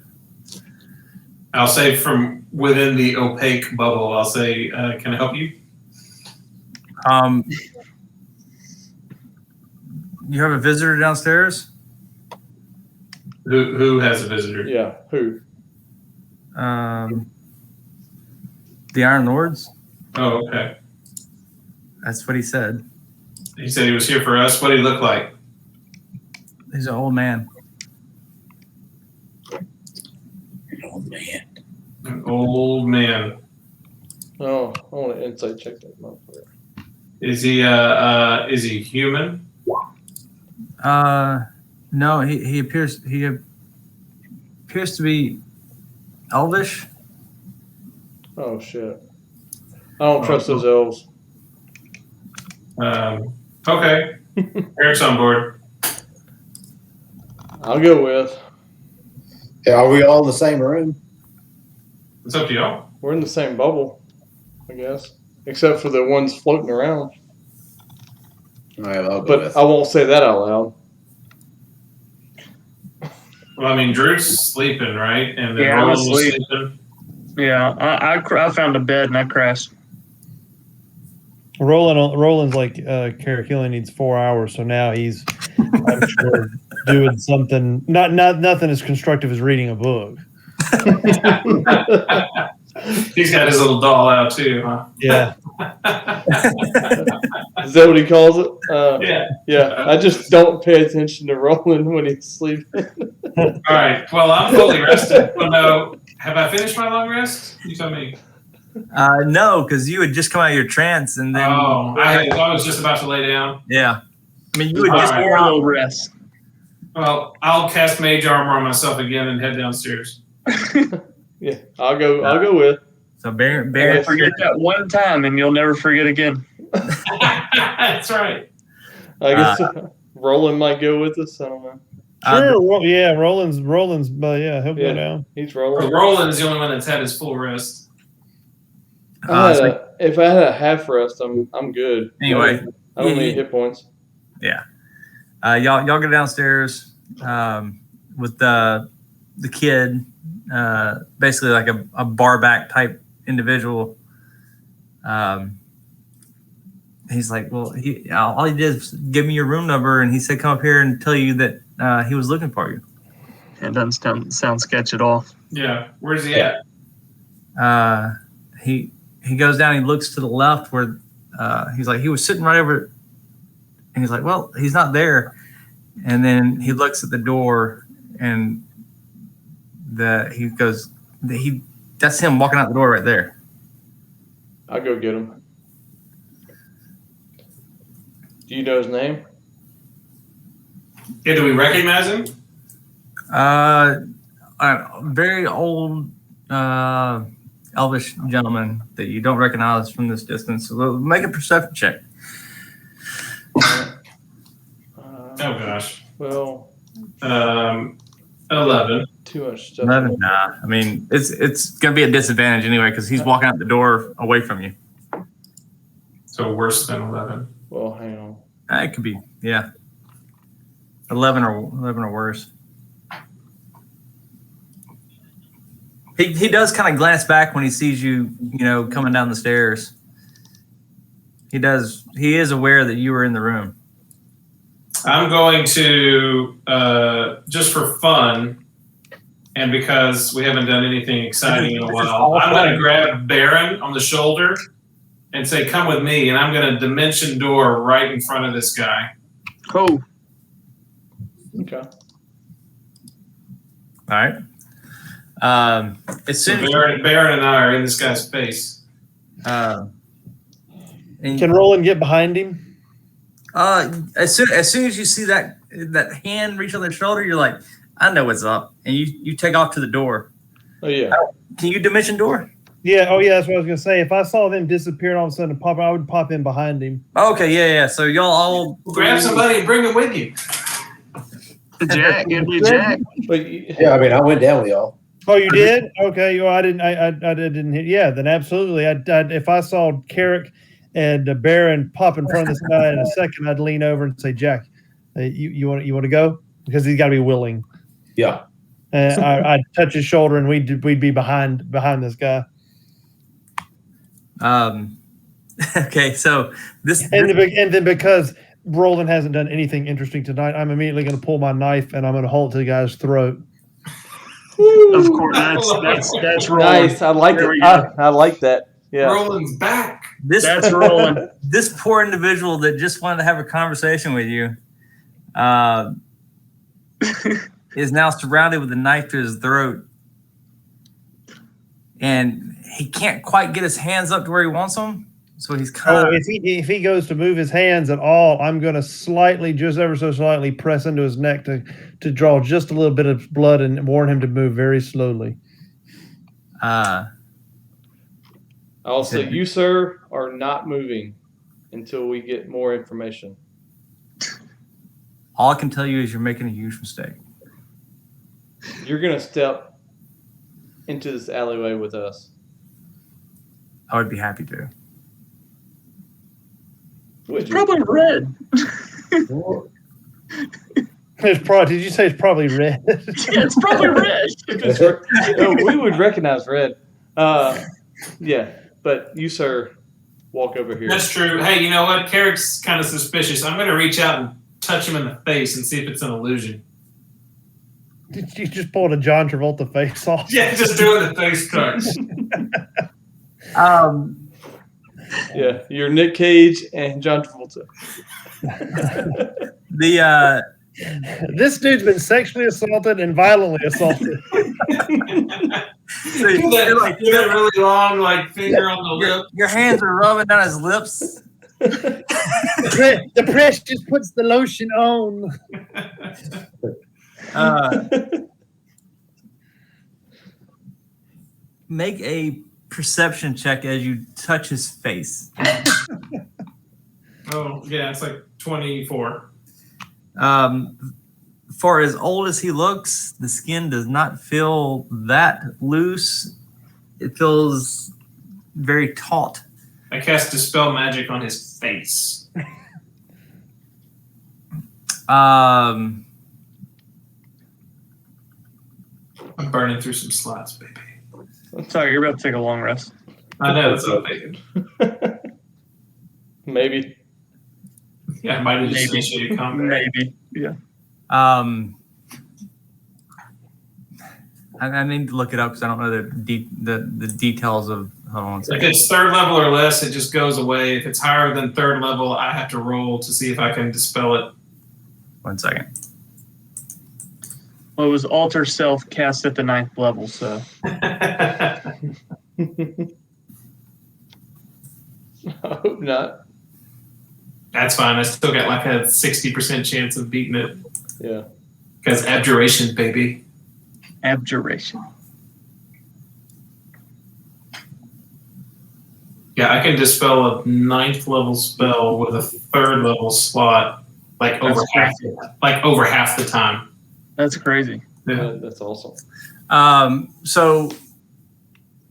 I'll say from within the opaque bubble, I'll say, can I help you? You have a visitor downstairs. Who has a visitor? Yeah. Who? The Iron Lords. Oh, okay. That's what he said. He said he was here for us. What did he look like? He's an old man. Oh man. An old man. Oh, I want to insight check that motherfucker. Is he human? No, he appears to be elvish. Oh shit! I don't trust those elves. Okay. Eric's on board. I'll go with. Yeah, are we all in the same room? It's up to y'all. We're in the same bubble, I guess, except for the ones floating around. All right, I'll go But with. I won't say that out loud. Well, I mean, Drew's sleeping, right? And then Yeah, I'm Roland was asleep. sleeping. yeah. I found a bed and I crashed. Roland's like Carrick. He only needs 4 hours, so now he's I'm sure doing something not nothing as constructive as reading a book. He's got his little doll out too, huh? Yeah. Is that what he calls it? Yeah. Yeah. I just don't pay attention to Roland when he's sleeping. All right. Well, I'm fully rested. Well, no. Have I finished my long rest? You tell me. No, because you had just come out of your trance, and then I was just about to lay down. yeah. I mean, you had All just right. Or a little rest. Well, I'll cast Mage Armor on myself again and head downstairs. Yeah. I'll go with. So Baron Forget that one time and you'll never forget again. That's right. I guess Roland might go with us. I don't know. Sure. Well, yeah. Roland's, but yeah, he'll Yeah. go down. He's Well, rolling. Roland is the only one that's had his full rest. If I had a half rest, I'm good. Anyway, I don't need hit points. y'all go downstairs with the kid, basically like a bar back type individual. He's like, well, all he did was give me your room number, and he said come up here and tell you that he was looking for you. It doesn't sound sketch at all. Yeah. Where's he at? He goes down, he looks to the left where he's like, he was sitting right over, and he's like, well, he's not there. And then he looks at the door, and he goes, that's him walking out the door right there. I'll go get him. Do you know his name? Yeah, do we recognize him? A very old elvish gentleman that you don't recognize from this distance. So make a perception check. Oh gosh. Well, 11. too much stuff. 11. Nah, I mean it's gonna be a disadvantage anyway because he's walking out the door away from you. So worse than 11. Well, hang on. It could be, yeah. 11 or worse. He does kind of glance back when he sees you, coming down the stairs. He does. He is aware that you were in the room. I'm going to, just for fun, and because we haven't done anything exciting in a while, I'm going to grab Baron on the shoulder and say, come with me, and I'm going to dimension door right in front of this guy. Oh, Okay. All right. As So soon as Baron and I are in this guy's face. as And, Can Roland get behind him? as soon as you see that hand reach on their shoulder, you're like, I know what's up, and you take off to the door. Oh yeah. Can you dimension door? Yeah. Oh, yeah. That's what I was gonna say. If I saw them disappear and all of a sudden pop, I would pop in behind him. Okay, yeah. So y'all all Grab somebody and bring them with you. Jack, it'd be Jack. But Yeah, I mean, I went down with y'all. Oh, you did? Okay. Well, I didn't. I didn't hit. Yeah. Then absolutely. If I saw Carrick and Baron pop in front of this guy in a second, I'd lean over and say, Jack, you want to go? Because he's got to be willing. Yeah. And I'd touch his shoulder, and we'd be behind this guy. Okay, so And then because Roland hasn't done anything interesting tonight, I'm immediately going to pull my knife and I'm going to hold to the guy's throat. Of course, that's Roland. nice. I like There we it. go. I like that. Yeah. Roland's back. That's Roland. this poor individual that just wanted to have a conversation with you is now surrounded with a knife to his throat, and he can't quite get his hands up to where he wants them. So he's kind of. If he goes to move his hands at all, I'm going to just ever so slightly, press into his neck to draw just a little bit of blood and warn him to move very slowly. I'll say you, sir, are not moving until we get more information. All I can tell you is you're making a huge mistake. You're gonna step into this alleyway with us. I would be happy to. Would you? Probably red. Did you say it's probably red? Yeah, it's probably red. No, we would recognize red. Yeah, but you, sir, walk over here. That's true. Hey, you know what? Carrick's kind of suspicious. I'm going to reach out and touch him in the face and see if it's an illusion. Did you just pull a John Travolta face off? Yeah, just doing the face touch. Yeah, you're Nick Cage and John Travolta. This dude's been sexually assaulted and violently assaulted. So Do that really long, like, finger on the lip. your hands are rubbing down his lips. The press just puts the lotion on. Make a perception check as you touch his face. Oh, yeah, it's like 24. For as old as he looks, the skin does not feel that loose. It feels very taut. I cast Dispel Magic on his face. I'm burning through some slots, baby. Sorry, you're about to take a long rest. I know, that's what I'm thinking. Maybe. Yeah, I might have just initiated combat. Maybe. Yeah. I need to look it up because I don't know the details of. Hold on. If it's third level or less, it just goes away. If it's higher than third level, I have to roll to see if I can dispel it. 1 second. Well, it was Alter Self cast at the 9th level, so. I hope not. That's fine. I still got like a 60% chance of beating it. Yeah. Because abjuration, baby. Abjuration. Yeah, I can dispel a 9th level spell with a 3rd level slot, like over half the time. That's crazy. Yeah. That's awesome. So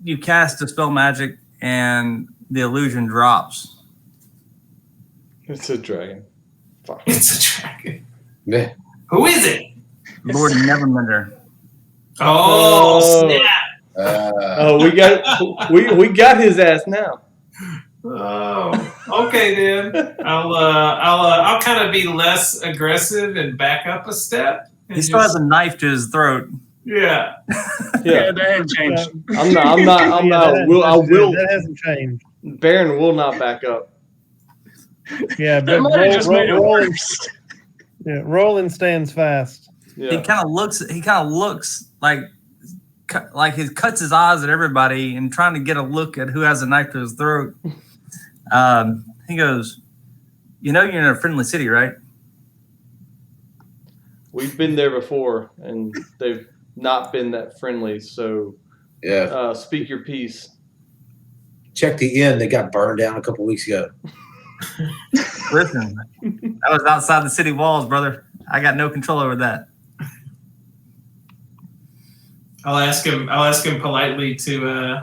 you cast Dispel Magic and the illusion drops. It's a dragon. Fuck. It's a dragon. Yeah. Who is it? Lord Neverminder. Oh, snap! Oh, we got his ass now. Oh, okay then. I'll kind of be less aggressive and back up a step. He still has a knife to his throat. Yeah. Yeah. That hadn't changed. I'm not. That hasn't changed. Baron will not back up. Yeah, That but might have just made it Roland, worse. yeah, Roland stands fast. He Yeah. kind of looks like he cuts his eyes at everybody and trying to get a look at who has a knife to his throat. He goes, "You know, you're in a friendly city, right?" We've been there before, and they've not been that friendly. So, Yeah. speak your piece. Check the inn. They got burned down a couple weeks ago. Listen, I was outside the city walls, brother. I got no control over that. I'll ask him politely to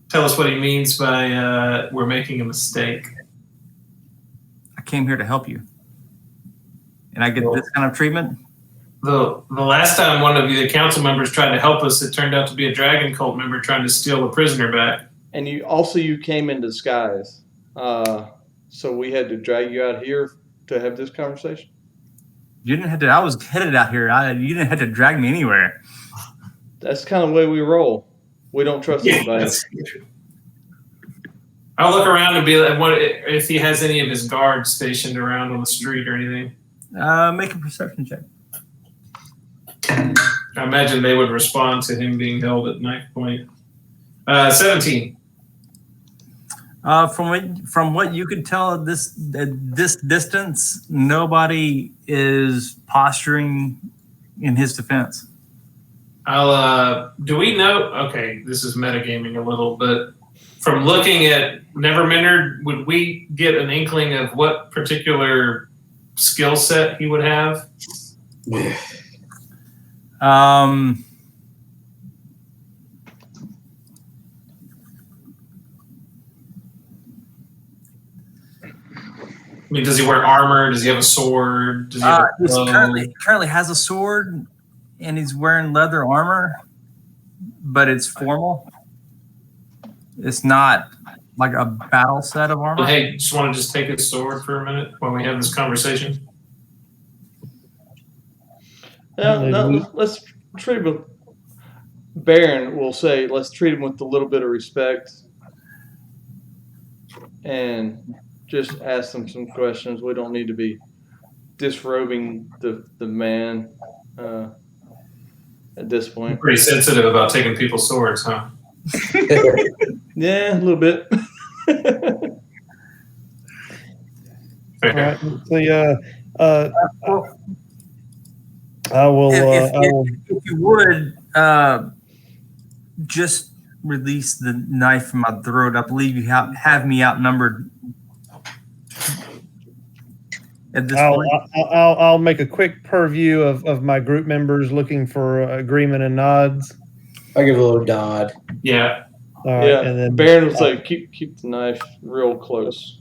tell us what he means by we're making a mistake. I came here to help you, and I get this kind of treatment. The last time one of the council members tried to help us, it turned out to be a dragon cult member trying to steal a prisoner back. And you came in disguise. So we had to drag you out here to have this conversation. You didn't have to. I was headed out here. You didn't have to drag me anywhere. That's kind of the way we roll. We don't trust anybody. I'll look around and be like, what if he has any of his guards stationed around on the street or anything? Make a perception check. I imagine they would respond to him being held at knife point. 17. From what you could tell at this distance, nobody is posturing in his defense. Do we know? Okay, this is metagaming a little, but from looking at Neverminder, would we get an inkling of what particular skill set he would have? I mean, does he wear armor? Does he have a sword? Does he have he currently has a sword, and he's wearing leather armor, but it's formal. It's not like a battle set of armor. Hey, just want to take his sword for a minute while we have this conversation? No, let's treat him with, Baron will say, let's treat him with a little bit of respect and just ask them some questions. We don't need to be disrobing the man at this point. Pretty sensitive about taking people's swords, huh? Yeah, a little bit. All right. So, I will. If you would just release the knife from my throat. I believe you have me outnumbered at this point. I'll make a quick purview of my group members looking for agreement and nods. I give a little nod. Yeah. All right, Yeah, and then Baron will say, keep the knife real close.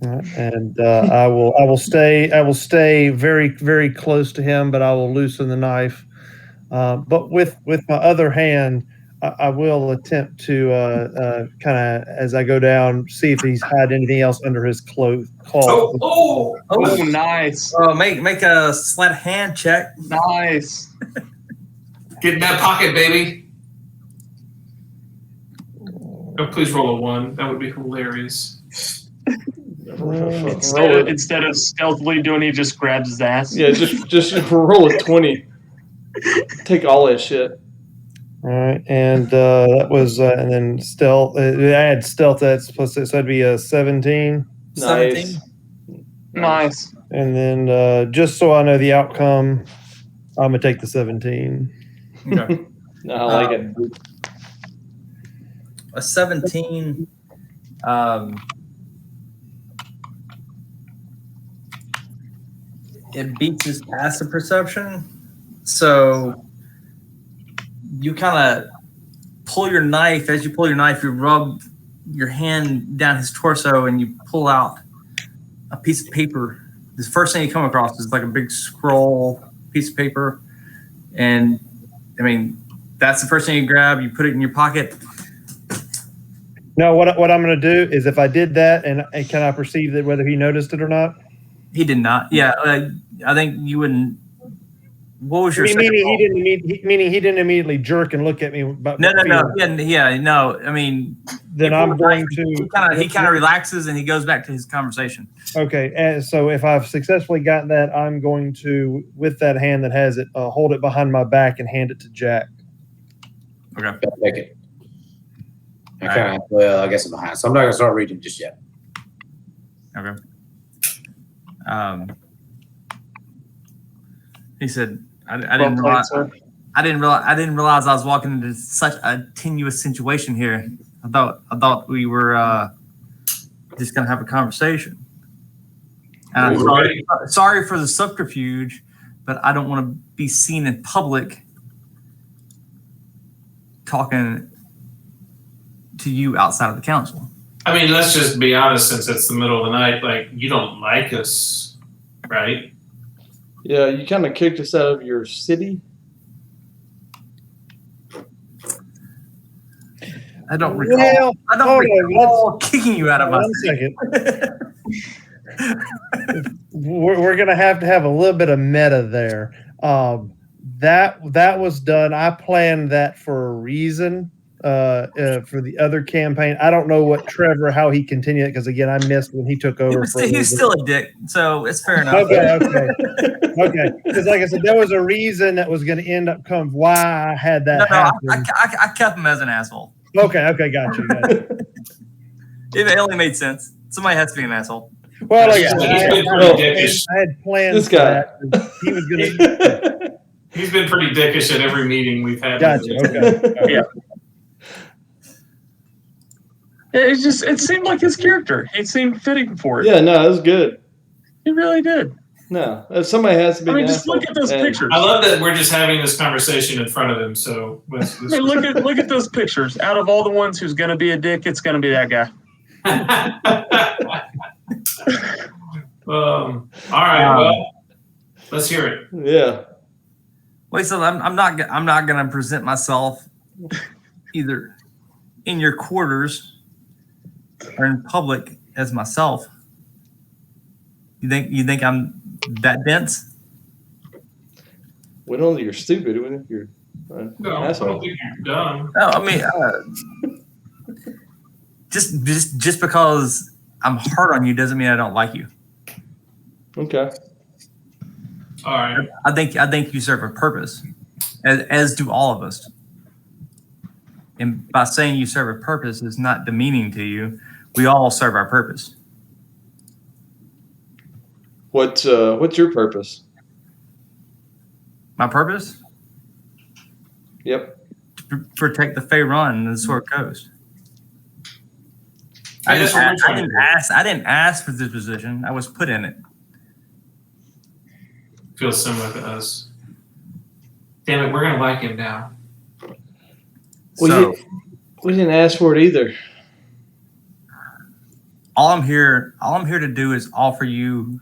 all right, and I will stay very, very close to him, but I will loosen the knife. But with my other hand, I will attempt to kind of, as I go down, see if he's had anything else under his cloth. Oh, nice. Make a sleight of hand check. Nice. Get in that pocket, baby. Oh, please roll a 1. That would be hilarious. Instead of stealthily doing, he just grabs his ass. Yeah, just roll a 20. Take all that shit. All right, and that was, and then stealth. I had stealth. That's supposed to, so that'd be a 17. Nice. Nice. And then just so I know the outcome, I'm gonna take the 17. Okay. No, I like it. A 17. It beats his passive perception. So you kind of pull your knife. As you pull your knife, you rub your hand down his torso and you pull out a piece of paper. The first thing you come across is like a big scroll piece of paper. And I mean, that's the first thing you grab. You put it in your pocket. No, what I'm going to do is if I did that, and can I perceive that whether he noticed it or not? He did not. Yeah, I think you wouldn't. What was your meaning he didn't immediately jerk and look at me? No. Yeah, no. I mean, then I'm going to. He kind of relaxes and he goes back to his conversation. Okay, and so if I've successfully gotten that, I'm going to, with that hand that has it, hold it behind my back and hand it to Jack. Okay. Take it. I guess I'm behind, so I'm not gonna start reading just yet. Okay. He said, I didn't Well played, realize, sir. I didn't realize I was walking into such a tenuous situation here. I thought we were just gonna have a conversation. And I'm sorry for the subterfuge, but I don't want to be seen in public talking to you outside of the council. I mean, let's just be honest, since it's the middle of the night, like, you don't like us, right? Yeah, you kind of kicked us out of your city. I don't recall. I don't recall kicking you out of my One city. second. We're going to have a little bit of meta there. That was done. I planned that for a reason. For the other campaign, I don't know what Trevor, how he continued it, because again, I missed when he took over. He's still a dick, so it's fair enough. Okay. Because like I said, there was a reason that was going to end up come why I had that happen. I kept him as an asshole. Okay, got you. It only made sense. Somebody has to be an asshole. Well, like Yeah, I had planned This for guy. that. He was going to. He's been pretty dickish at every meeting we've had. Gotcha. Okay. Yeah. It seemed like his character. He seemed fitting for it. Yeah, no, that was good. He really did. No, somebody has to be. I mean, an just asshole. look at those And- pictures. I love that we're just having this conversation in front of him. So let's I mean, look at those pictures. Out of all the ones who's going to be a dick, it's going to be that guy. all right. Well, let's hear it. Yeah. Wait, so I'm not going to present myself either in your quarters or in public as myself. You think I'm that dense? We don't think you're stupid. We think you're No, I asshole. don't think you're dumb. No, I mean, just because I'm hard on you doesn't mean I don't like you. Okay. All right. I think you serve a purpose, as do all of us. And by saying you serve a purpose is not demeaning to you. We all serve our purpose. What's your purpose? My purpose? Yep. To protect the Fey Run and the Sword Coast. I Hey, that's what we're trying to I didn't ask for this position. I was put in it. Feels similar to us. Damn it, we're gonna like him now. So We didn't ask for it either. all I'm here to do is offer you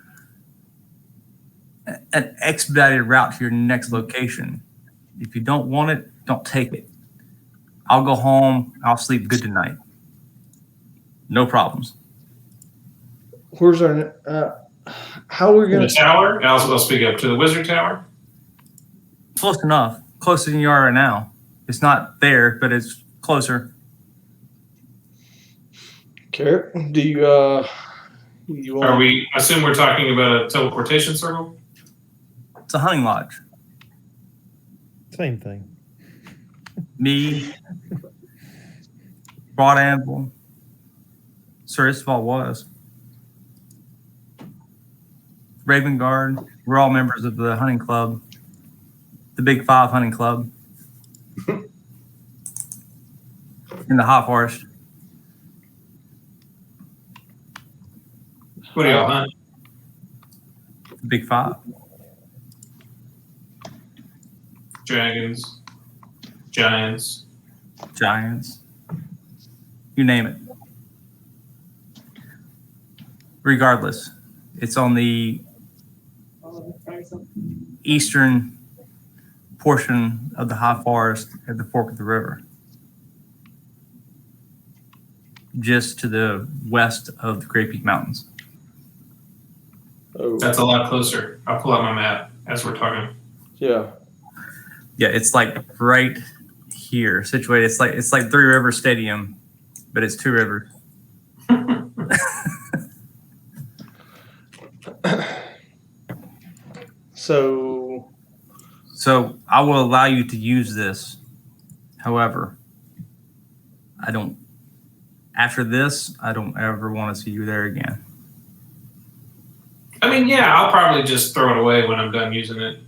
an expedited route to your next location. If you don't want it, don't take it. I'll go home. I'll sleep good tonight. No problems. Where's our? How are we To gonna? the tower? I'll speak up to the wizard tower. Close enough. Closer than you are right now. It's not there, but it's closer. Care? Do you you want? Are we? I assume we're talking about a teleportation circle. It's a hunting lodge. Same thing. Me, Broad Anvil, Sir Istval was. Raven Guard, we're all members of the hunting club, the Big Five hunting club in the High Forest. What do y'all hunt? The Big Five. Dragons, giants. Giants, you name it. Regardless, it's on the eastern portion of the high forest at the fork of the river, just to the west of the Great Peak Mountains. Oh, That's a lot closer. I'll pull out my map as we're talking. yeah. Yeah, it's like right here, situated. It's like Three River Stadium, but it's two rivers. So So I will allow you to use this. However, I don't after this, I don't ever want to see you there again. I mean, yeah, I'll probably just throw it away when I'm done using it.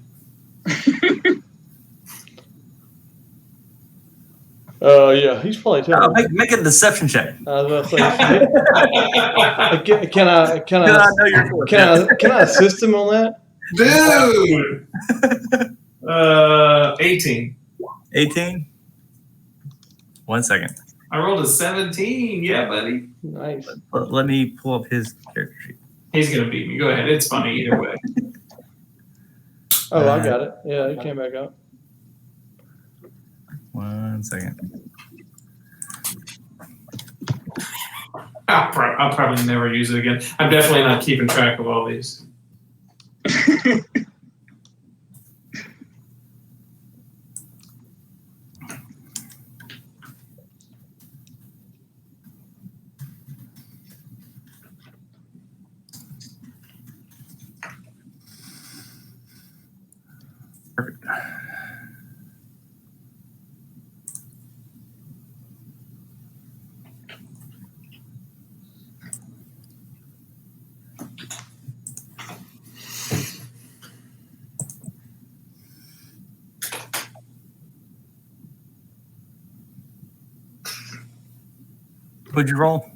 Yeah, he's probably telling me. Make a deception check. I was about to say, can I I know you're for it. can I assist him on that? Dude! 18. 18? 1 second. I rolled a 17. Yeah, buddy. Nice. Let me pull up his character sheet. He's going to beat me. Go ahead. It's funny either way. Oh, I got it. Yeah, it came back up. 1 second. I'll probably never use it again. I'm definitely not keeping track of all these. Perfect. What'd you roll?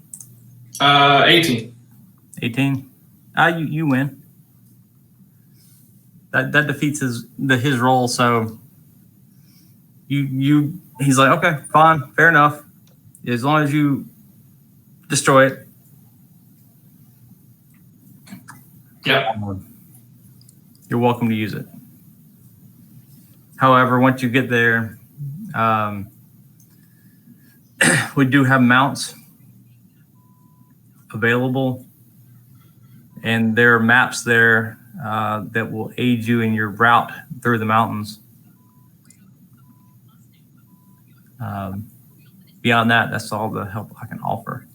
18. 18. You win. That defeats his role. So he's like, okay, fine, fair enough. As long as you destroy it. Yep. You're welcome to use it. However, once you get there, we do have mounts available, and there are maps there that will aid you in your route through the mountains. Beyond that, that's all the help I can offer.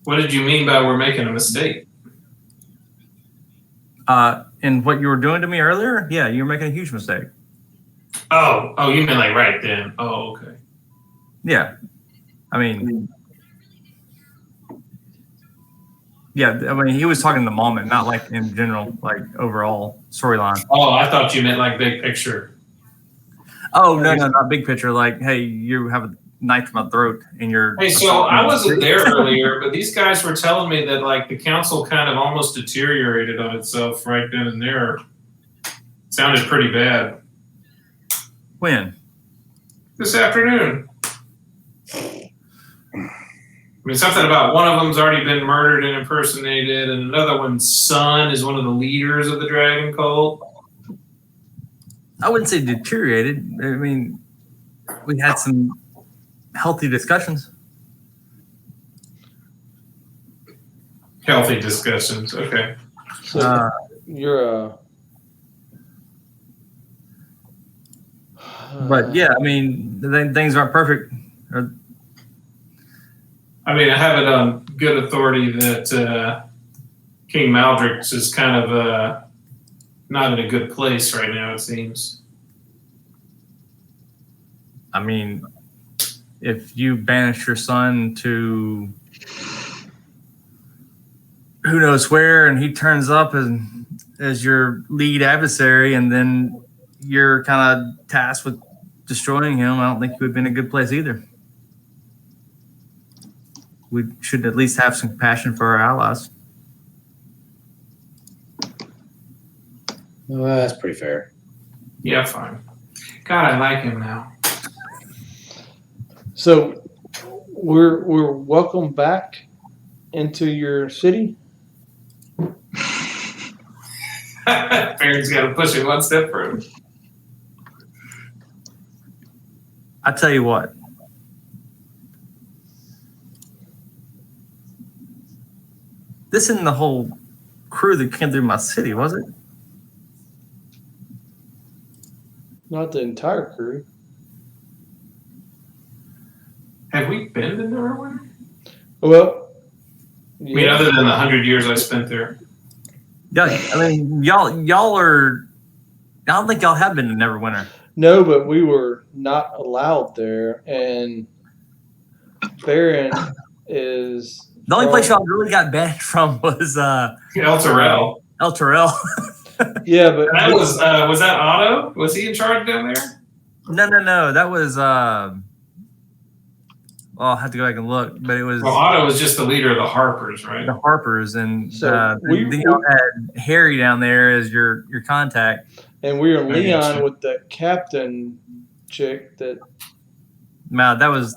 What did you mean by we're making a mistake? And what you were doing to me earlier, yeah, you were making a huge mistake. Oh, you mean like right then? Oh, okay. Yeah, I mean, yeah, I mean, he was talking in the moment, not like in general, like overall storyline. Oh, I thought you meant like big picture. Oh no, not big picture. Like, hey, you have a knife to my throat, and you're. Hey, so I wasn't there earlier, but these guys were telling me that like the council kind of almost deteriorated on itself right then and there. Sounded pretty bad. When? This afternoon. I mean, something about one of them's already been murdered and impersonated, and another one's son is one of the leaders of the dragon cult. I wouldn't say deteriorated. I mean, we had some healthy discussions. Healthy discussions. Okay. So you're But yeah, I mean, things aren't perfect. I mean, I have it on good authority that King Maldrix is kind of not in a good place right now, it seems. I mean, if you banish your son to who knows where, and he turns up as your lead adversary, and then you're kind of tasked with destroying him, I don't think you would be in a good place either. We should at least have some compassion for our allies. Well, that's pretty fair. Yeah, fine. God, I like him now. so we're welcome back into your city. Baron's got to push it one step further. I tell you what. This isn't the whole crew that came through my city, was it? Not the entire crew. Have we been to Neverwinter? Well, I mean, other than the 100 years I spent there. Yeah, I mean, y'all are. I don't think y'all have been to Neverwinter. no, but we were not allowed there, and Baron is The only place from- y'all really got banned from was El Terrell. El Terrell. Yeah, but That was that Otto? Was he in charge down there? No. That was I'll have to go back and look, but it was Well, Otto was just the leader of the Harpers, right? the Harpers, and So then y'all had Harry down there as your contact. and we were I Leon gotcha. with the captain chick that Man, that was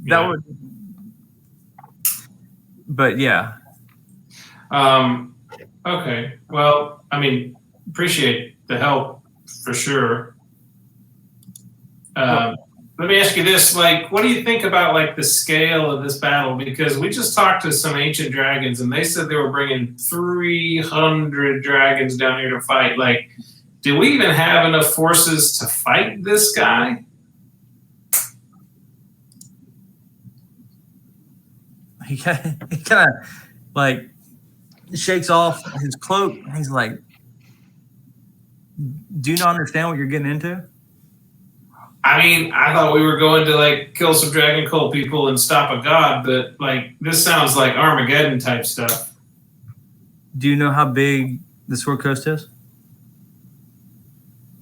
Yeah. would. But yeah, Okay. Well, I mean, appreciate the help for sure. Let me ask you this: like, what do you think about like the scale of this battle? Because we just talked to some ancient dragons, and they said they were bringing 300 dragons down here to fight. Like, do we even have enough forces to fight this guy? he kind of like shakes off his cloak. And he's like, "Do you not understand what you're getting into?" I mean, I thought we were going to like kill some dragon cult people and stop a god, but like this sounds like Armageddon type stuff. Do you know how big the Sword Coast is?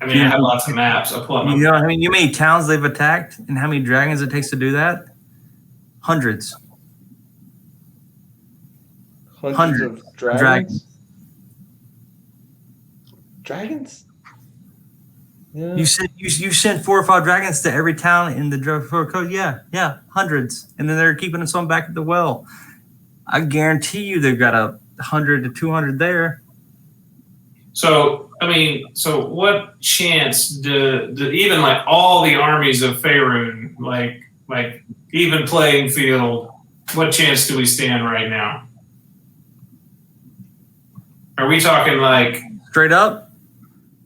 I mean, I have lots of maps. I'll pull up my You know, I mean, you know how many towns they've attacked and how many dragons it takes to do that? Hundreds. hundreds of dragons. Dragons? Yeah. You sent 4 or 5 dragons to every town in the Sword Coast. Yeah, hundreds, and then they're keeping some back at the well. I guarantee you, they've got 100 to 200 there. So, I mean, so what chance do even like all the armies of Faerun, like even playing field, what chance do we stand right now? Are we talking like, Straight up,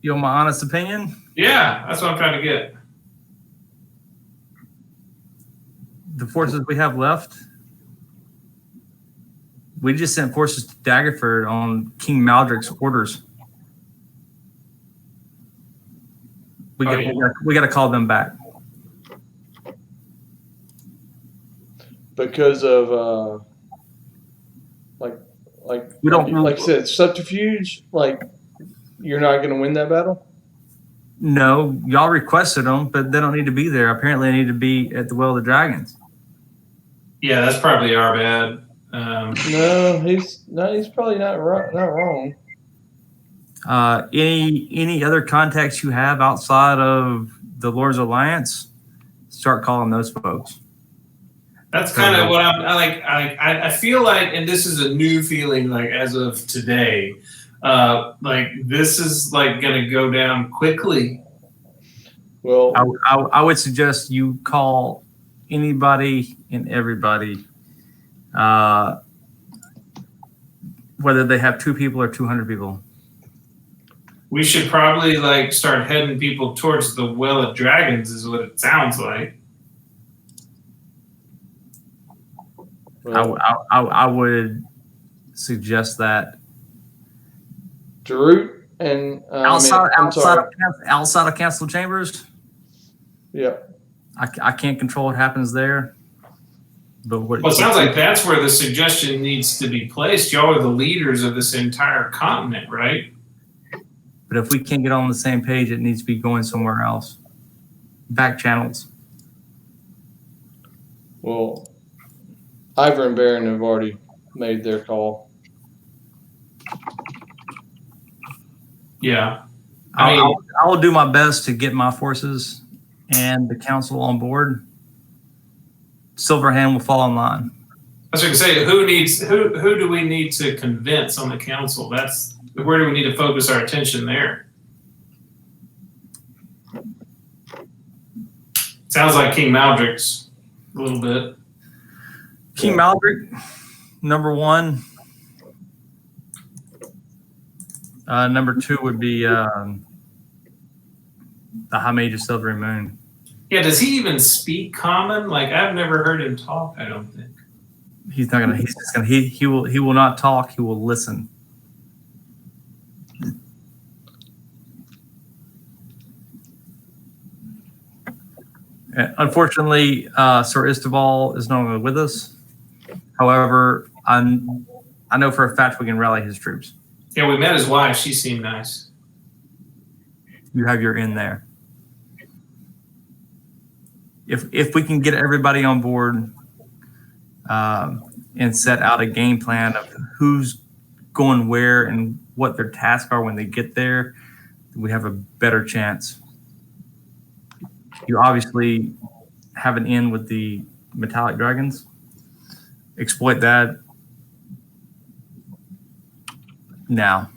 you want my honest opinion? yeah, that's what I'm trying to get. The forces we have left, we just sent forces to Daggerford on King Maldrick's orders. We got to call them back. Because of We don't- like I said, subterfuge. Like you're not going to win that battle. No, y'all requested them, but they don't need to be there. Apparently, they need to be at the Well of the Dragons. Yeah, that's probably our bad. No, he's probably not wrong. Any other contacts you have outside of the Lord's Alliance, start calling those folks. That's kind of what I'm like. I feel like, and this is a new feeling, like as of today, like this is like going to go down quickly. Well, I would suggest you call anybody and everybody, whether they have 2 people or 200 people. We should probably like start heading people towards the Well of Dragons, is what it sounds like. I would suggest that Darut and outside of council chambers. Yeah. I can't control what happens there. But Well, it sounds like that's where the suggestion needs to be placed. Y'all are the leaders of this entire continent, right? But if we can't get on the same page, it needs to be going somewhere else. Back channels. Well, Ivor and Baron have already made their call. Yeah. I will do my best to get my forces and the council on board. Silverhand will fall in line. I was going to say, who do we need to convince on the council? That's where do we need to focus our attention there? Sounds like King Maldrick's a little bit. King Maldrick, number 1. Number 2 would be the High Mage of Silvery Moon. Yeah, does he even speak common? Like I've never heard him talk, I don't think. He's not gonna. He's just gonna. He will not talk. He will listen. Unfortunately, Sir Istval is no longer with us. However, I know for a fact we can rally his troops. Yeah, we met his wife. She seemed nice. You have your in there. If we can get everybody on board and set out a game plan of who's going where and what their tasks are when they get there, we have a better chance. You obviously have an in with the metallic dragons. Exploit that now.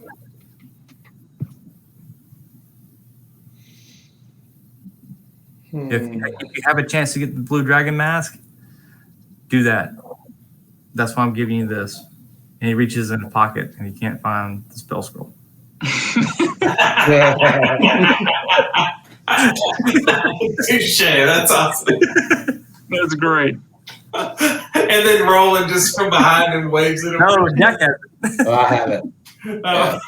If you have a chance to get the blue dragon mask, do that. That's why I'm giving you this. And he reaches in his pocket and he can't find the spell scroll. Touche. That's awesome. That's great. And then Roland just from behind and waves at him. No, Jack has it. I have it. Oh.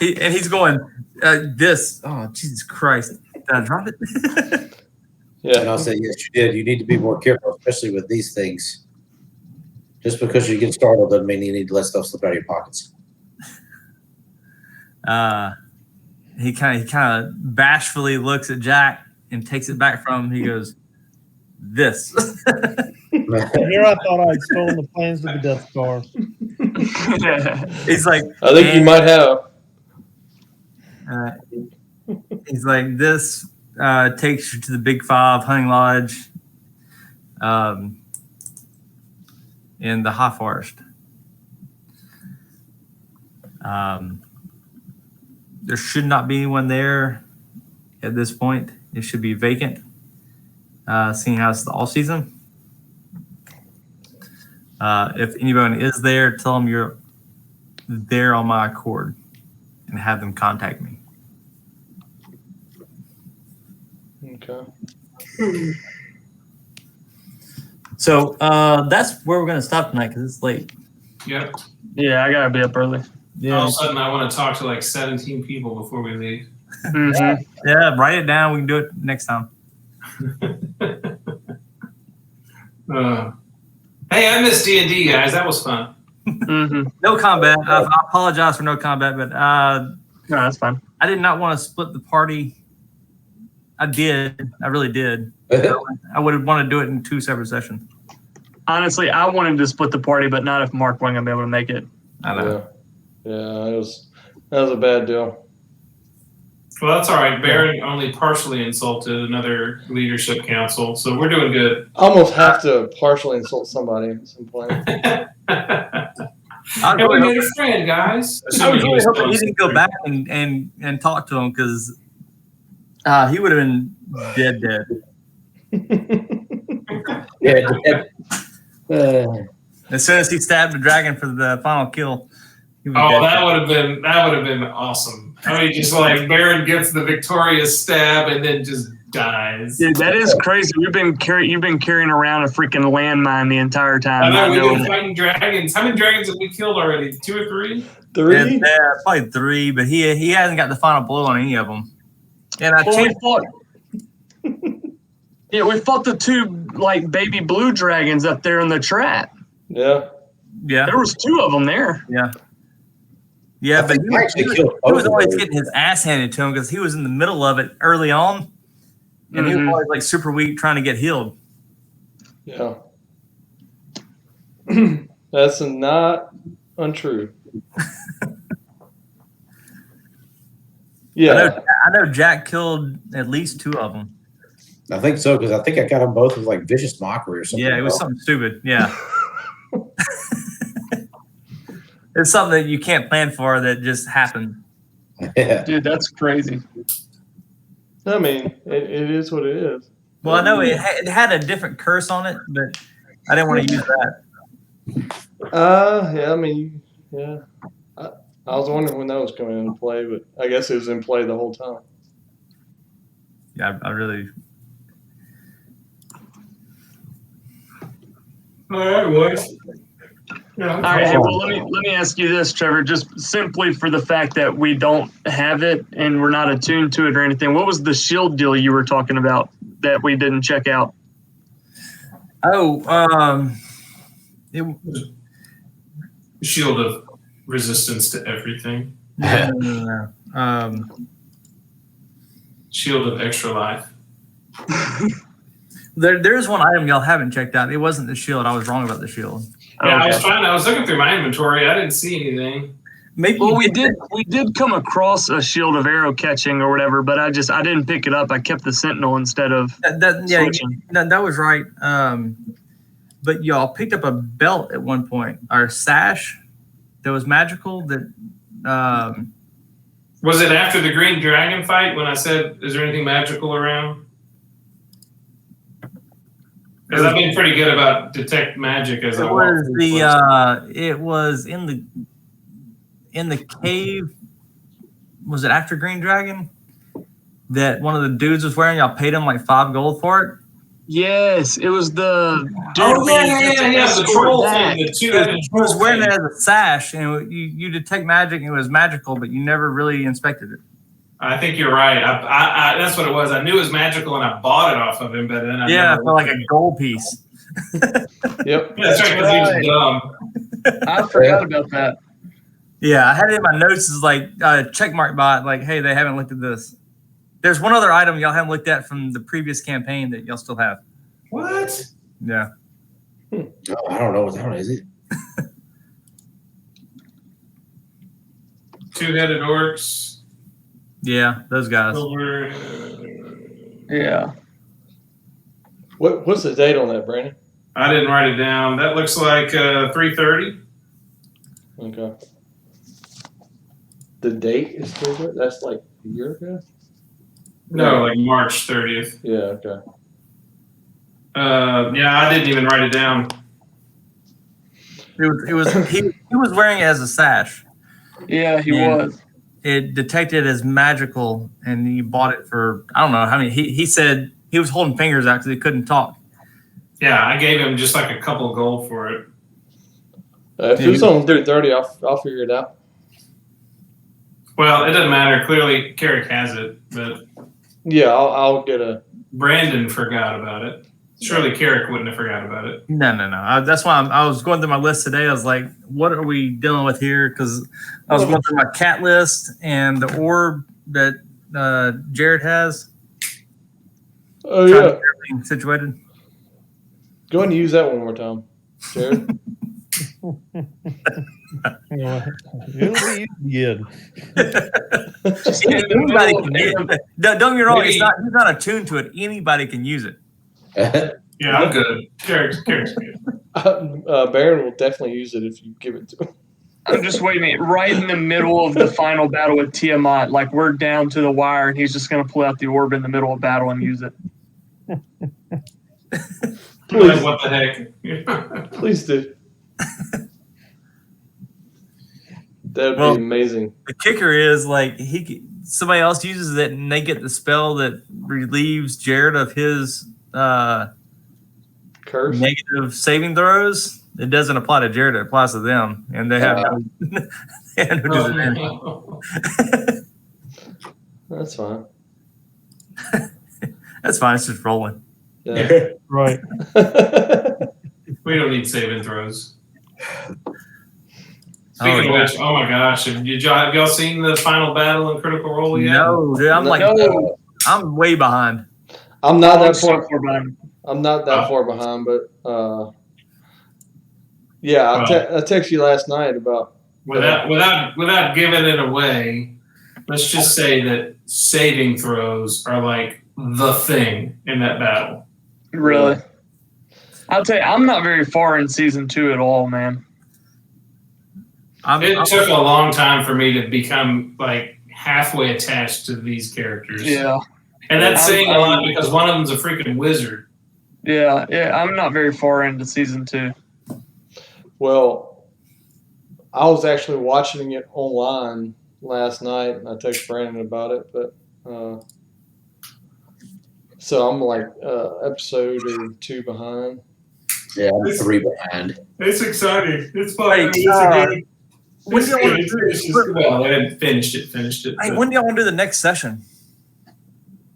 And he's going, this. Oh, Jesus Christ. Did I drop it? And I'll say, yes, you did. You need to be more careful, especially with these things. Just because you get startled doesn't mean you need to let stuff slip out of your pockets. He kind of bashfully looks at Jack and takes it back from him. He goes, this. Here I thought I'd stolen the plans to the Death Star. He's like, I think you might have. He's like, this takes you to the Big Five Hunting Lodge in the High Forest. There should not be anyone there at this point. It should be vacant, seeing how it's the all season. If anyone is there, tell them you're there on my accord and have them contact me. Okay. So that's where we're going to stop tonight because it's late. Yep. Yeah, I gotta be up early. All of a sudden, I want to talk to like 17 people before we leave. Mm-hmm. Yeah, write it down. We can do it next time. Hey, I missed D&D, guys. That was fun. Mm-hmm. No combat. I apologize for no combat, but No, that's fine. I did not want to split the party. I did. I really did. I would have wanted to do it in 2 separate sessions. Honestly, I wanted to split the party, but not if Mark wasn't gonna be able to make it. I know. Yeah, that was a bad deal. Well, that's all right. Baron only partially insulted another leadership council, so we're doing good. I almost have to partially insult somebody at some point. I And we really made hope, a friend, guys. I was really hoping he didn't go back and talk to him because he would have been dead. As soon as he stabbed the dragon for the final kill. He was Oh, dead. that would have been awesome. I mean, just like Baron gets the victorious stab and then just dies. Dude, that is crazy. You've been carrying around a freaking landmine the entire time. I know not we've doing been it. fighting dragons. How many dragons have we killed already? 2 or 3? 3? Yeah, probably 3, but he hasn't got the final blow on any of them. And I Well, changed. we fought the 2 like baby blue dragons up there in the trap. Yeah. Yeah, There was 2 of them there. yeah, but I actually killed he was both of always those. getting his ass handed to him because he was in the middle of it early on, and he was Mhm. always like super weak trying to get healed. Yeah. That's not untrue. Yeah. I know Jack killed at least 2 of them. I think so, because I think I got them both with like vicious mockery or something. Yeah, it was something stupid. Yeah. It's something that you can't plan for that just happened. Yeah. Dude, that's crazy. I mean, it is what it is. Well, I know it had a different curse on it, but I didn't want to use that. Yeah, I mean, yeah. I was wondering when that was coming into play, but I guess it was in play the whole time. Yeah, I really. All right, boys. Yeah. All right, hey, well, let me ask you this, Trevor, just simply for the fact that we don't have it and we're not attuned to it or anything. What was the shield deal you were talking about that we didn't check out? Oh, it, Shield of resistance to everything. no. Shield of extra life. There's one item y'all haven't checked out. It wasn't the shield. I was wrong about the shield. Yeah, Okay. I was looking through my inventory. I didn't see anything. Maybe Well, we did come across a shield of arrow catching or whatever, but I didn't pick it up. I kept the sentinel instead of switching. that was right. But y'all picked up a belt at one point, or sash that was magical. That Was it after the green dragon fight when I said, "Is there anything magical around?" Because I've been pretty good about detect magic as I walk through. it was in the cave. Was it after Green Dragon that one of the dudes was wearing? Y'all paid him like 5 gold for it. Yes, it was the dude. Oh yeah, the troll thing. The two-headed He was troll wearing thing. it as a sash, and you detect magic, and it was magical, but you never really inspected it. I think you're right. I that's what it was. I knew it was magical, and I bought it off of him, but then I never for like a gold piece. Yep. That's right, because he was dumb. I forgot about that. Yeah, I had it in my notes as like check mark by it, like, hey, they haven't looked at this. There's one other item y'all haven't looked at from the previous campaign that y'all still have. What? Yeah. Oh, I don't know what that one is. It? Two-headed orcs. Yeah, those guys. Silver. Yeah. What's the date on that, Brandon? I didn't write it down. That looks like 3:30. Okay. The date is still good? That's like a year ago? No, like March 30th. Yeah, okay. Yeah, I didn't even write it down. He was wearing it as a sash. Yeah, he Yeah. was. It detected as magical, and he bought it for I don't know how many. He said he was holding fingers out because he couldn't talk. Yeah, I gave him just like a couple gold for it. If it's on 330, I'll figure it out. Well, it doesn't matter. Clearly, Carrick has it, but Yeah, I'll get a. Brandon forgot about it. Surely Carrick wouldn't have forgot about it. No. That's why I was going through my list today. I was like, what are we dealing with here? Because I was going through my cat list and the orb that Jared has. Oh, Trying to yeah. get everything situated. Go ahead and use that one more time, Jared. It'll be good. Anybody can use it. Don't get me wrong. He's not attuned to it. Anybody can use it. Yeah, I'm good. Carrick's good. Baron will definitely use it if you give it to him. I'm just waiting right in the middle of the final battle with Tiamat. Like, we're down to the wire, and he's just going to pull out the orb in the middle of battle and use it. Like, what the heck? Please do. That would Well, be amazing. The kicker is like somebody else uses it and they get the spell that relieves Jared of his Curse. negative saving throws. It doesn't apply to Jared; it applies to them, and they have they have no disadvantage. That's fine. That's fine. It's just rolling. Yeah. Right. We don't need saving throws. Speaking of which, oh my gosh, have y'all seen the final battle in Critical Role yet? No, dude, No. I'm way behind. I'm not that So far. far behind. I'm not that far behind, but yeah, I texted you last night about Without giving it away, let's just say that saving throws are like the thing in that battle. Really? I'll tell you, I'm not very far in season 2 at all, man. It took a long time for me to become like halfway attached to these characters. Yeah. And that's saying a lot because one of them's a freaking wizard. Yeah, I'm not very far into season 2. Well, I was actually watching it online last night, and I texted Brandon about it. But so I'm like episode or 2 behind. Yeah, I'm 3 behind. It's exciting. It's fun. Hey, It's a game. when do y'all want to It's just, well, I hadn't finished it. Hey, when do y'all want to do the next session?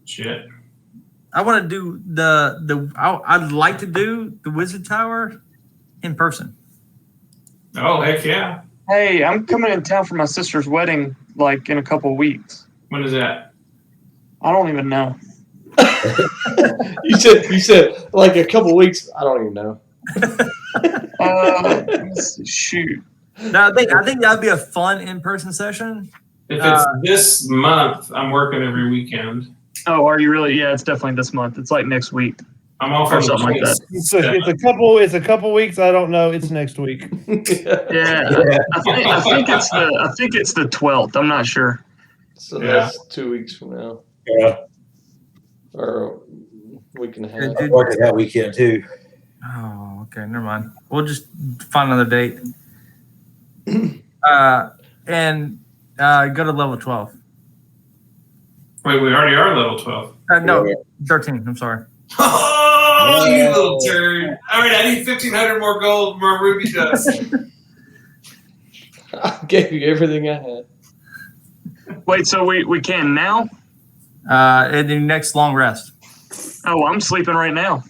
Shit. I want to do I'd like to do the Wizard Tower in person. Oh, heck yeah. Hey, I'm coming in town for my sister's wedding, like in a couple of weeks. When is that? I don't even know. You said like a couple weeks. I don't even know. Shoot. No, I think that'd be a fun in-person session. If it's this month, I'm working every weekend. Oh, are you really? Yeah, it's definitely this month. It's like next week. I'm off Or on the something like that. It's a couple weeks. I don't know. It's next week. Yeah, I think it's the 12th. I'm not sure. So Yeah. that's 2 weeks from now, Yeah, or a week and a half. I'm working that weekend too. Oh, okay, never mind. We'll just find another date. And go to level 12. Wait, we already are level 12. No, 13. I'm sorry. Oh, you little turd. All right, I need 1,500 more gold, more ruby dust. I gave you everything I had. Wait, so we can now? And the next long rest. Oh, I'm sleeping right now.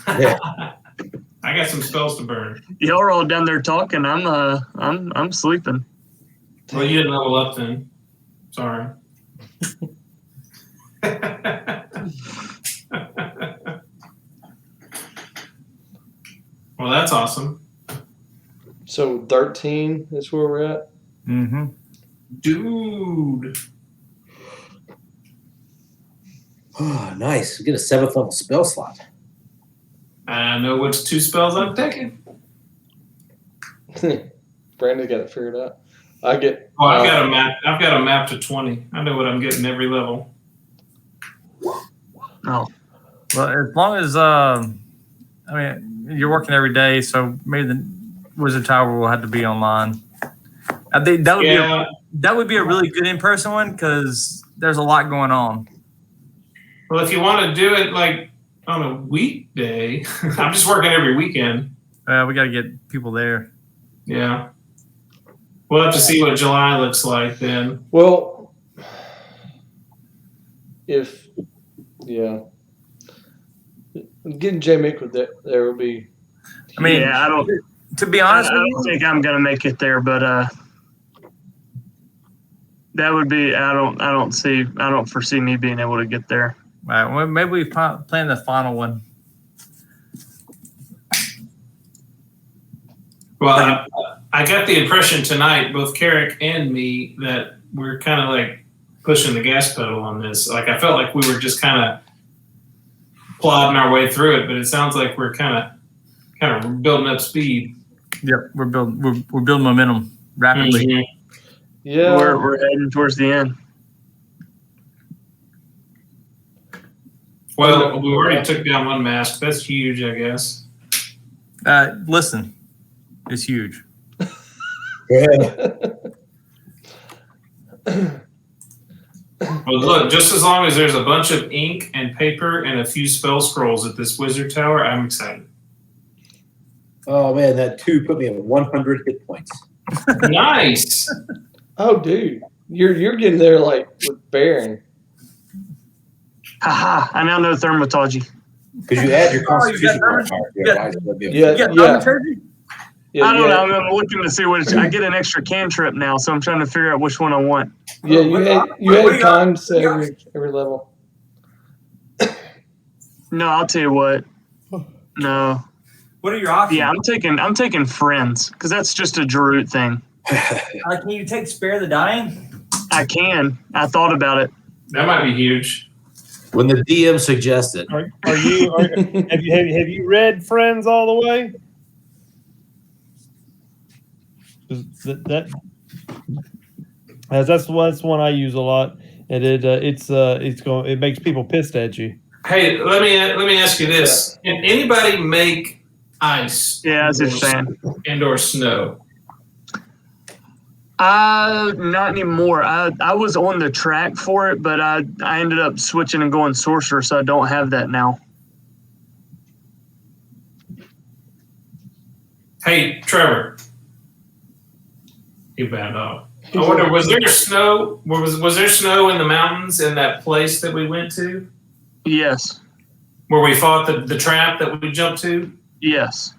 I got some spells to burn. Y'all are all down there talking. I'm sleeping. Well, you didn't level up then. Sorry. Well, that's awesome. So 13 is where we're at. Mm-hmm. Dude. Oh, nice. We get a 7th level spell slot. I know which 2 spells I'm taking. Brandon got it figured out. I get. Oh, I've got a map to 20. I know what I'm getting every level. Oh, Well, as long as I mean, you're working every day, so maybe the Wizard Tower will have to be online. I think that would be a really good in-person one because there's a lot going on. Well, if you want to do it like on a weekday, I'm just working every weekend. We got to get people there. Yeah. We'll have to see what July looks like then. Well, getting J Mick with that there would be. I mean, yeah, I don't. To be honest, I don't think I'm gonna make it there, but that would be. I don't foresee me being able to get there. well, maybe we plan the final one. Well, I got the impression tonight, both Carrick and me, that we're kind of like pushing the gas pedal on this. Like I felt like we were just kind of plodding our way through it, but it sounds like we're kind of building up speed. Yep, we're building momentum rapidly. Mhm. Yeah. We're heading towards the end. Well, we already took down one mask. That's huge, I guess. Listen, it's huge. Well, look, just as long as there's a bunch of ink and paper and a few spell scrolls at this Wizard Tower, I'm excited. Oh man, that 2 put me at 100 hit points. Nice. Oh, dude, you're getting there like with Baron. Haha! I now know thermatology. Because you add your constitution thermos- modifier. you got- I don't know. I'm looking to see which. I get an extra cantrip now, so I'm trying to figure out which one I want. Yeah, you what do had you got? cons to every level. No, I'll tell you what. No. What are your options? Yeah, I'm taking friends because that's just a Jarut thing. Can you take Spare the Dying? I can. I thought about it. That might be huge. When the DM suggested. Have you read Friends all the way? That's one I use a lot, and it makes people pissed at you. Hey, let me ask you this: can anybody make ice? Yeah, I was just saying. And/or snow. Not anymore. I was on the track for it, but I ended up switching and going sorcerer, so I don't have that now. Hey, Trevor. You bad dog. I wonder, was there snow? Was there snow in the mountains in that place that we went to? Yes. Where we fought the trap that we jumped to? Yes.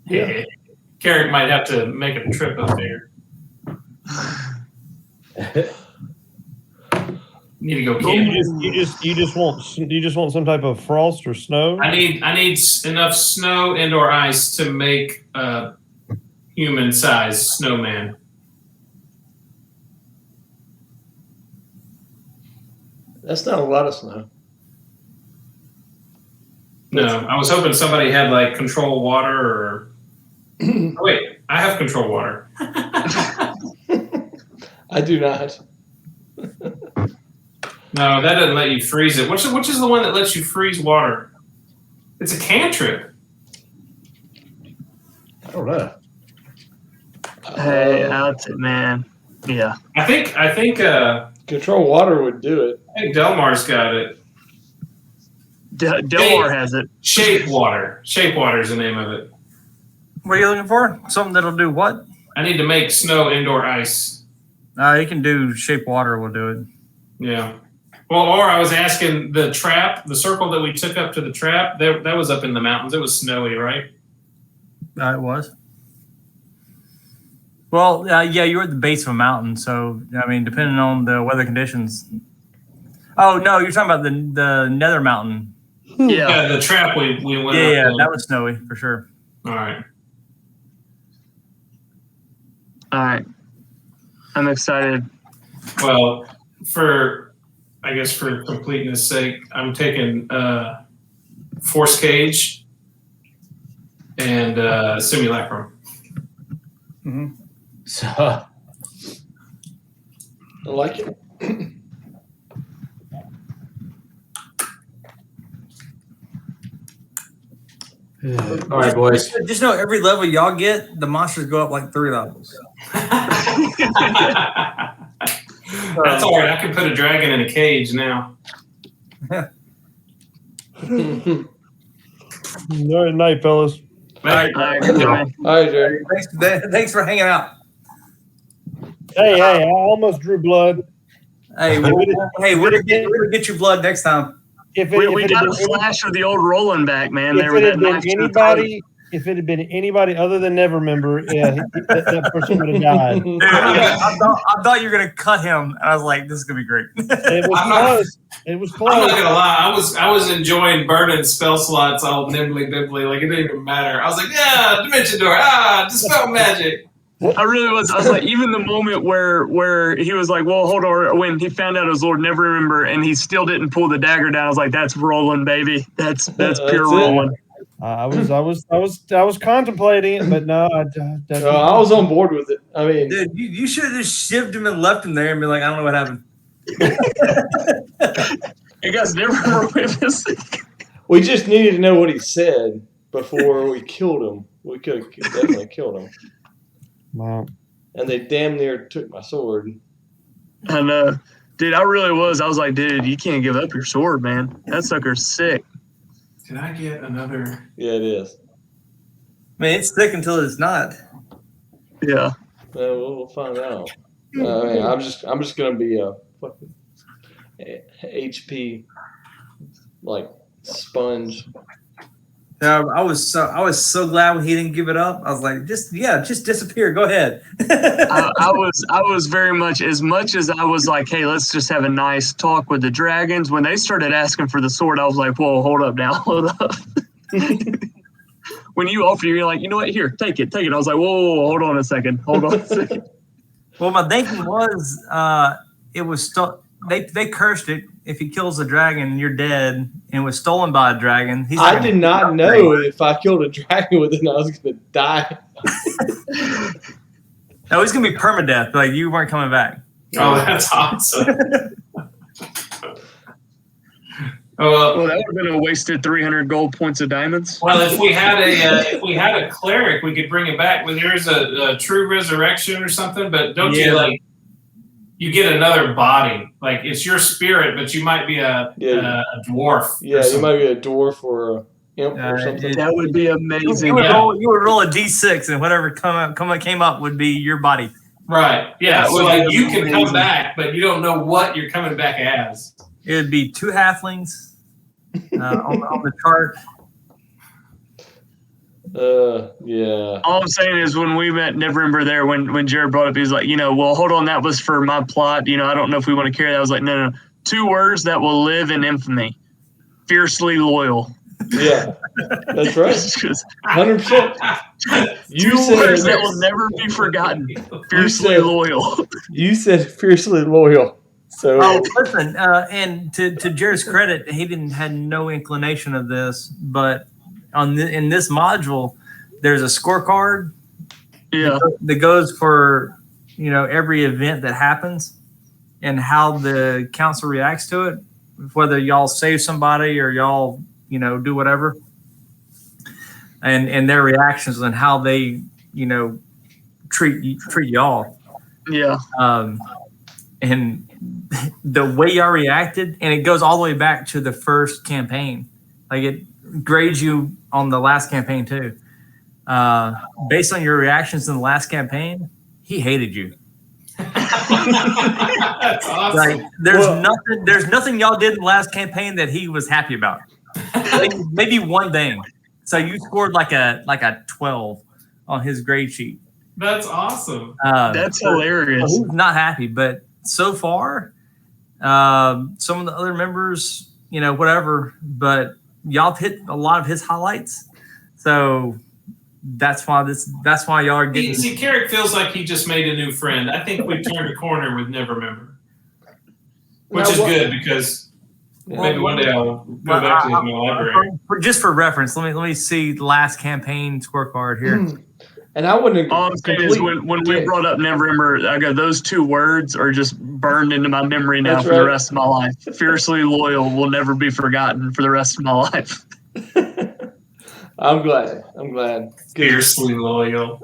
Yeah. Carrick might have to make a trip up there. Need to go camping. You just want some type of frost or snow? I need enough snow and or ice to make a human-sized snowman. That's not a lot of snow. No, I was hoping somebody had like control water or. Oh, wait, I have control water. I do not. No, that doesn't let you freeze it. Which is the one that lets you freeze water? It's a cantrip. I don't know. Hey, that's it, man. Yeah. I think Control water would do it. I think Delmar's got it. Delmar has it. Shape water. Shape water is the name of it. What are you looking for? Something that'll do what? I need to make snow indoor ice. You can do shape water. Will do it. Yeah. Well, or I was asking the trap, the circle that we took up to the trap. That was up in the mountains. It was snowy, right? It was. Well, yeah, you were at the base of a mountain, so I mean, depending on the weather conditions. Oh no, you're talking about the Nether Mountain. Yeah, the trap we went. Yeah, up that was snowy for sure. All right. All right. I'm excited. Well, for completeness sake, I'm taking Force Cage and Simulacrum. Mm-hmm. So, I like it. all right, boys. Just know every level y'all get, the monsters go up like 3 levels. That's all right. I can put a dragon in a cage now. All right, night, fellas. All right. All right, Jerry. Thanks for hanging out. Hey, I almost drew blood. Hey, we're gonna get you blood next time. If We got a flash of the old rolling back, man. If it had been anybody other than Nevermember, that person would have died. I thought you were gonna cut him, and I was like, "This is gonna be great." It was close. It was close. I'm not gonna lie. I was enjoying burning spell slots all nimbly bibbly. Like it didn't even matter. I was like, yeah, dimension door. Dispel magic. I really was. I was like, even the moment where he was like, well, hold on. When he found out it was Lord Neverember and he still didn't pull the dagger down, I was like, that's rolling, baby. That's pure rolling. I was contemplating it, but no, I was on board with it. I mean, dude, you should have just shivved him and left him there and be like, I don't know what happened. You guys never witnessed it. we just needed to know what he said before we killed him. We could have definitely killed him. Wow. And they damn near took my sword. And dude, I really was. I was like, dude, you can't give up your sword, man. That sucker's sick. Can I get another? Yeah, it is. Man, it's sick until it's not. Yeah. We'll find out. I'm just gonna be a fucking HP like sponge. I was so glad when he didn't give it up. I was like, just disappear. Go ahead. I was very much as I was like, hey, let's just have a nice talk with the dragons. When they started asking for the sword, I was like, whoa, hold up now, hold up. When you offered, you're like, you know what? Here, take it. I was like, whoa, hold on a second. Well, my thinking was, it was still they cursed it. If he kills a dragon, you're dead, and it was stolen by a dragon. I did not know if I killed a dragon with it, I was going to die. No, he's going to be permadeath. Like, you weren't coming back. Oh, that's awesome. Well, that would have been a wasted 300 gold points of diamonds. Well, if we had a cleric, we could bring it back. When there's a true resurrection or something, but don't you like? You get another body. Like it's your spirit, but you might be a dwarf. Yeah, you might be a dwarf or a imp or something. That would be amazing. You would roll a d6, and whatever came up would be your body. Right. Yeah. So like you can come back, but you don't know what you're coming back as. It would be 2 halflings, on the chart. Yeah. All I'm saying is when we met November there, when Jared brought up, he's like, well, hold on, that was for my plot. I don't know if we want to carry that. I was like, no. 2 words that will live in infamy: fiercely loyal. Yeah, that's right. 100%. You words that will never be forgotten. Fiercely loyal. You said fiercely loyal. So listen, and to Jared's credit, he had no inclination of this, but in this module, there's a scorecard. Yeah. That goes for every event that happens and how the council reacts to it, whether y'all save somebody or y'all do whatever, and their reactions and how they treat y'all. Yeah. And the way y'all reacted, and it goes all the way back to the first campaign. Like, it grades you on the last campaign too. Based on your reactions in the last campaign, he hated you. That's awesome. Like, there's nothing y'all did in the last campaign that he was happy about. Maybe one thing. So you scored like a 12 on his grade sheet. That's awesome. That's hilarious. He's not happy, but so far, some of the other members, whatever, but y'all hit a lot of his highlights. So that's why y'all are getting. See, Carrick feels like he just made a new friend. I think we turned a corner with Nevermember, which is good because maybe one day I'll go back to my library. Just for reference, let me see the last campaign scorecard here. And I wouldn't. All I'm saying is when we brought up Neverember, I go, those 2 words are just burned into my memory now for the rest of my life. Fiercely loyal will never be forgotten for the rest of my life. I'm glad. Fiercely loyal.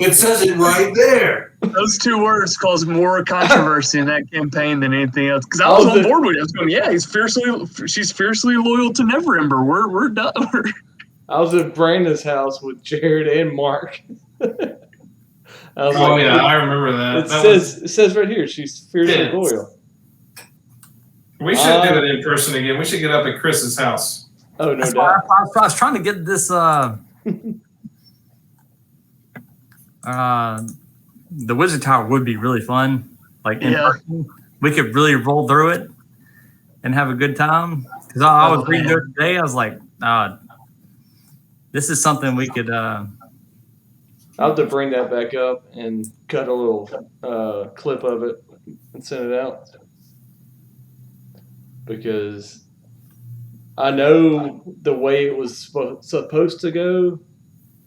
It says it right there. Those 2 words caused more controversy in that campaign than anything else. Because I was on board with it. I was going, she's fiercely loyal to Neverember. We're done. I was at Brandon's house with Jared and Mark. I remember that. It says right here, she's fiercely loyal. We should do it in person again. We should get up at Chris's house. Oh, no doubt. I was trying to get this. The Wizard Tower would be really fun. Like, in person, we could really roll through it and have a good time. Because I was reading it today, I was like, this is something we could. I'll have to bring that back up and cut a little clip of it and send it out. Because I know the way it was supposed to go,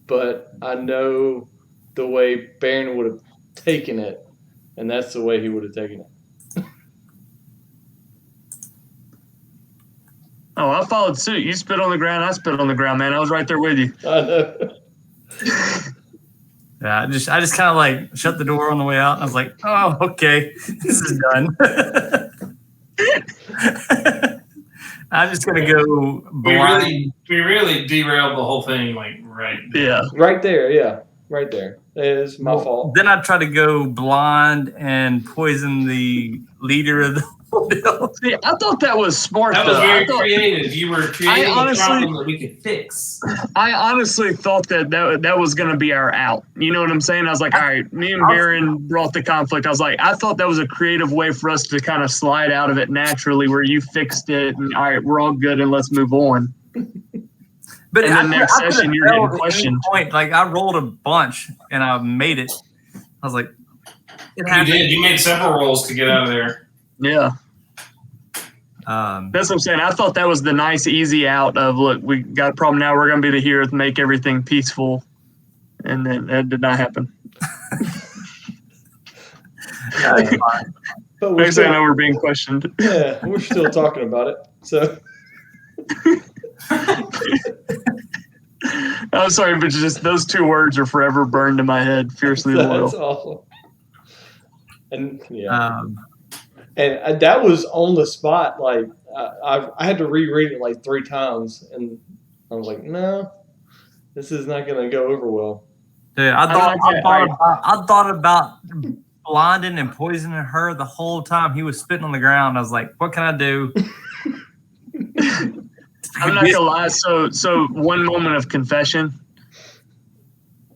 but I know the way Barron would have taken it, and that's the way he would have taken it. Oh, I followed suit. You spit on the ground, I spit on the ground, man. I was right there with you. I know. Yeah, I just kind of like shut the door on the way out. And I was like, oh, okay, this is done. I'm just gonna go blind. We really derailed the whole thing, like right there. Yeah. Right there, yeah. Right there. It is my fault. Then I tried to go blind and poison the leader of the whole deal. See, I thought that was smart. That was very creative. You were creating a problem that we could fix. I honestly thought that was going to be our out. You know what I'm saying? I was like, all right, me and Barron brought the conflict. I was like, I thought that was a creative way for us to kind of slide out of it naturally, where you fixed it and all right, we're all good and let's move on. But in the next session, you're getting questioned. Like, I rolled a bunch and I made it. I was like, you did. You made several rolls to get out of there. Yeah. That's what I'm saying. I thought that was the nice, easy out of, look, we got a problem now. We're going to be the hero to make everything peaceful. And then that did not happen. But I know we're being questioned. Yeah, we're still talking about it. So. I'm sorry, but just those 2 words are forever burned in my head. Fiercely loyal. That's awesome. And yeah, and that was on the spot. Like I had to reread it like 3 times, and I was like, no, this is not going to go over well. Dude, I thought about blinding and poisoning her the whole time he was spitting on the ground. I was like, what can I do I'm not gonna lie. So one moment of confession.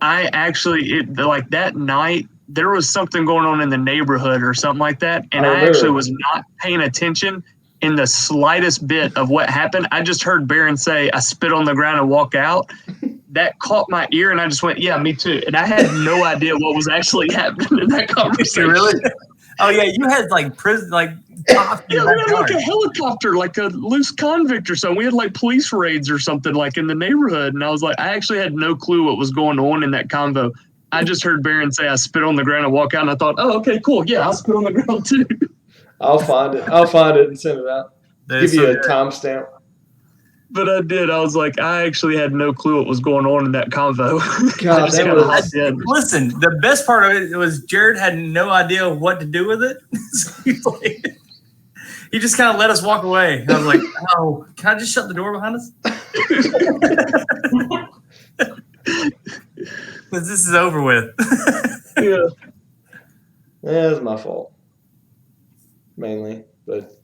I actually like that night there was something going on in the neighborhood or something like that, and I actually was not paying attention in the slightest bit of what happened. I just heard Barron say, "I spit on the ground and walk out." That caught my ear, and I just went, "Yeah, me too." And I had no idea what was actually happening in that conversation. Really? Oh yeah, you had like prison, like cops in Yeah, your we had backyard. like a helicopter, like a loose convict or something. We had like police raids or something like in the neighborhood. And I was like, I actually had no clue what was going on in that convo. I just heard Barron say, "I spit on the ground and walk out." And I thought, oh, okay, cool. Yeah, I'll spit on the ground too. I'll find it. I'll find it and send it out. Give you a timestamp. But I did. I was like, I actually had no clue what was going on in that convo. God, that was. Listen, the best part of it was Jared had no idea what to do with it. So he's like, he just kind of let us walk away. I was like, "Oh, can I just shut the door behind us?" Because this is over with. Yeah. Yeah, it was my fault. Mainly. But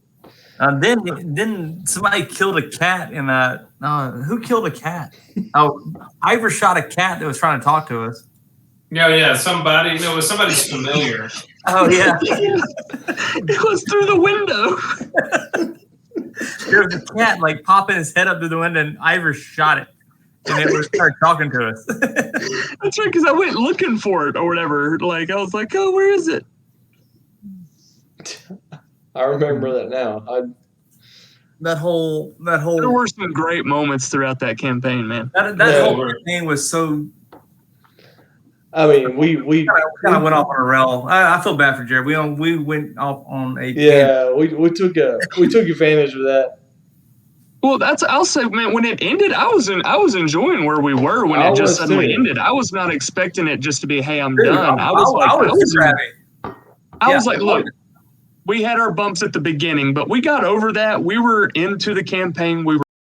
then somebody killed a cat in a. Who killed a cat? Oh, Ivor shot a cat that was trying to talk to us. Yeah, somebody. No, it was somebody's familiar. Oh yeah, It was through the window. there was a cat like popping his head up through the window, and Ivor shot it, and it started talking to us. That's right, because I went looking for it or whatever. Like I was like, oh, where is it? I remember that now. That whole. There were some great moments throughout that campaign, man. That whole campaign was so. I mean, we kind of went off on a rail. I feel bad for Jared. We went off on a. Yeah, we took advantage of that. Well, I'll say, man. When it ended, I was enjoying where we were when it just suddenly ended. I was not expecting it just to be, hey, I'm done. I was like, look, we had our bumps at the beginning, but we got over that. We were into the campaign. We were